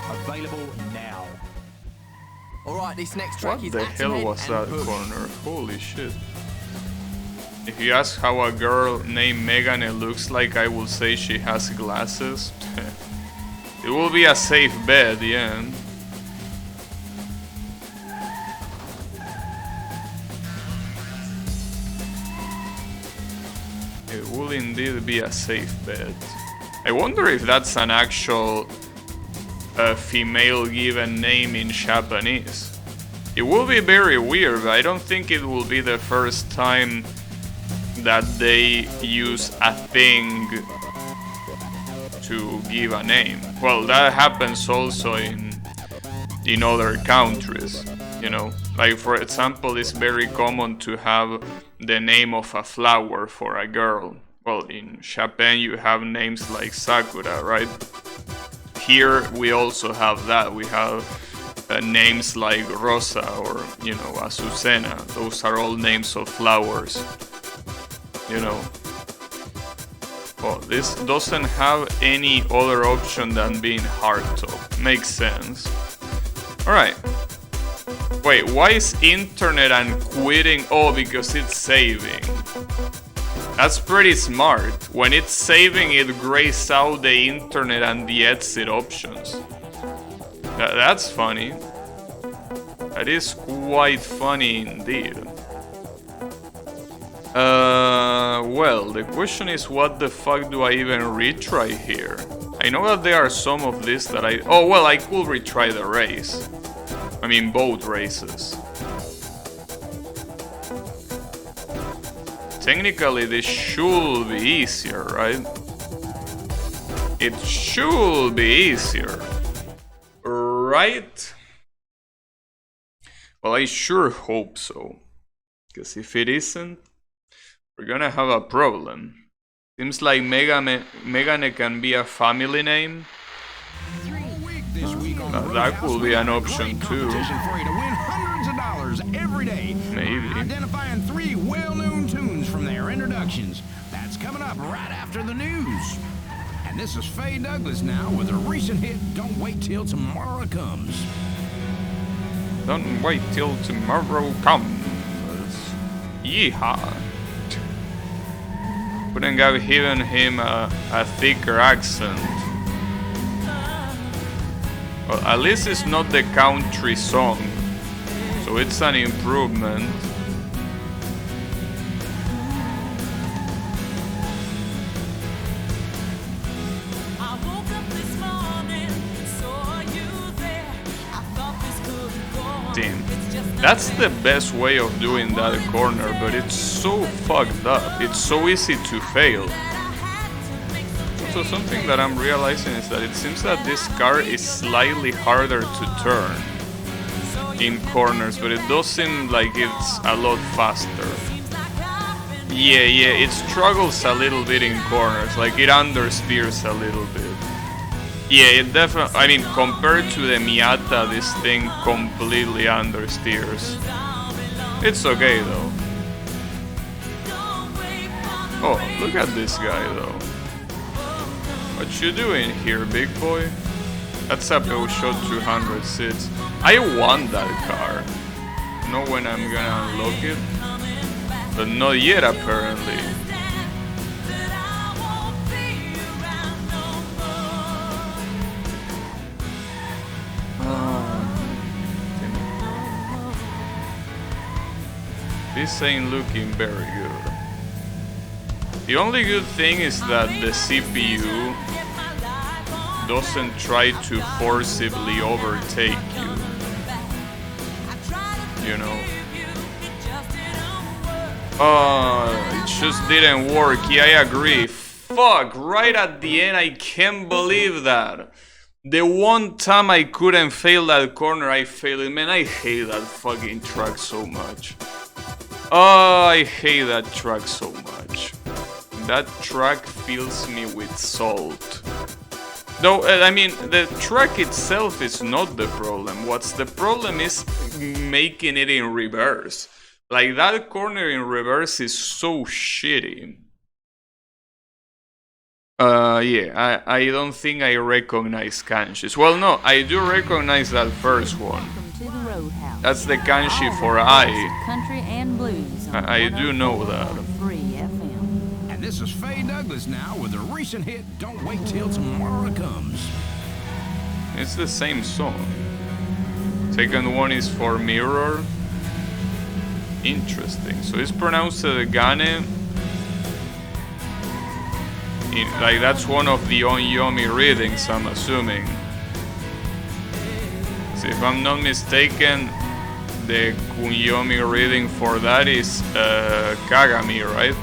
S8: Available now.
S11: Alright, this next track
S1: What
S11: is
S1: the hell
S11: Actimate
S1: was
S11: and
S1: that
S11: Push.
S1: corner? Holy shit. If you ask how a girl named Megane looks like, I will say she has glasses. It will be a safe bet, yeah. It will indeed be a safe bet. I wonder if that's an actual female given name in Japanese. It will be very weird, but I don't think it will be the first time that they use a thing to give a name. Well, that happens also in other countries, you know. Like, for example, it's very common to have the name of a flower for a girl. Well, in Japan you have names like Sakura, right? Here we also have that. We have names like Rosa or, you know, Azucena. Those are all names of flowers, you know. Oh, this doesn't have any other option than being hardtop. Makes sense. Alright. Wait, why is internet and quitting? Oh, because it's saving. That's pretty smart. When it's saving, it grays out the internet and the exit options. That's funny. That is quite funny indeed. Well, the question is, what the fuck do I even retry here? I know that there are some of this that I... Oh, well, I could retry the race. I mean, both races. Technically, this should be easier, right? It should be easier. Right? Well, I sure hope so. Because if it isn't, we're gonna have a problem. Seems like Megane can be a family name. That could be an option too.
S2: For you to win hundreds of dollars every day.
S1: Maybe.
S2: Identifying 3 well-known tunes from their introductions. That's coming up right after the news. And this is Faye Douglas now with a recent hit, Don't Wait Till Tomorrow Comes.
S1: Don't wait till tomorrow comes. Yeehaw. Couldn't have given him a thicker accent. Well, at least it's not the country song, so it's an improvement. Damn. That's the best way of doing that corner, but it's so fucked up. It's so easy to fail. So something that I'm realizing is that it seems that this car is slightly harder to turn in corners, but it does seem like it's a lot faster. Yeah, it struggles a little bit in corners, like it understeers a little bit. Yeah, it definitely, I mean, compared to the Miata, this thing completely understeers. It's okay though. Oh, look at this guy though. What you doing here, big boy? That's a Peugeot 200 seats. I want that car. Know when I'm gonna unlock it? But not yet apparently. This ain't looking very good. The only good thing is that the CPU doesn't try to forcibly overtake you. You know. It just didn't work. Yeah, I agree. Fuck, right at the end, I can't believe that. The one time I couldn't fail that corner, I failed it. Man, I hate that fucking truck so much. Oh, I hate that truck so much. That truck fills me with salt. Though, I mean, the truck itself is not the problem. What's the problem is making it in reverse. Like, that corner in reverse is so shitty. Yeah, I don't think I recognize kanjis. Well, no, I do recognize that first one. That's the kanji for I.
S3: Country and blues.
S1: I do know that.
S2: And this is Faye Douglas now with a recent hit, Don't Wait Till Tomorrow Comes.
S1: It's the same song. Second one is for Mirror. Interesting. So it's pronounced Gane. Like, that's one of the Onyomi readings, I'm assuming. So if I'm not mistaken, the Kunyomi reading for that is Kagami, right?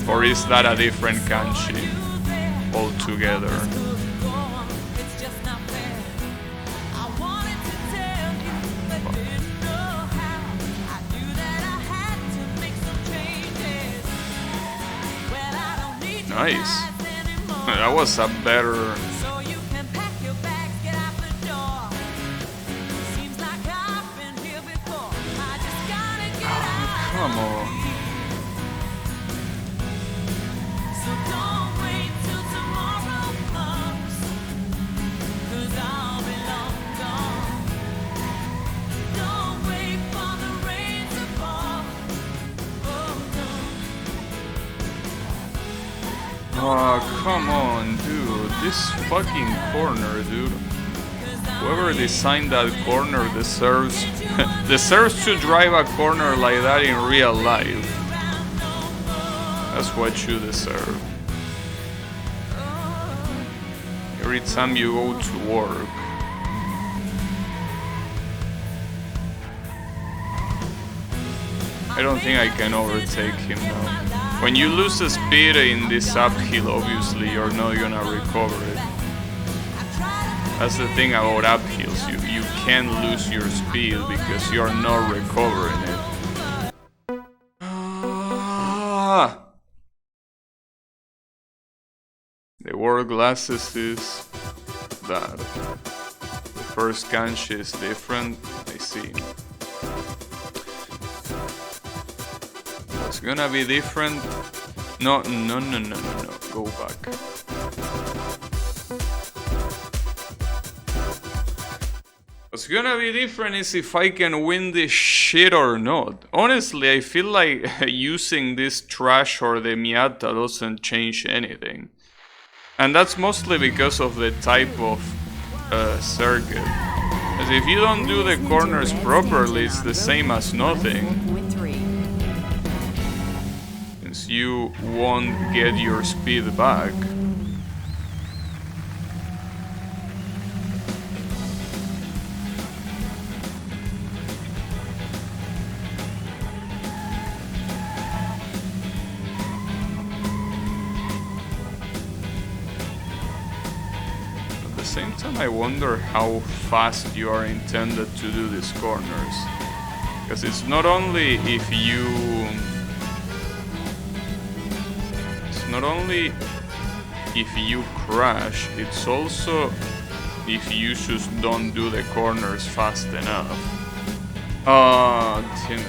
S1: Or is that a different kanji altogether? Nice. That was a better... Come on. Oh, come on, dude. This fucking corner, dude. Whoever designed that corner deserves deserves to drive a corner like that in real life. That's what you deserve. Every time you go to work. I don't think I can overtake him now. When you lose the speed in this uphill, obviously you're not gonna recover it. That's the thing about uphills, you can't lose your speed because you're not recovering it. The word glasses is that. The first kanji is different, I see. It's gonna be different. No, go back. What's gonna be different is if I can win this shit or not. Honestly, I feel like using this trash or the Miyata doesn't change anything. And that's mostly because of the type of circuit. Because if you don't do the corners properly, it's the same as nothing. Since you won't get your speed back. At the same time, I wonder how fast you are intended to do these corners. Because it's not only if you... Not only if you crash, it's also if you just don't do the corners fast enough. Oh, damn it.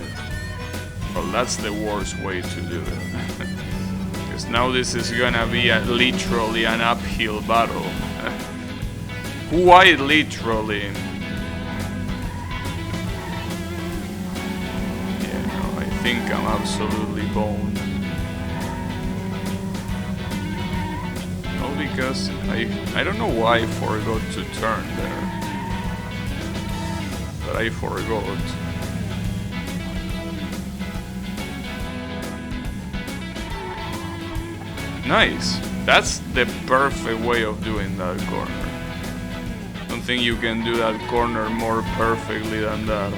S1: Well, that's the worst way to do it. Because now this is gonna be literally an uphill battle. Quite literally. Yeah, no, I think I'm absolutely boned. Because I don't know why I forgot to turn there. But I forgot. Nice. That's the perfect way of doing that corner. I don't think you can do that corner more perfectly than that.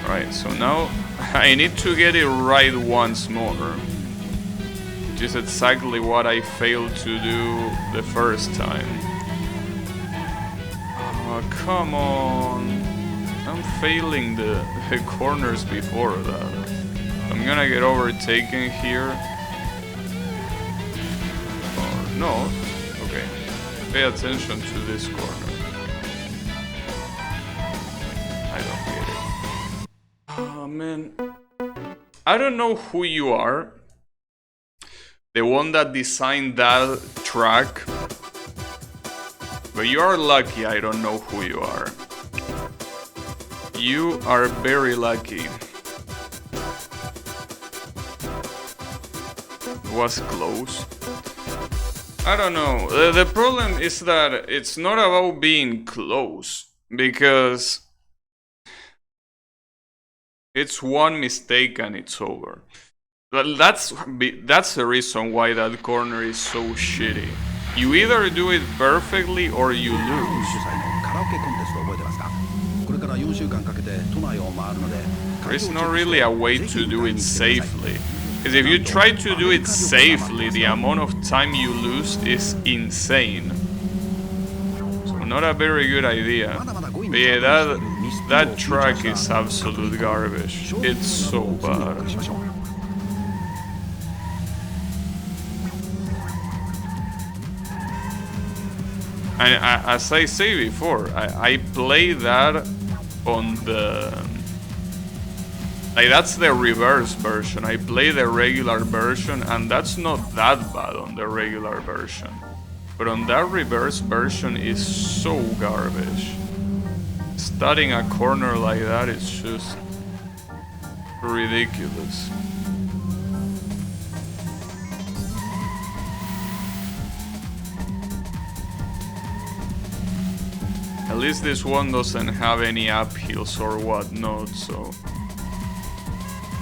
S1: Alright, so now I need to get it right once more. Which is exactly what I failed to do the first time. Oh, come on. I'm failing the corners before that. I'm gonna get overtaken here. Or no. Okay. Pay attention to this corner. I man. I don't know who you are. The one that designed that track. But you are lucky I don't know who you are. You are very lucky. Was close. I don't know. The problem is that it's not about being close. Because it's one mistake and it's over. That's the reason why that corner is so shitty. You either do it perfectly or you lose. There is not really a way to do it safely. Because if you try to do it safely, the amount of time you lose is insane. So not a very good idea. But yeah, that track is absolute garbage. It's so bad. And as I say before, I play that on the... Like, that's the reverse version. I play the regular version, and that's not that bad on the regular version. But on that reverse version is so garbage. Starting a corner like that is just ridiculous. At least this one doesn't have any uphills or whatnot, so...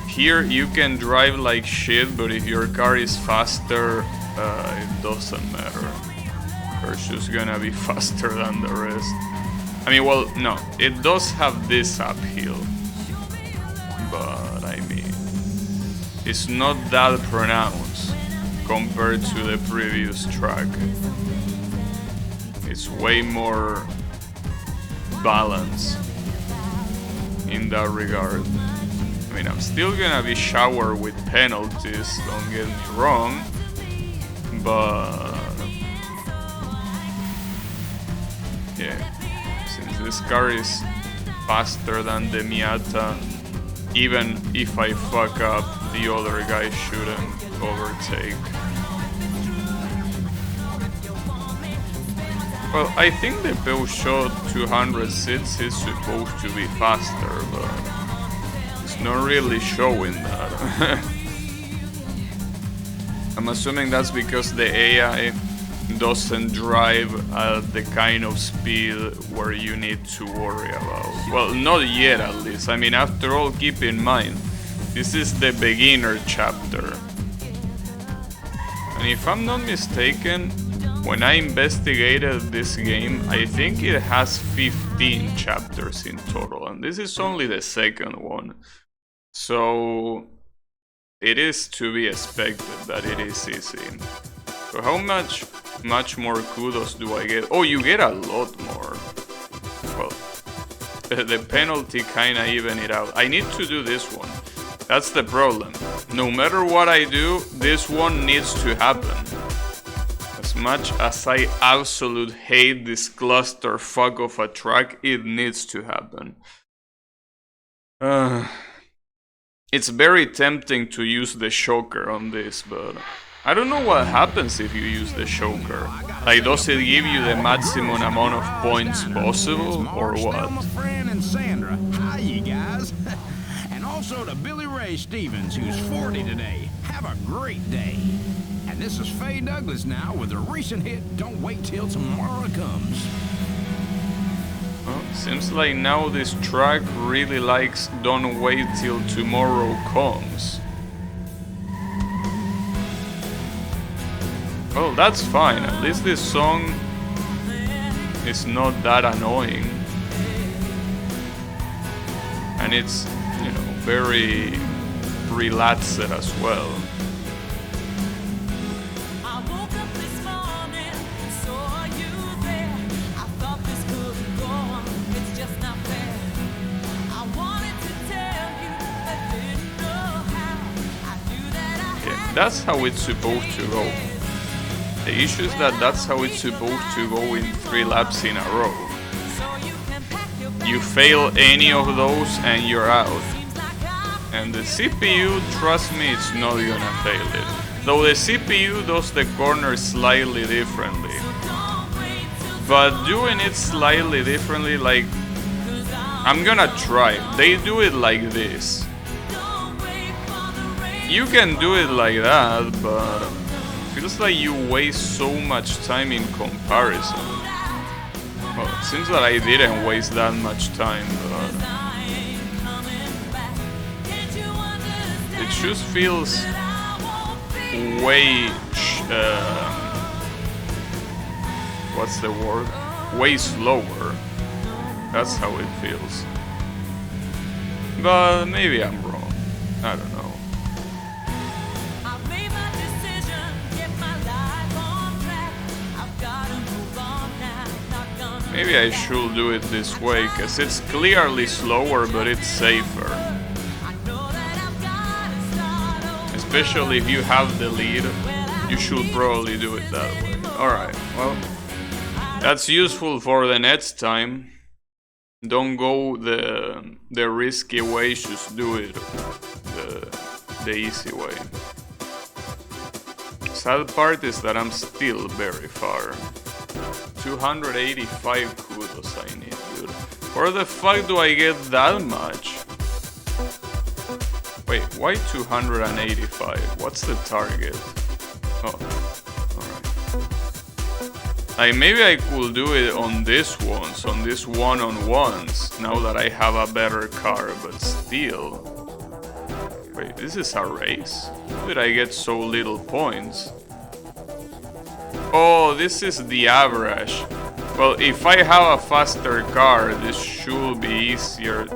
S1: Here you can drive like shit, but if your car is faster, it doesn't matter. You're just gonna be faster than the rest. I mean, well, no, it does have this uphill. But, I mean, it's not that pronounced compared to the previous track. It's way more balanced in that regard. I mean, I'm still gonna be showered with penalties, don't get me wrong, but yeah, since this car is faster than the Miata, even if I fuck up, the other guy shouldn't overtake. Well, I think the Peugeot 206 is supposed to be faster, but it's not really showing that. I'm assuming that's because the AI doesn't drive at the kind of speed where you need to worry about. Well, not yet at least. I mean, after all, keep in mind, this is the beginner chapter. And if I'm not mistaken, when I investigated this game, I think it has 15 chapters in total, and this is only the second one. So it is to be expected that it is easy. So how much more kudos do I get? Oh, you get a lot more. Well, the penalty kinda even it out. I need to do this one. That's the problem. No matter what I do, this one needs to happen. As much as I absolutely hate this clusterfuck of a track, it needs to happen. It's very tempting to use the choker on this, but I don't know what happens if you use the choker. Like, does it give you the maximum amount of points possible, or what?
S2: My friend and Sandra. Hi, you guys. And also to Billy Ray Stevens, who's 40 today. Have a great day. And this is Faye Douglas now with a recent hit, Don't Wait Till Tomorrow Comes.
S1: Well, seems like now this track really likes Don't Wait Till Tomorrow Comes. Well, that's fine. At least this song is not that annoying. And it's, you know, very relaxed as well. That's how it's supposed to go. The issue is that that's how it's supposed to go in 3 laps in a row. You fail any of those and you're out. And the CPU, trust me, it's not gonna fail it. Though the CPU does the corners slightly differently. But doing it slightly differently, like, I'm gonna try. They do it like this. You can do it like that, but feels like you waste so much time in comparison. Well, it seems that I didn't waste that much time, but it just feels way what's the word? Way slower. That's how it feels. But maybe I'm wrong. I don't know. Maybe I should do it this way, because it's clearly slower, but it's safer. Especially if you have the lead, you should probably do it that way. Alright, well, that's useful for the next time. Don't go the risky way, just do it the easy way. Sad part is that I'm still very far. 285 kudos I need, dude. Where the fuck do I get that much? Wait, why 285? What's the target? Oh, alright. Like, maybe I could do it on this ones, on this one-on-ones, now that I have a better car, but still. Wait, this is a race? How did I get so little points? Oh, this is the average. Well, if I have a faster car, this should be easier.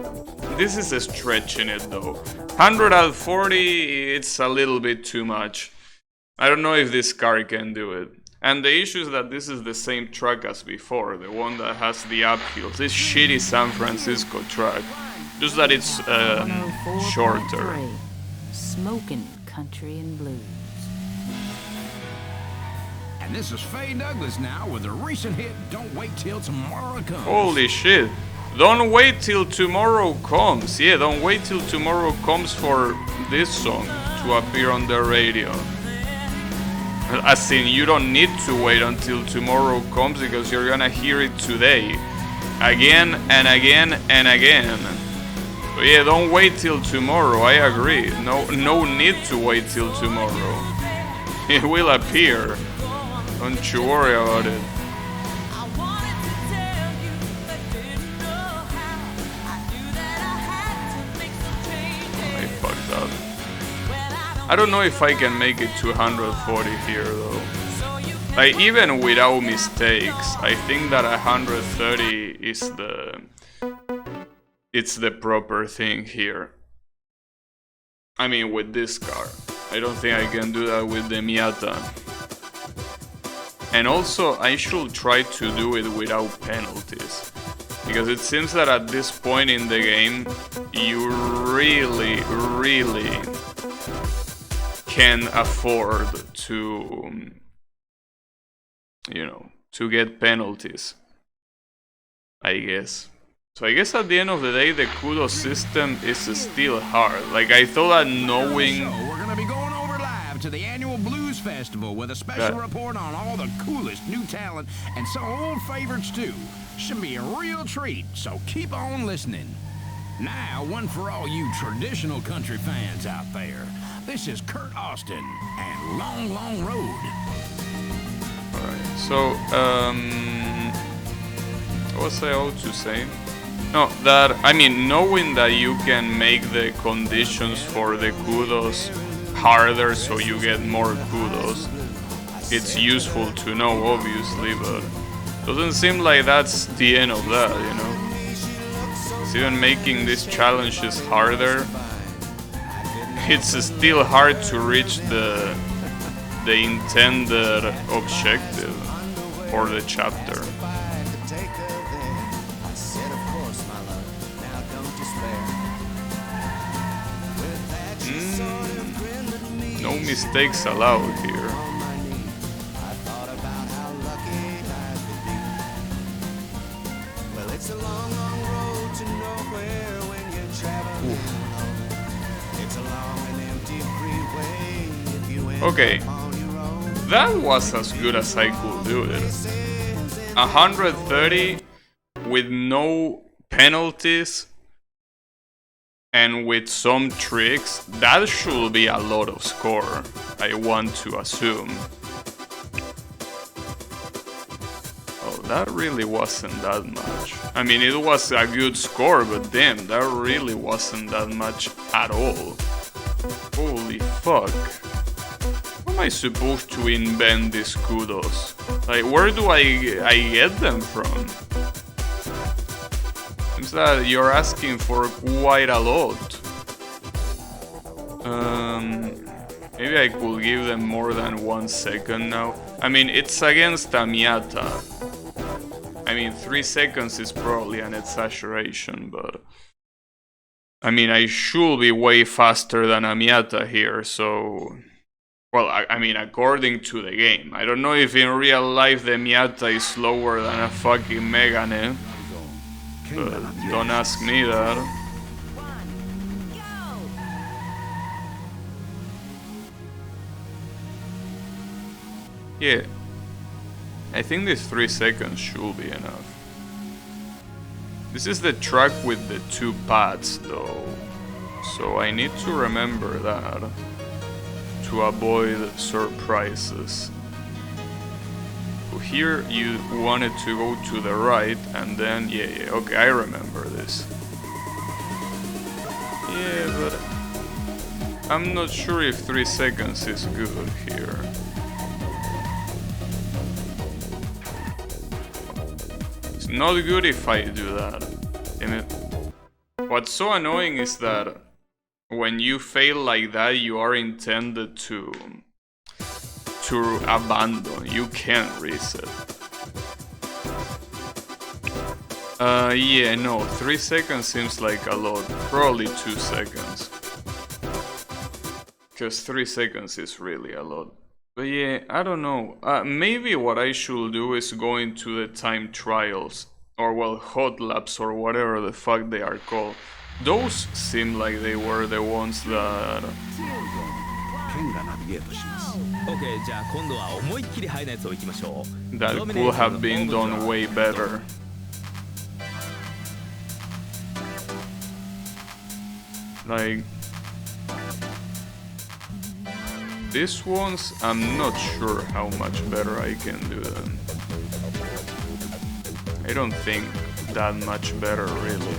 S1: This is a stretch in it though. 140, it's a little bit too much. I don't know if this car can do it. And the issue is that this is the same track as before, the one that has the uphills. This shitty San Francisco track. Just that it's shorter.
S3: Smoking country and blues.
S2: And this is Faye Douglas now with a recent hit, Don't Wait Till Tomorrow Comes.
S1: Holy shit. Don't wait till tomorrow comes. Yeah, don't wait till tomorrow comes for this song to appear on the radio. As in, you don't need to wait until tomorrow comes because you're gonna hear it today. Again and again and again. So yeah, don't wait till tomorrow, I agree. No need to wait till tomorrow. It will appear. Don't you worry about it. I fucked up. I don't know if I can make it to 140 here though. Like, even without mistakes, I think that 130 is it's the proper thing here. I mean, with this car. I don't think I can do that with the Miata. And also, I should try to do it without penalties. Because it seems that at this point in the game, you really can afford to, you know, to get penalties. I guess. So I guess at the end of the day, the kudos system is still hard. Like, I thought that knowing...
S2: We're gonna be going over live to the annual Blues Festival with a special report on all the coolest new talent and some old favorites too. Should be a real treat, so keep on listening. Now, one for all you traditional country fans out there. This is Kurt Austin and Long, Long Road.
S1: Alright, so, what was I about to say? No, that, I mean, knowing that you can make the conditions for the kudos harder so you get more kudos, it's useful to know, obviously, but doesn't seem like that's the end of that, you know? It's even making these challenges harder. It's still hard to reach the intended objective for the chapter. No mistakes allowed here. Okay, that was as good as I could do it. 130 with no penalties and with some tricks, that should be a lot of score, I want to assume. Oh, that really wasn't that much. I mean, it was a good score, but damn, that really wasn't that much at all. Holy fuck. How am I supposed to invent these kudos? Like, where do I get them from? Seems that you're asking for quite a lot. Maybe I could give them more than 1 second now. I mean, it's against Amiata. I mean, 3 seconds is probably an exaggeration, but... I mean, I should be way faster than Amiata here, so... Well, I mean, according to the game. I don't know if in real life the Miata is slower than a fucking Megane. But don't ask me that. Yeah. I think these 3 seconds should be enough. This is the track with the 2 pads though. So I need to remember that. To avoid surprises. So here you wanted to go to the right and then yeah, okay, I remember this. Yeah, but I'm not sure if 3 seconds is good here. It's not good if I do that. Damn it. What's so annoying is that when you fail like that, you are intended to abandon. You can't reset. Yeah, no, 3 seconds seems like a lot. Probably 2 seconds. Because 3 seconds is really a lot. But yeah, I don't know. Maybe what I should do is go into the time trials. Or well, hot laps or whatever the fuck they are called. Those seem like they were the ones that... that could have been done way better. Like... these ones, I'm not sure how much better I can do them. I don't think that much better, really.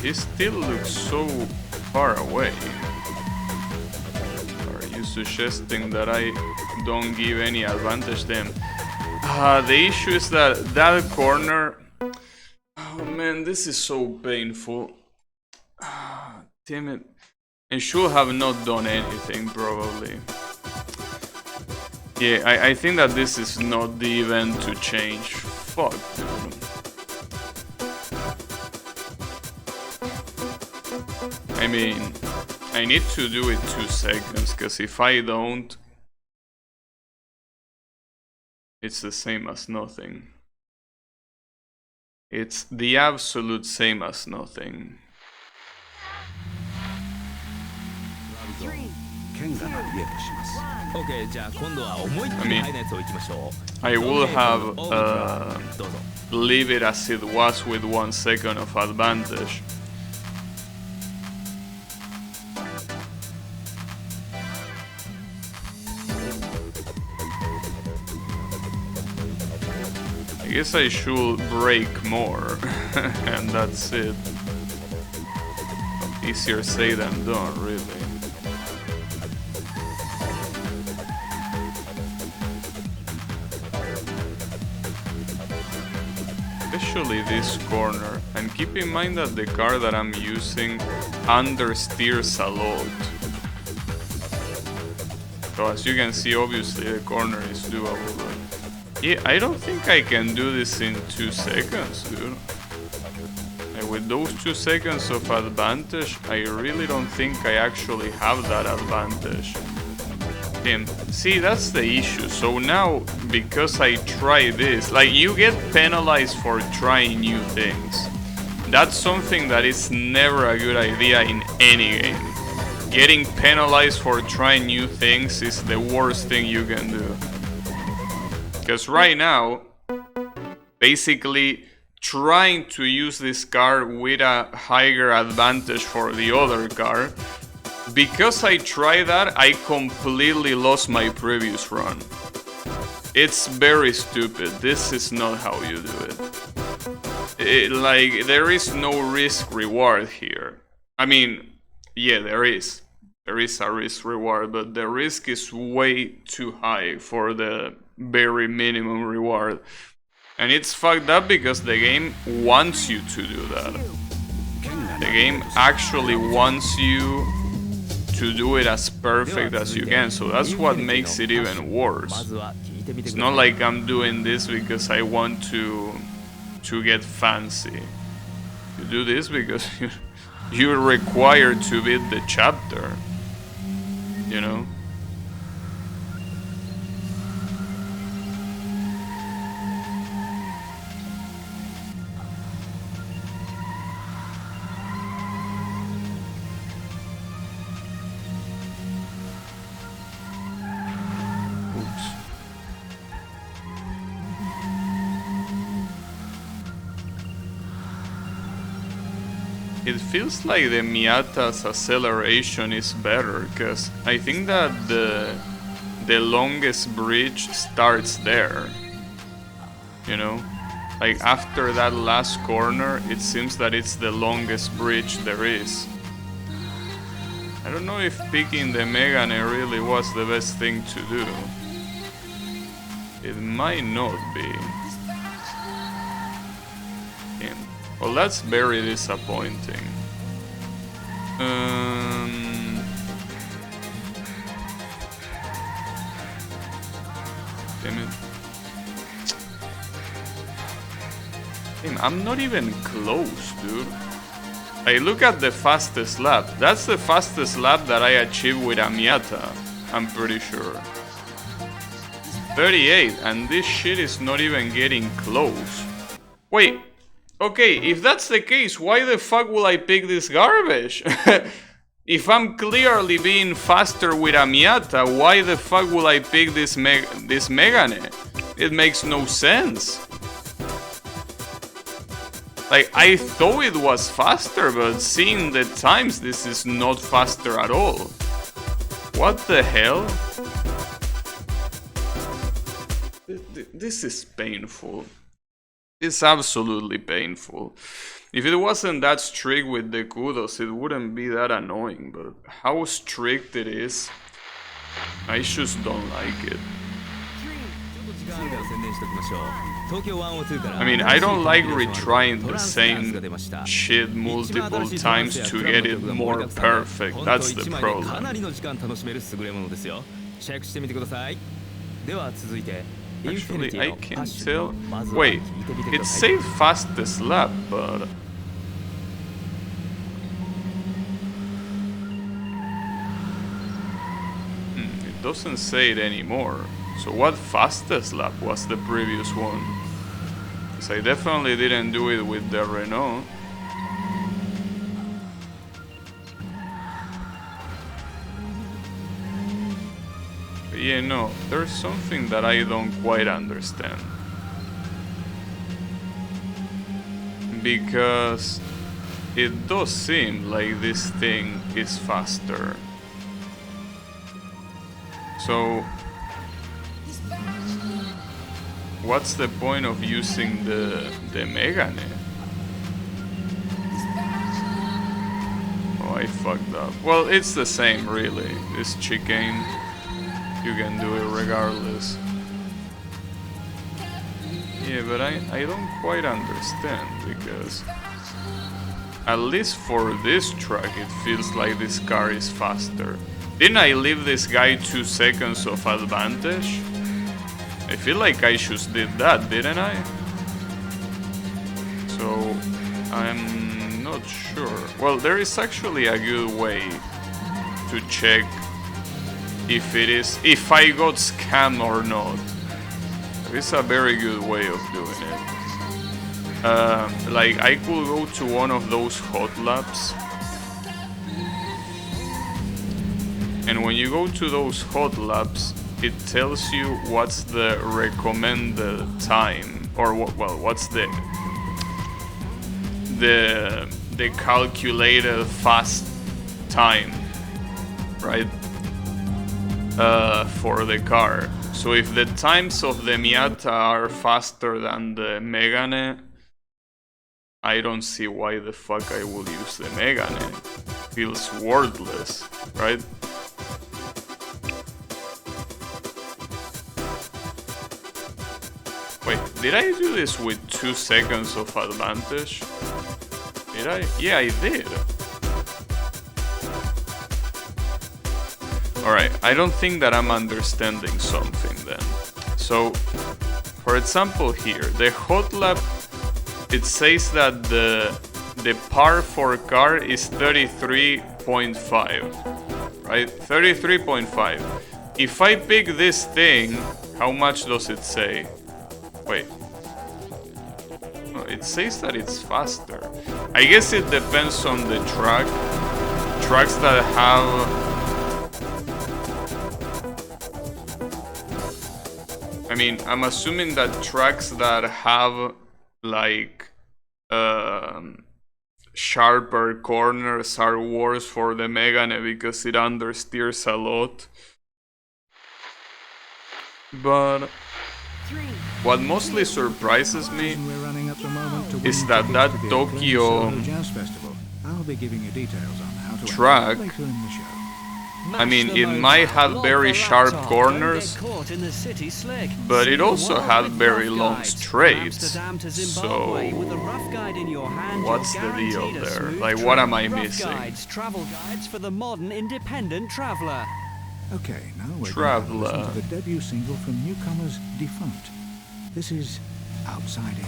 S1: He still looks so far away. Are you suggesting that I don't give any advantage to him? The issue is that that corner... oh man, this is so painful. Damn it. I should have not done anything, probably. Yeah, I think that this is not the event to change. Fuck, dude. I mean, I need to do it 2 seconds, because if I don't, it's the same as nothing. It's the absolute same as nothing. I mean, I will have leave it as it was with 1 second of advantage. I guess I should brake more, and that's it. Easier said than done, really. Especially this corner, and keep in mind that the car that I'm using understeers a lot. So as you can see, obviously the corner is doable, but yeah, I don't think I can do this in 2 seconds, dude. And with those 2 seconds of advantage, I really don't think I actually have that advantage. him. See, that's the issue. So now, because I try this, like, you get penalized for trying new things. That's something that is never a good idea in any game. Getting penalized for trying new things is the worst thing you can do. Because right now, basically trying to use this car with a higher advantage for the other car, because I tried that, I completely lost my previous run. It's very stupid. This is not how you do it. Like, there is no risk reward here. I mean, yeah, there is. There is a risk reward, but the risk is way too high for the very minimum reward. And it's fucked up because the game wants you to do that. The game actually wants you to do it as perfect as you can, so that's what makes it even worse. It's not like I'm doing this because I want to get fancy. You do this because you're required to beat the chapter, you know? It feels like the Miata's acceleration is better, because I think that the longest bridge starts there. You know? Like, after that last corner, it seems that it's the longest bridge there is. I don't know if picking the Megane really was the best thing to do. It might not be. Well, that's very disappointing. Damn it. Damn, I'm not even close, dude. I look at the fastest lap. That's the fastest lap that I achieved with a Miata, I'm pretty sure. 38, and this shit is not even getting close. Wait. Okay, if that's the case, why the fuck will I pick this garbage? If I'm clearly being faster with a Miata, why the fuck will I pick this Megane? It makes no sense. Like, I thought it was faster, but seeing the times, this is not faster at all. What the hell? This is painful. It's absolutely painful. If it wasn't that strict with the kudos, it wouldn't be that annoying, but how strict it is, I just don't like it. I mean, I don't like retrying the same shit multiple times to get it more perfect. That's the problem. Actually, I can't tell. Wait, it said fastest lap, but it doesn't say it anymore. So what fastest lap was the previous one? Because I definitely didn't do it with the Renault. Yeah, no, there's something that I don't quite understand. Because it does seem like this thing is faster. So, what's the point of using the Megane? Oh, I fucked up. Well, it's the same, really. This chicane. You can do it regardless. Yeah, but I don't quite understand, because at least for this track it feels like this car is faster. Didn't I leave this guy 2 seconds of advantage? I feel like I just did that, didn't I? So I'm not sure. Well, there is actually a good way to check if I got scammed or not. It's a very good way of doing it. Like I could go to one of those hot labs, and when you go to those hot labs, it tells you what's the recommended time, or what's the calculated fast time, right? For the car. So if the times of the Miata are faster than the Megane, I don't see why the fuck I would use the Megane. Feels worthless, right? Wait, did I do this with 2 seconds of advantage? Did I? Yeah, I did. Alright, I don't think that I'm understanding something then. So, for example here, the hot lap, it says that the par for car is 33.5, right? 33.5. If I pick this thing, how much does it say? Wait. Oh, it says that it's faster. I guess it depends on the track. Tracks that have... I mean, I'm assuming that tracks that have like sharper corners are worse for the Megane because it understeers a lot. But what mostly surprises me is that Tokyo track, I mean, it might have very sharp corners, but it also had very long straights. So, what's the deal there? Like, what am I missing?
S7: Travel guides for the modern independent traveler.
S14: Okay, now we're going to listen to the debut single from newcomers Defunct. This is Outside In.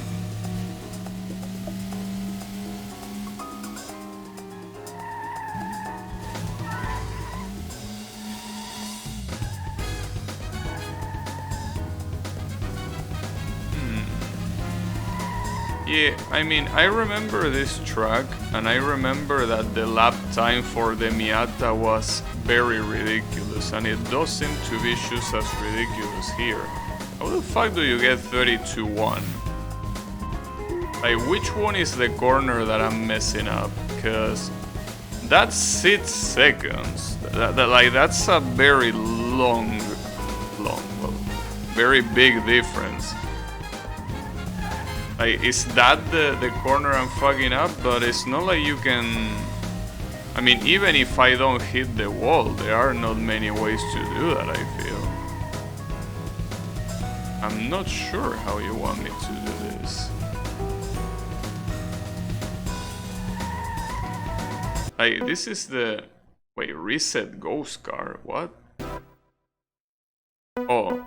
S1: Yeah, I mean, I remember this track, and I remember that the lap time for the Miata was very ridiculous, and it does seem to be just as ridiculous here. How the fuck do you get 32-1? Like, which one is the corner that I'm messing up? Because that's 6 seconds. That's a very long, well, very big difference. Like, is that the corner I'm fucking up? But it's not like you can... I mean, even if I don't hit the wall, there are not many ways to do that, I feel. I'm not sure how you want me to do this. Like, this is the... Wait, reset ghost car, what? Oh.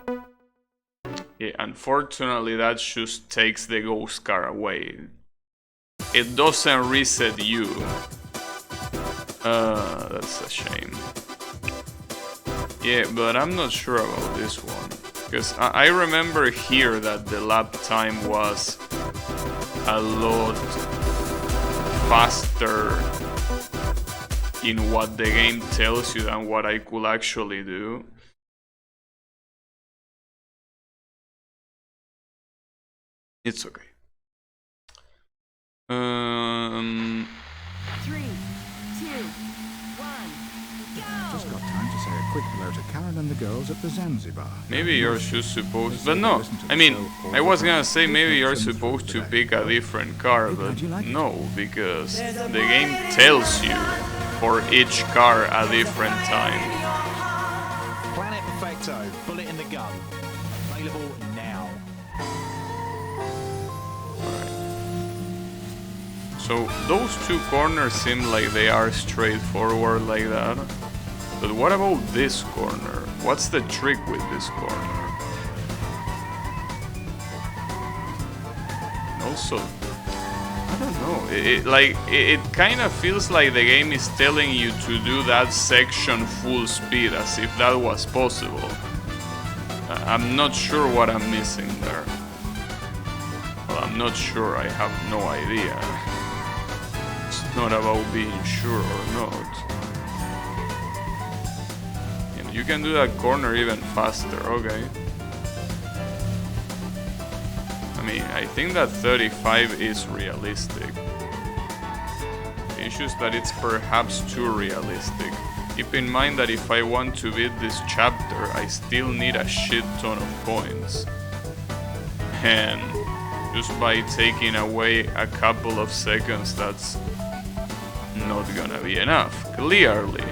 S1: Yeah, unfortunately that just takes the ghost car away. It doesn't reset you. That's a shame. Yeah, but I'm not sure about this one. Because I remember here that the lap time was a lot faster in what the game tells you than what I could actually do. It's okay.
S10: 3, 2, 1, go!
S14: Just got time to say a quick hello to Karen and the girls at the Zanzibar.
S1: Maybe you're just supposed... But no, I mean, I was gonna say maybe you're supposed to pick a different car, but no, because the game tells you for each car a different time.
S8: Planet Perfecto, bullet in the gun. Available now.
S1: So those two corners seem like they are straightforward like that. But what about this corner? What's the trick with this corner? And also, don't know. It kind of feels like the game is telling you to do that section full speed, as if that was possible. I'm not sure what I'm missing there. Well, I'm not sure. I have no idea. It's not about being sure or not. You can do that corner even faster. Okay. I mean, I think that 35 is realistic. The issue is that it's perhaps too realistic. Keep in mind that if I want to beat this chapter, I still need a shit ton of points. And just by taking away a couple of seconds, that's not gonna be enough, clearly.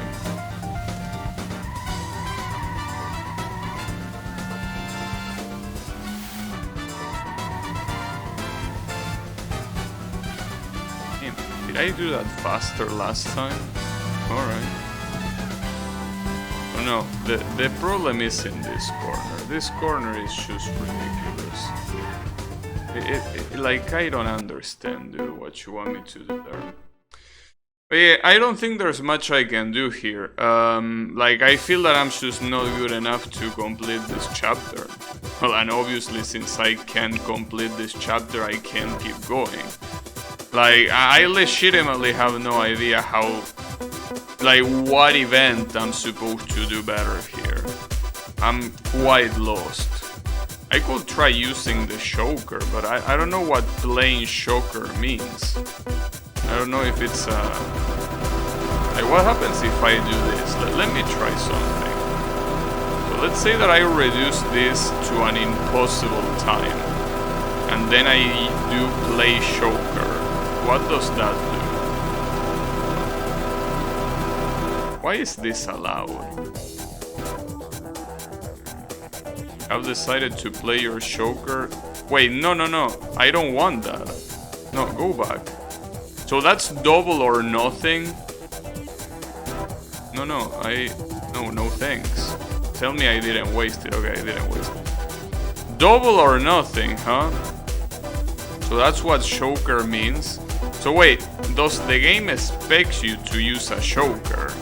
S1: Did I do that faster last time? Alright. Oh no, the problem is in this corner. This corner is just ridiculous. Like, I don't understand, dude, what you want me to do there. But yeah, I don't think there's much I can do here. Like, I feel that I'm just not good enough to complete this chapter. Well, and obviously, since I can't complete this chapter, I can't keep going. Like, I legitimately have no idea how, like, what event I'm supposed to do better here. I'm quite lost. I could try using the choker, but I don't know what playing choker means. I don't know if it's like, what happens if I do this? Let me try something. So let's say that I reduce this to an impossible time, and then I do play choker. What does that do? Why is this allowed? I've decided to play your choker. Wait, no. I don't want that. No, go back. So that's double or nothing? No thanks. Tell me I didn't waste it. Okay, I didn't waste it. Double or nothing, huh? So that's what choker means. So wait, does the game expect you to use a choker?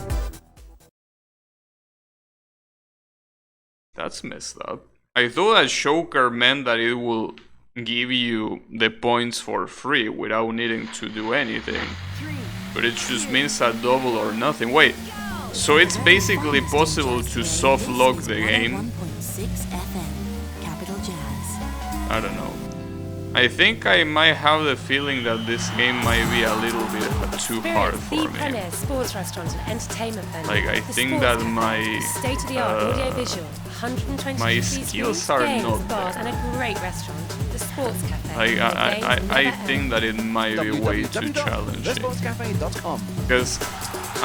S1: That's messed up. I thought that choker meant that it will give you the points for free without needing to do anything. But it just means a double or nothing. Wait, so it's basically possible to soft lock the game? I don't know. I think I might have the feeling that this game might be a little bit too hard for me.
S13: Premier sports restaurant and entertainment venue.
S1: Like, I think that my
S13: state-of-the-art audio-visual, 120
S1: my skills are
S13: games,
S1: not
S13: bars,
S1: there.
S13: and a great restaurant. The sports cafe.
S1: Like, I think that it might be way too challenging. Because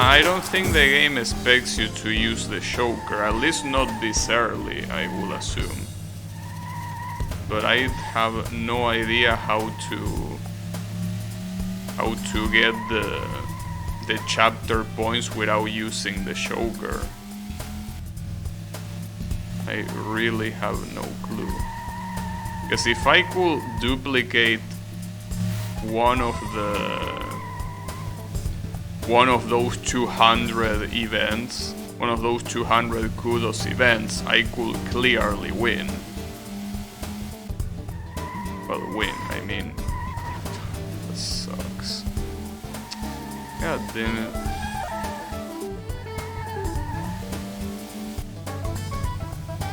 S1: I don't think the game expects you to use the choker, at least not this early, I will assume. But I have no idea how to get the chapter points without using the choker. I really have no clue. Because if I could duplicate one of those 200 events, one of those 200 kudos events, I could clearly win. Well, win, I mean. That sucks. God damn it.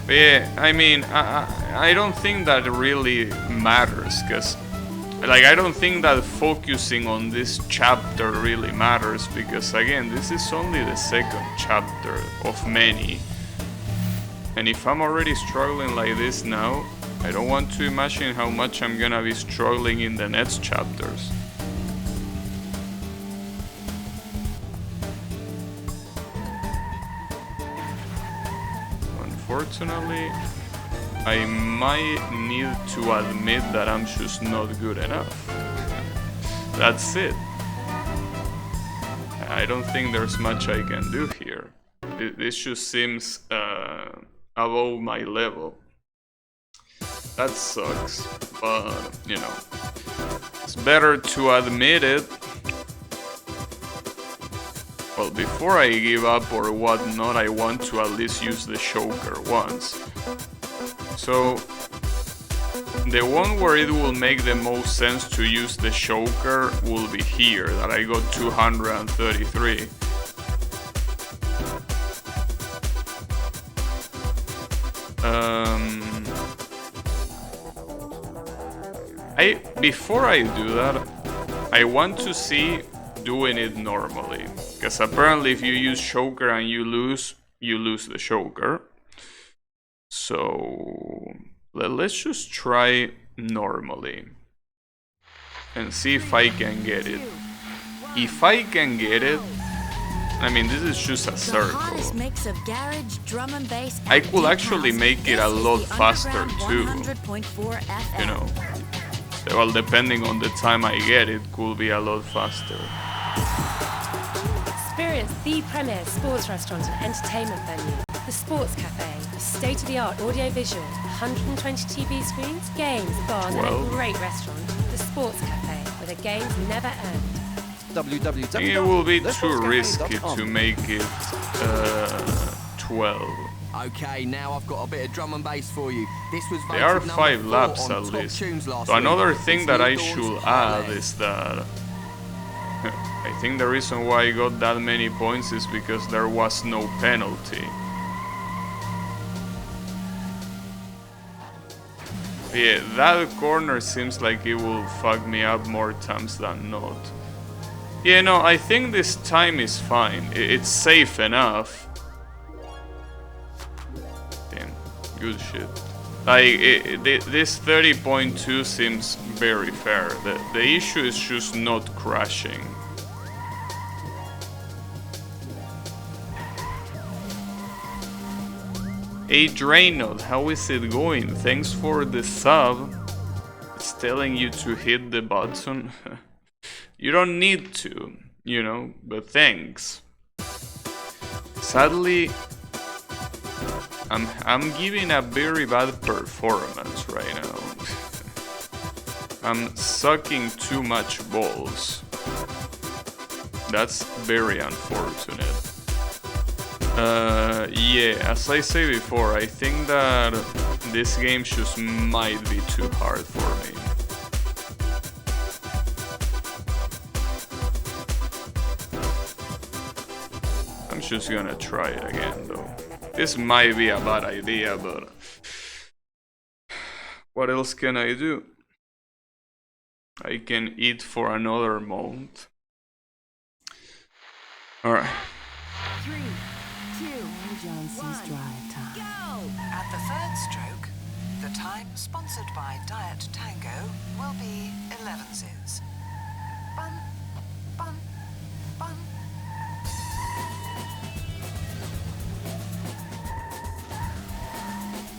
S1: But yeah, I mean, I don't think that really matters, because, like, I don't think that focusing on this chapter really matters, because, again, this is only the second chapter of many. And if I'm already struggling like this now, I don't want to imagine how much I'm gonna be struggling in the next chapters. Unfortunately, I might need to admit that I'm just not good enough. That's it. I don't think there's much I can do here. This just seems above my level. That sucks, but, you know, It's better to admit it. Well, before I give up or whatnot, I want to at least use the choker once. So, the one where it will make the most sense to use the choker will be here, that I got 233. Before I do that, I want to see doing it normally. Because apparently if you use choker and you lose the choker. So let's just try normally. And see if I can get it. If I can get it, I mean, this is just a circle. I could actually make it a lot faster too. You know. Well, depending on the time I get it, could be a lot faster.
S13: Experience the premier sports restaurant and entertainment venue. The Sports Cafe, a state-of-the-art audio-visual, 120 TV screens, games, bars, and a great restaurant. The Sports Cafe, where the games never end.
S1: It will be too risky to make it 12.
S11: Okay, now I've got a bit of drum and bass for you. This was
S1: there are 5 laps at least. So another thing that I should add is that I think the reason why I got that many points is because there was no penalty. Yeah, that corner seems like it will fuck me up more times than not. Yeah, no, I think this time is fine. It's safe enough. Damn, good shit. Like, this 30.2 seems very fair. The issue is just not crashing. Hey Draynod, how is it going? Thanks for the sub. It's telling you to hit the button. You don't need to, you know, but thanks. Sadly, I'm giving a very bad performance right now. I'm sucking too much balls. That's very unfortunate. Yeah, as I say before, I think that this game just might be too hard for me. I'm just gonna try it again though. This might be a bad idea, but what else can I do? I can eat for another month. Alright.
S3: 3, 2, Johnson's drive time.
S12: Go! At the third stroke, the time sponsored by Diet Tango will be 11 zins. Bun, bun, bun.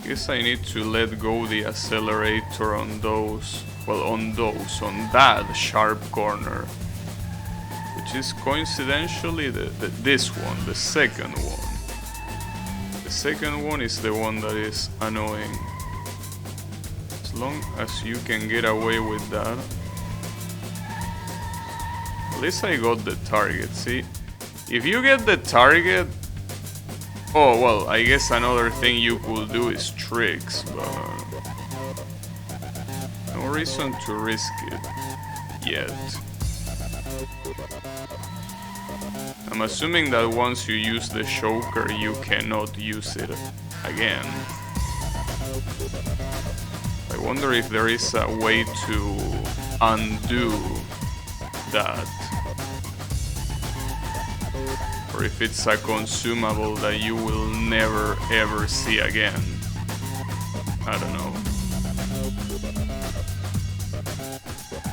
S1: Guess I need to let go the accelerator on those, well, on that sharp corner, which is coincidentally this one, the second one. The second one is the one that is annoying. As long as you can get away with that. At least I got the target, see? If you get the target... Oh, well, I guess another thing you could do is tricks, but... no reason to risk it yet. I'm assuming that once you use the choker, you cannot use it again. I wonder if there is a way to undo that. Or if it's a consumable that you will never ever see again. I don't know.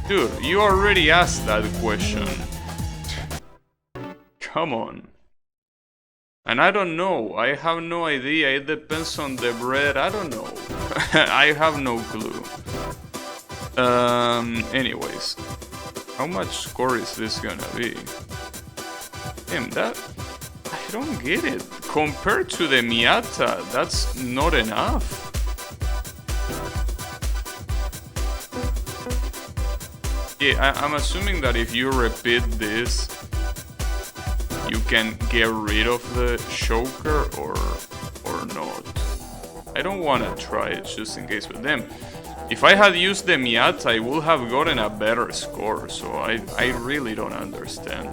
S1: Dude, you already asked that question. Come on. And I don't know. I have no idea. It depends on the bread. I don't know. I have no clue. Anyways. How much score is this gonna be? Damn, that... I don't get it. Compared to the Miata, that's not enough. Yeah, I'm assuming that if you repeat this, you can get rid of the choker or not. I don't want to try it just in case with them. If I had used the Miata, I would have gotten a better score, so I really don't understand.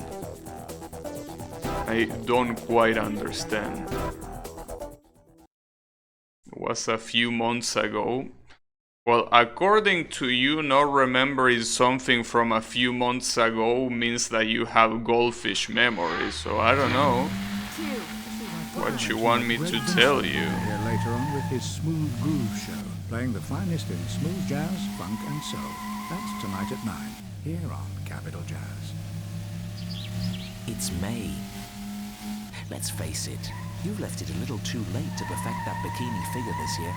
S1: I don't quite understand. It was a few months ago. Well, according to you, not remembering something from a few months ago means that you have goldfish memory, so I don't know what you want me to tell you.
S14: Here later on with his Smooth Groove Show, playing the finest in smooth jazz, funk and soul. That's tonight at 9, here on Capital Jazz.
S6: It's May. Let's face it, you've left it a little too late to perfect that bikini figure this year.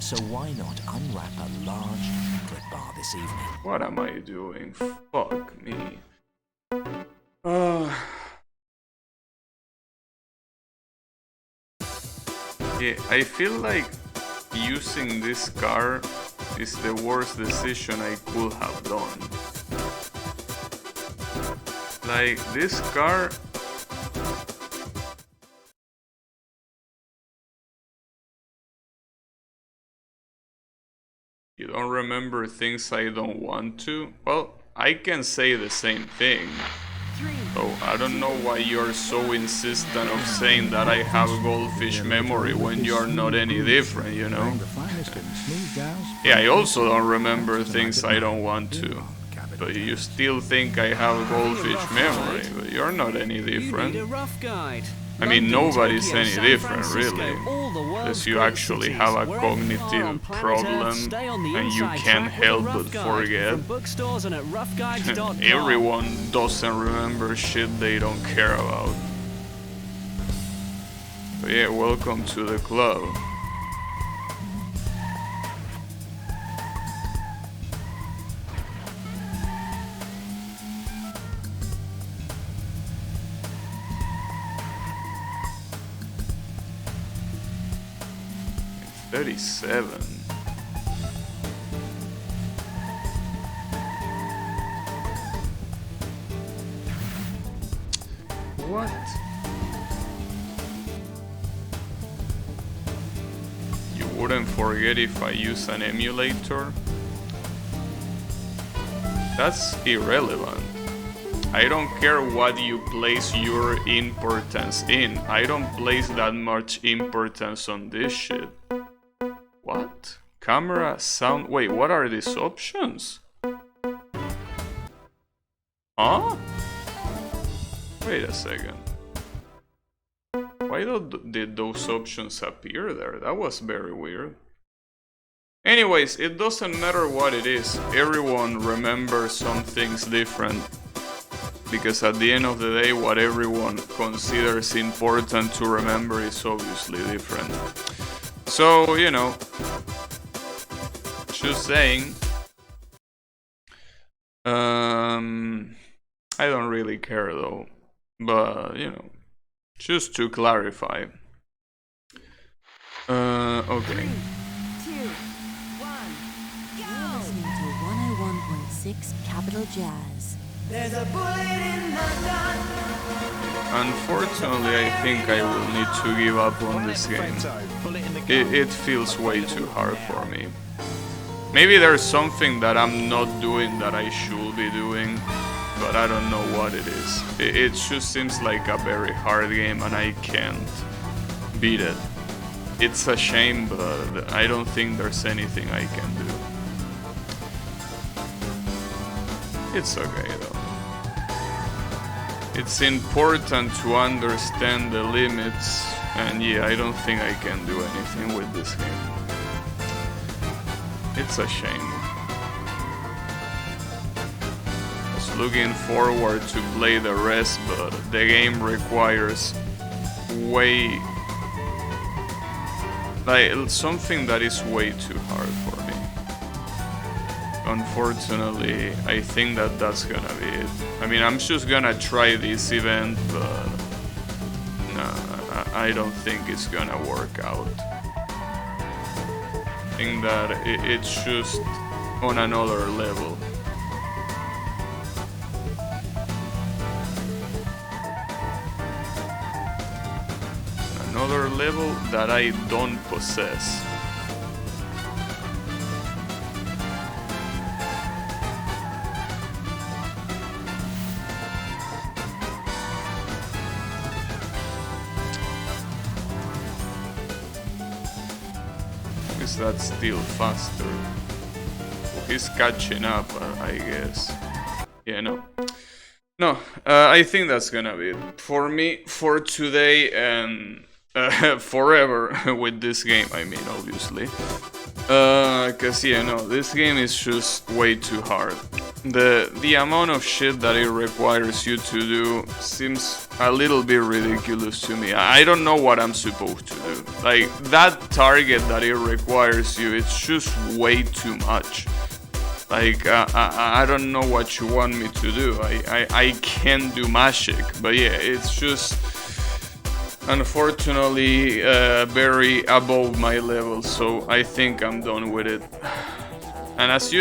S6: So why not unwrap a large chocolate bar this evening?
S1: What am I doing? Fuck me. Yeah, I feel like using this car is the worst decision I could have done. Like, this car... You don't remember things I don't want to? Well, I can say the same thing. Oh, I don't know why you're so insistent of saying that I have goldfish memory when you're not any different, you know? Yeah, I also don't remember things I don't want to. But you still think I have goldfish memory, but you're not any different. I mean, nobody's any different, really. Unless you actually have a cognitive problem and you can't help but forget. Everyone doesn't remember shit they don't care about. But yeah, welcome to the club. $37. What? You wouldn't forget if I use an emulator? That's irrelevant. I don't care what you place your importance in. I don't place that much importance on this shit. What? Camera, sound... Wait, what are these options? Huh? Wait a second. Why did those options appear there? That was very weird. Anyways, it doesn't matter what it is. Everyone remembers some things different. Because at the end of the day, what everyone considers important to remember is obviously different. So, you know, just saying, I don't really care though, but, you know, just to clarify. Okay.
S3: 3, 2, 1, go! You're listening to 101.6 Capital Jazz. There's a bullet in the gun.
S1: Unfortunately, I think I will need to give up on this game. It feels way too hard for me. Maybe there's something that I'm not doing that I should be doing, but I don't know what it is. It just seems like a very hard game and I can't beat it. It's a shame, but I don't think there's anything I can do. It's okay though. It's important to understand the limits, and yeah, I don't think I can do anything with this game. It's a shame. I was looking forward to play the rest, but the game requires way... like, something that is way too hard for me. Unfortunately, I think that that's gonna be it. I mean, I'm just gonna try this event, but no, I don't think it's gonna work out. I think that it's just on another level. another level that I don't possess. Is that still faster? He's catching up, I guess. Yeah, no. No, I think that's gonna be it for me for today and forever with this game, I mean, obviously. Cause yeah, no, this game is just way too hard. The amount of shit that it requires you to do seems a little bit ridiculous to me. I don't know what I'm supposed to do. Like, that target that it requires you, it's just way too much. Like, I don't know what you want me to do. I can't do magic, but yeah, it's just unfortunately very above my level, so I think I'm done with it. And as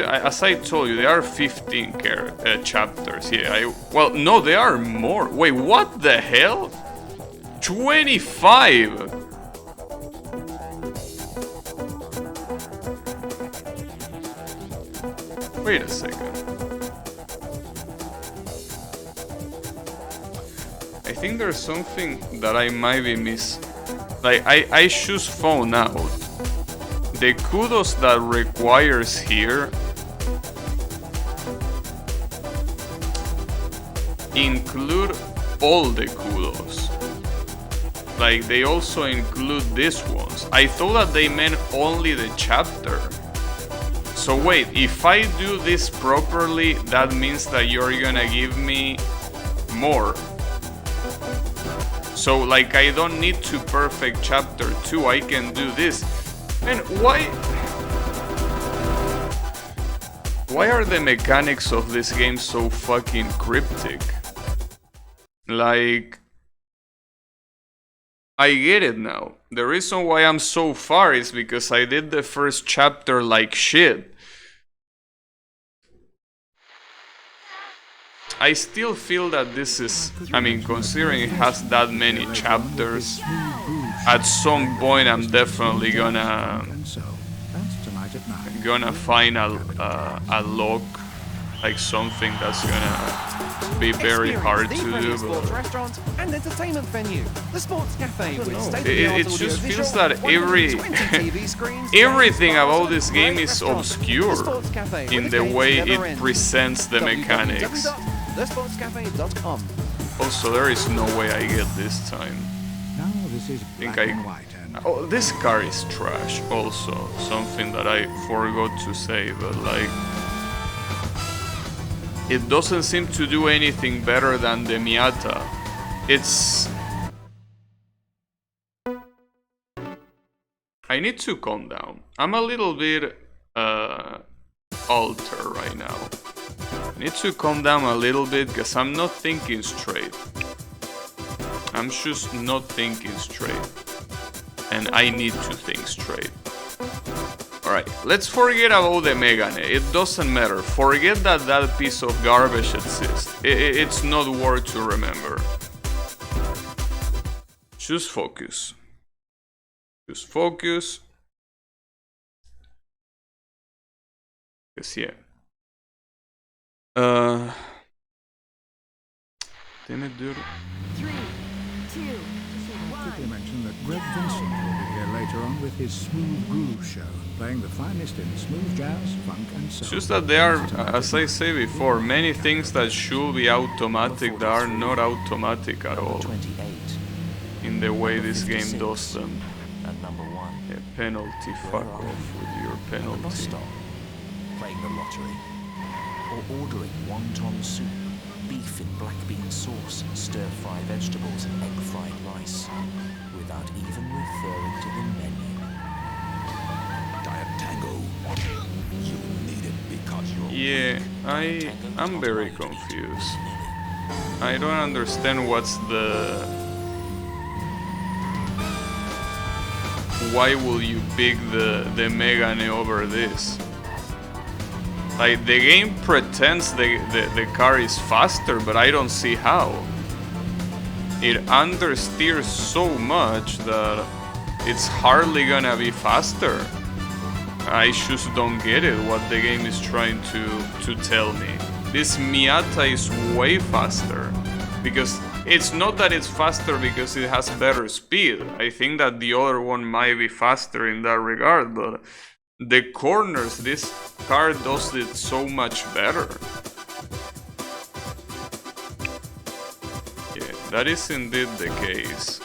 S1: I told you, there are 15 chapters. Yeah, well, no, there are more. Wait, what the hell? 25. Wait a second. I think there's something that I might be missing. Like, I just found out the kudos that requires here include all the kudos. Like, they also include these ones. I thought that they meant only the chapter. So wait, if I do this properly, that means that you're gonna give me more. So like, I don't need to perfect chapter 2, I can do this. And why are the mechanics of this game so fucking cryptic? Like, I get it now. The reason why I'm so far is because I did the first chapter like shit. I still feel that this is, I mean, considering it has that many chapters, at some point I'm definitely gonna find a lock, like something that's gonna be very hard to do.
S4: Sports restaurant and entertainment venue. The Sports Cafe with
S1: it just feels that everything about this game is obscure in the way it presents the mechanics.
S4: thesportscafe.com.
S1: Also, there is no way I get this time.
S14: Now this is black and white and...
S1: Oh, this car is trash. Also, something that I forgot to say, but like, it doesn't seem to do anything better than the Miata. It's... I need to calm down. I'm a little bit altered right now. I need to calm down a little bit because I'm not thinking straight. I'm just not thinking straight. And I need to think straight. Alright, let's forget about the Megane. It doesn't matter. Forget that that piece of garbage exists. It's not worth to remember. Just focus. Just focus. Because yeah. Damn it, dude.
S10: 3, 2,
S14: I quickly mention that Greg Vincent will be here later on with his Smooth Groove show, playing the finest in smooth jazz, funk and soul.
S1: It's just that there are, as I say before, many things that should be automatic that are not automatic at all. In the way this game does them. A penalty, fuck off with your penalty.
S6: Playing the lottery. Or ordering wonton soup, beef in black bean sauce, stir-fried vegetables and egg-fried rice, without even referring to the menu.
S8: Diet Tango. You need it because you're...
S1: Yeah, I'm very confused. I don't understand what's the... Why will you pick the Megane over this? Like, the game pretends the car is faster, but I don't see how. it understeers so much that it's hardly gonna be faster. I just don't get it, what the game is trying to tell me. This Miata is way faster, because it's not that it's faster because it has better speed. I think that the other one might be faster in that regard, but the corners, this car does it so much better. Yeah, that is indeed the case.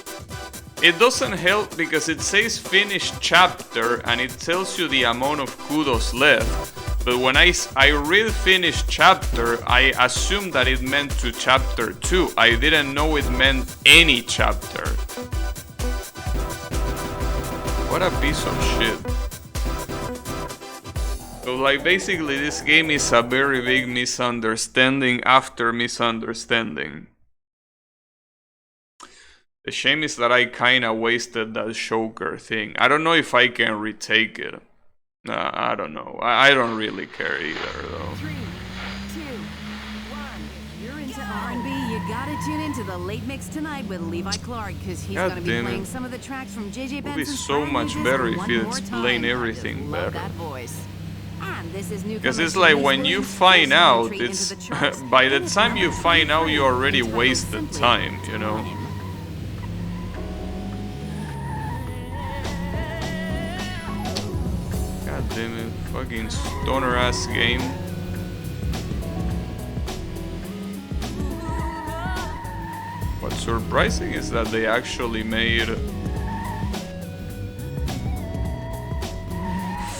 S1: It doesn't help because it says finished chapter and it tells you the amount of kudos left. But when I read finished chapter, I assumed that it meant to chapter 2. I didn't know it meant any chapter. What a piece of shit. So like basically this game is a very big misunderstanding after misunderstanding. The shame is that I kinda wasted that choker thing. I don't know if I can retake it. I don't know. I don't really care either, though.
S3: 3, 2, 1. If you're into R&B, you gotta tune into the late mix tonight with Levi Clark, because he's gonna be playing some of the tracks from JJ Benson's.
S1: It would be so much better if he explained everything better. Because it's like when you find out, it's by the time you find out, you already wasted time, you know. God damn it, fucking stoner ass game. What's surprising is that they actually made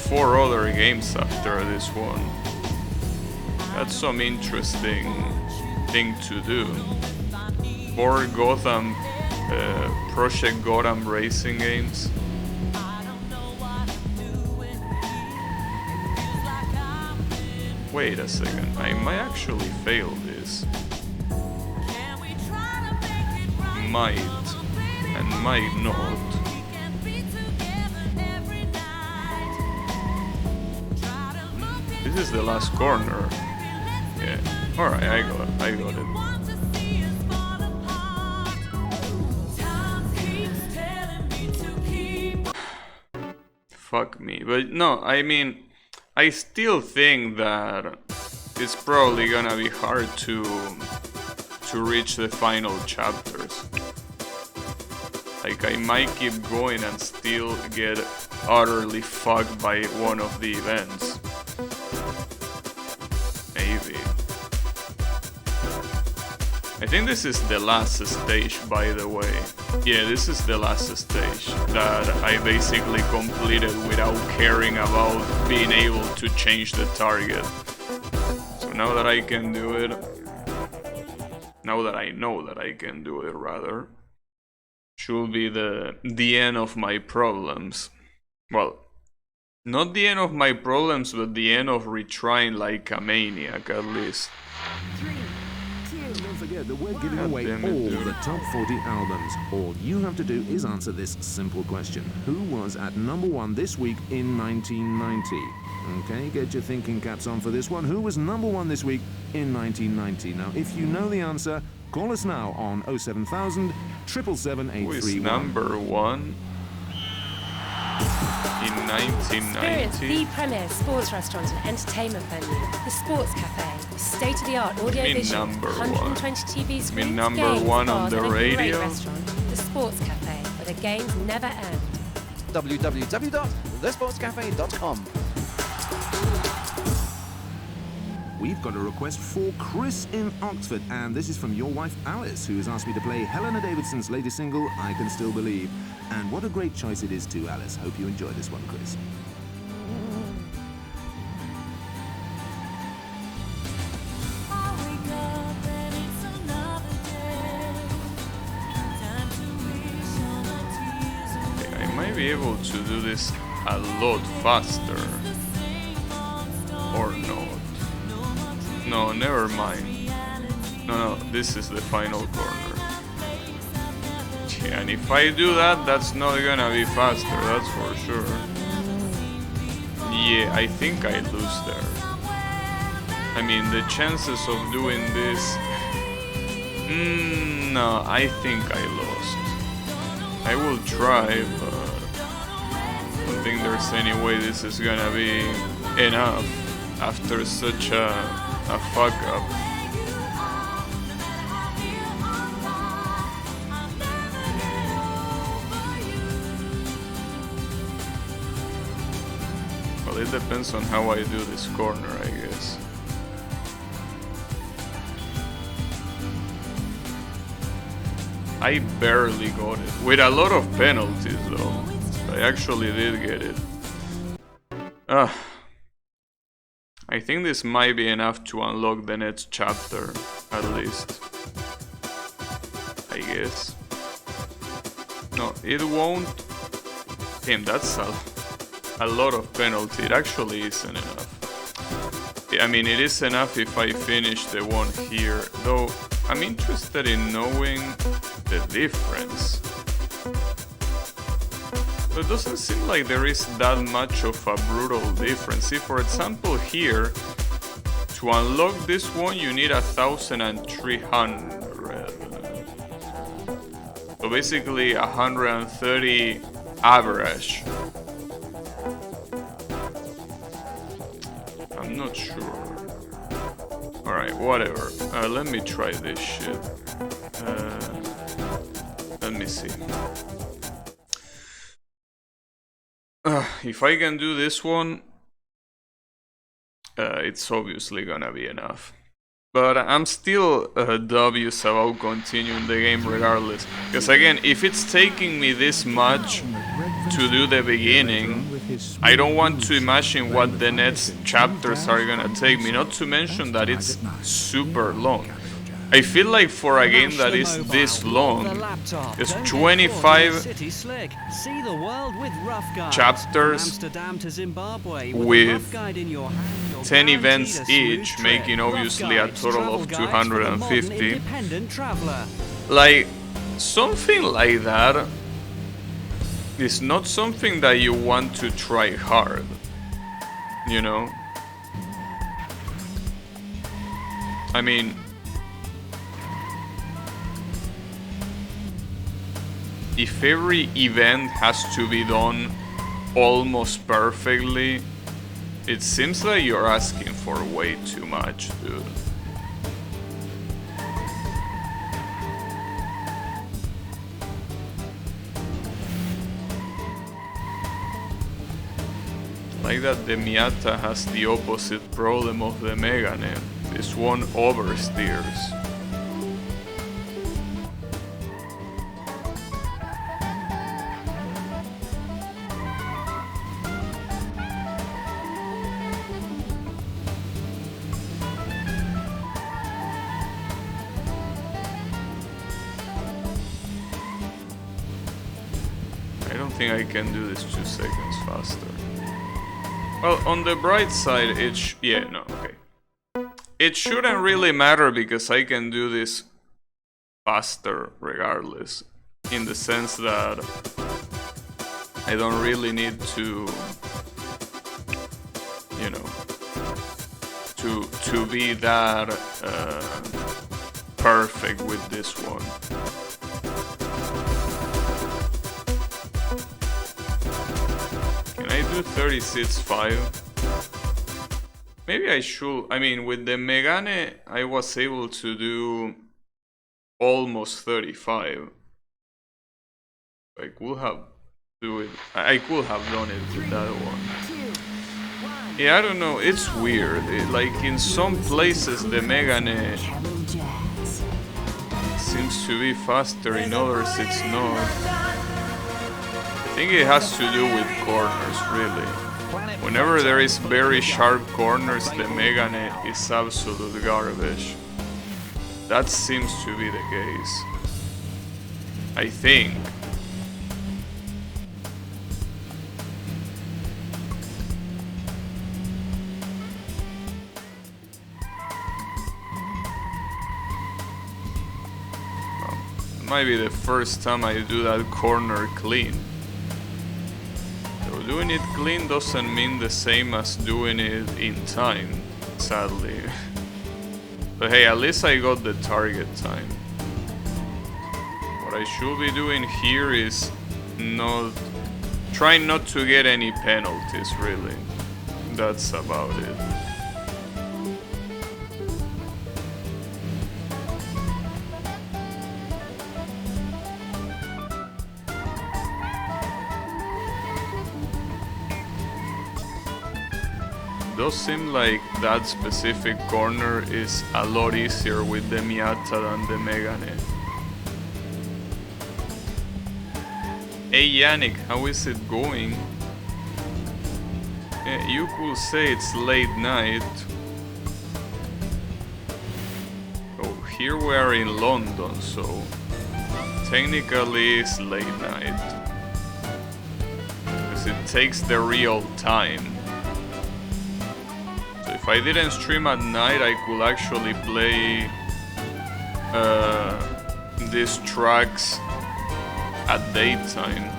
S1: 4 other games after this one. That's some interesting thing to do. 4 Gotham, Project Gotham racing games. Wait a second, I might actually fail this. Might and might not. This is the last corner. Yeah. Alright, I got it. Fuck me. But no, I mean, I still think that it's probably gonna be hard to reach the final chapters. Like, I might keep going and still get utterly fucked by one of the events. Maybe. I think this is the last stage, by the way. Yeah, this is the last stage that I basically completed without caring about being able to change the target. So now that I can do it, now that I know that I can do it, rather, should be the end of my problems. Well, not the end of my problems, but the end of retrying like a maniac, at least.
S5: Don't forget that we're giving away all the top 40 albums. All you have to do is answer this simple question. Who was at #1 this week in 1990? Okay, get your thinking caps on for this one. Who was #1 this week in 1990? Now, if you know the answer, call us now on 07000 777 831.
S1: Who is #1 in 1990?
S13: Experience the premier sports restaurant and entertainment venue, the Sports Cafe, state-of-the-art audio-visual, 120 TV screens, games,
S1: #1
S13: bars,
S1: on the
S13: and a
S1: radio.
S13: great restaurant, the Sports Cafe, where the games never end.
S4: www.thesportscafe.com.
S5: We've got a request for Chris in Oxford, and this is from your wife Alice, who has asked me to play Helena Davidson's latest single, I Can Still Believe. And what a great choice it is too, Alice. Hope you enjoy this one, Chris.
S1: I might be able to do this a lot faster. Or not. No, never mind. No, this is the final corner. Yeah, and if I do that, that's not gonna be faster, that's for sure. Yeah, I think I lose there. I mean, the chances of doing this No, I think I lost. I will try, but I don't think there's any way this is gonna be enough after such a fuck up. Well, it depends on how I do this corner, I guess. I barely got it. With a lot of penalties though. I actually did get it. I think this might be enough to unlock the next chapter, at least. I guess. No, it won't. Damn, that's a lot of penalty. It actually isn't enough. I mean, it is enough if I finish the one here, though I'm interested in knowing the difference. But it doesn't seem like there is that much of a brutal difference. See, for example, here, to unlock this one, you need 1,300. So basically 130 average. I'm not sure. Alright, whatever. Let me try this shit. Let me see. If I can do this one, it's obviously gonna be enough. But I'm still dubious about continuing the game regardless. Because again, if it's taking me this much to do the beginning, I don't want to imagine what the next chapters are gonna take me. Not to mention that it's super long. I feel like for a game that is this long, it's 25 chapters with 10 events each, making obviously a total of 250. Like, something like that is not something that you want to try hard, you know? I mean, if every event has to be done almost perfectly, it seems like you're asking for way too much, dude. Like that the Miata has the opposite problem of the Megane. This one oversteers. I don't think I can do this 2 seconds faster. Well, on the bright side, it shouldn't really matter because I can do this faster regardless. In the sense that I don't really need to, you know, to be that perfect with this one. Can I do 36.5? Maybe I should. I mean, with the Megane, I was able to do almost 35. I could have done it with that one. Yeah, I don't know. It's weird. Like in some places, the Megane seems to be faster. In others, it's not. I think it has to do with corners, really. Whenever there is very sharp corners, the Megane is absolute garbage. That seems to be the case. I think. Well, it might be the first time I do that corner clean. So doing it clean doesn't mean the same as doing it in time, sadly. But hey, at least I got the target time. I should be doing here is trying not to get any penalties, really. That's about it. Does seem like that specific corner is a lot easier with the Miata than the Megane. Hey Yannick, how is it going? Yeah, you could say it's late night. Oh, here we are in London, so technically it's late night. Because it takes the real time. If I didn't stream at night, I could actually play these tracks at daytime.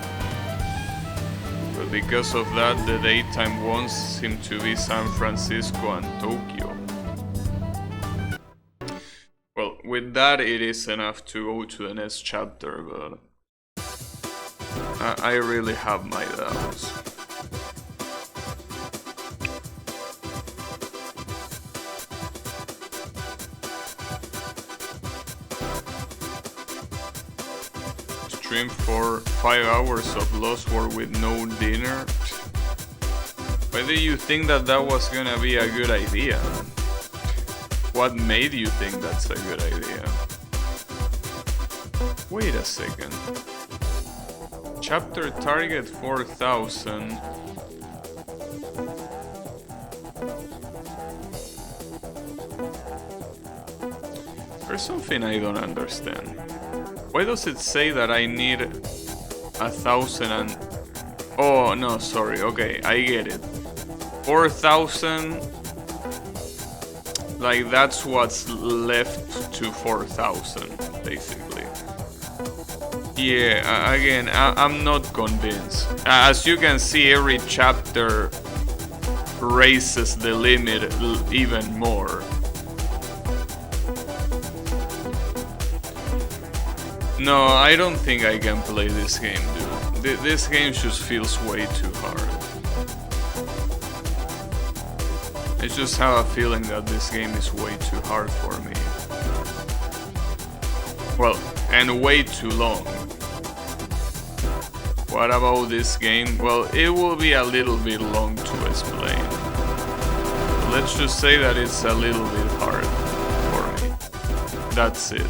S1: But because of that, the daytime ones seem to be San Francisco and Tokyo. Well, with that, it is enough to go to the next chapter, but I really have my doubts. Stream for 5 hours of Lost World with no dinner. Why do you think that was gonna be a good idea? What made you think that's a good idea? Wait a second. Chapter target 4000. There's something I don't understand. Why does it say that I need 1,000 and... Oh, no, sorry. Okay, I get it. 4,000... Like, that's what's left to 4,000, basically. Yeah, again, I'm not convinced. As you can see, every chapter raises the limit even more. No, I don't think I can play this game, dude. This game just feels way too hard. I just have a feeling that this game is way too hard for me. Well, and way too long. What about this game? Well, it will be a little bit long to explain. Let's just say that it's a little bit hard for me. That's it.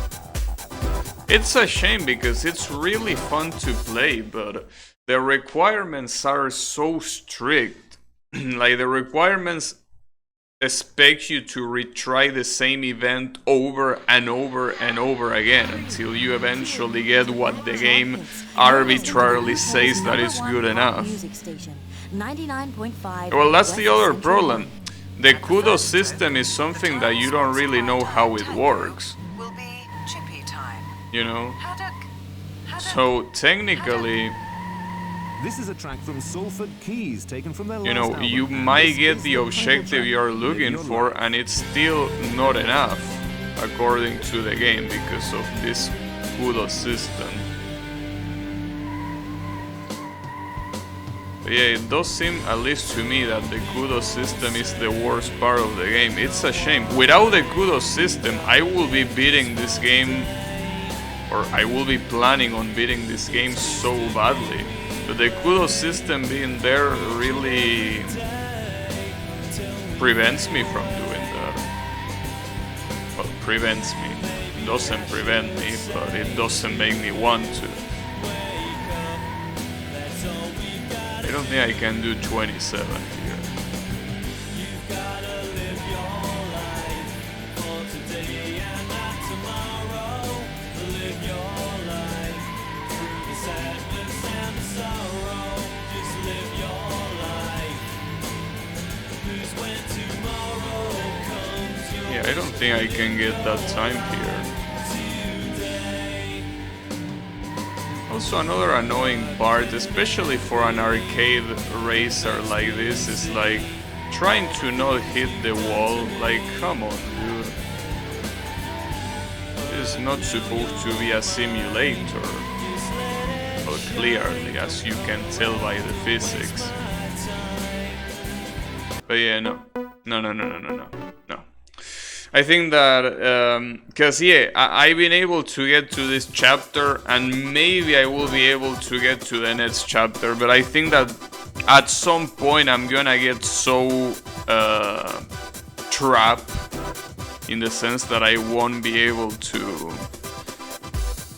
S1: It's a shame because it's really fun to play, but the requirements are so strict. Like, the requirements expect you to retry the same event over and over and over again until you eventually get what the game arbitrarily says that is good enough. Well, that's the other problem. The kudos system is something that you don't really know how it works. You know? So technically,
S5: this is a track from Salford Keys taken from their last album,
S1: you might get the objective you're looking for and it's still not enough according to the game because of this kudos system. But yeah, it does seem, at least to me, that the kudos system is the worst part of the game. It's a shame. Without the kudos system, I will be beating this game, or I will be planning on beating this game so badly. But the kudos system being there really prevents me from doing that. Well, prevents me. It doesn't prevent me, but it doesn't make me want to. I don't think I can do 27 here. Yeah, I don't think I can get that time here. Also, another annoying part, especially for an arcade racer like this, is like trying to not hit the wall. Like, come on, dude. This is not supposed to be a simulator. Well, clearly, as you can tell by the physics. But yeah, no. I think that, because yeah, I've been able to get to this chapter, and maybe I will be able to get to the next chapter, but I think that at some point I'm gonna get so trapped, in the sense that I won't be able to,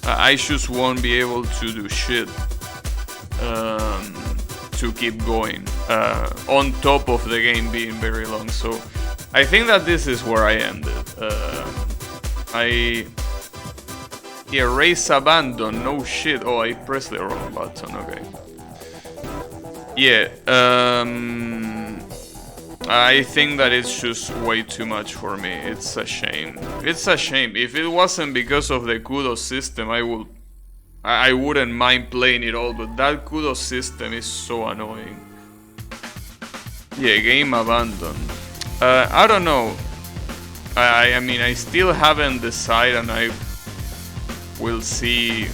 S1: I just won't be able to do shit to keep going, on top of the game being very long. So I think that this is where I ended. Erase abandon, no shit. Oh, I pressed the wrong button, okay. Yeah, I think that it's just way too much for me. It's a shame. It's a shame. If it wasn't because of the kudos system, I wouldn't mind playing it all, but that kudos system is so annoying. Yeah, game abandoned. I don't know. I mean, I still haven't decided, and I will see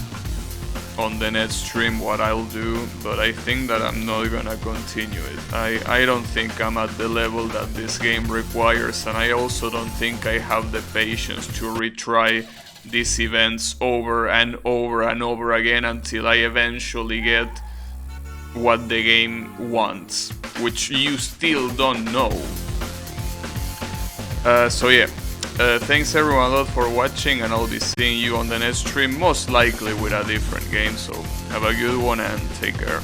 S1: on the next stream what I'll do, but I think that I'm not gonna continue it. I don't think I'm at the level that this game requires, and I also don't think I have the patience to retry these events over and over and over again until I eventually get what the game wants, which you still don't know. So yeah, thanks everyone a lot for watching, and I'll be seeing you on the next stream, most likely with a different game, so have a good one and take care.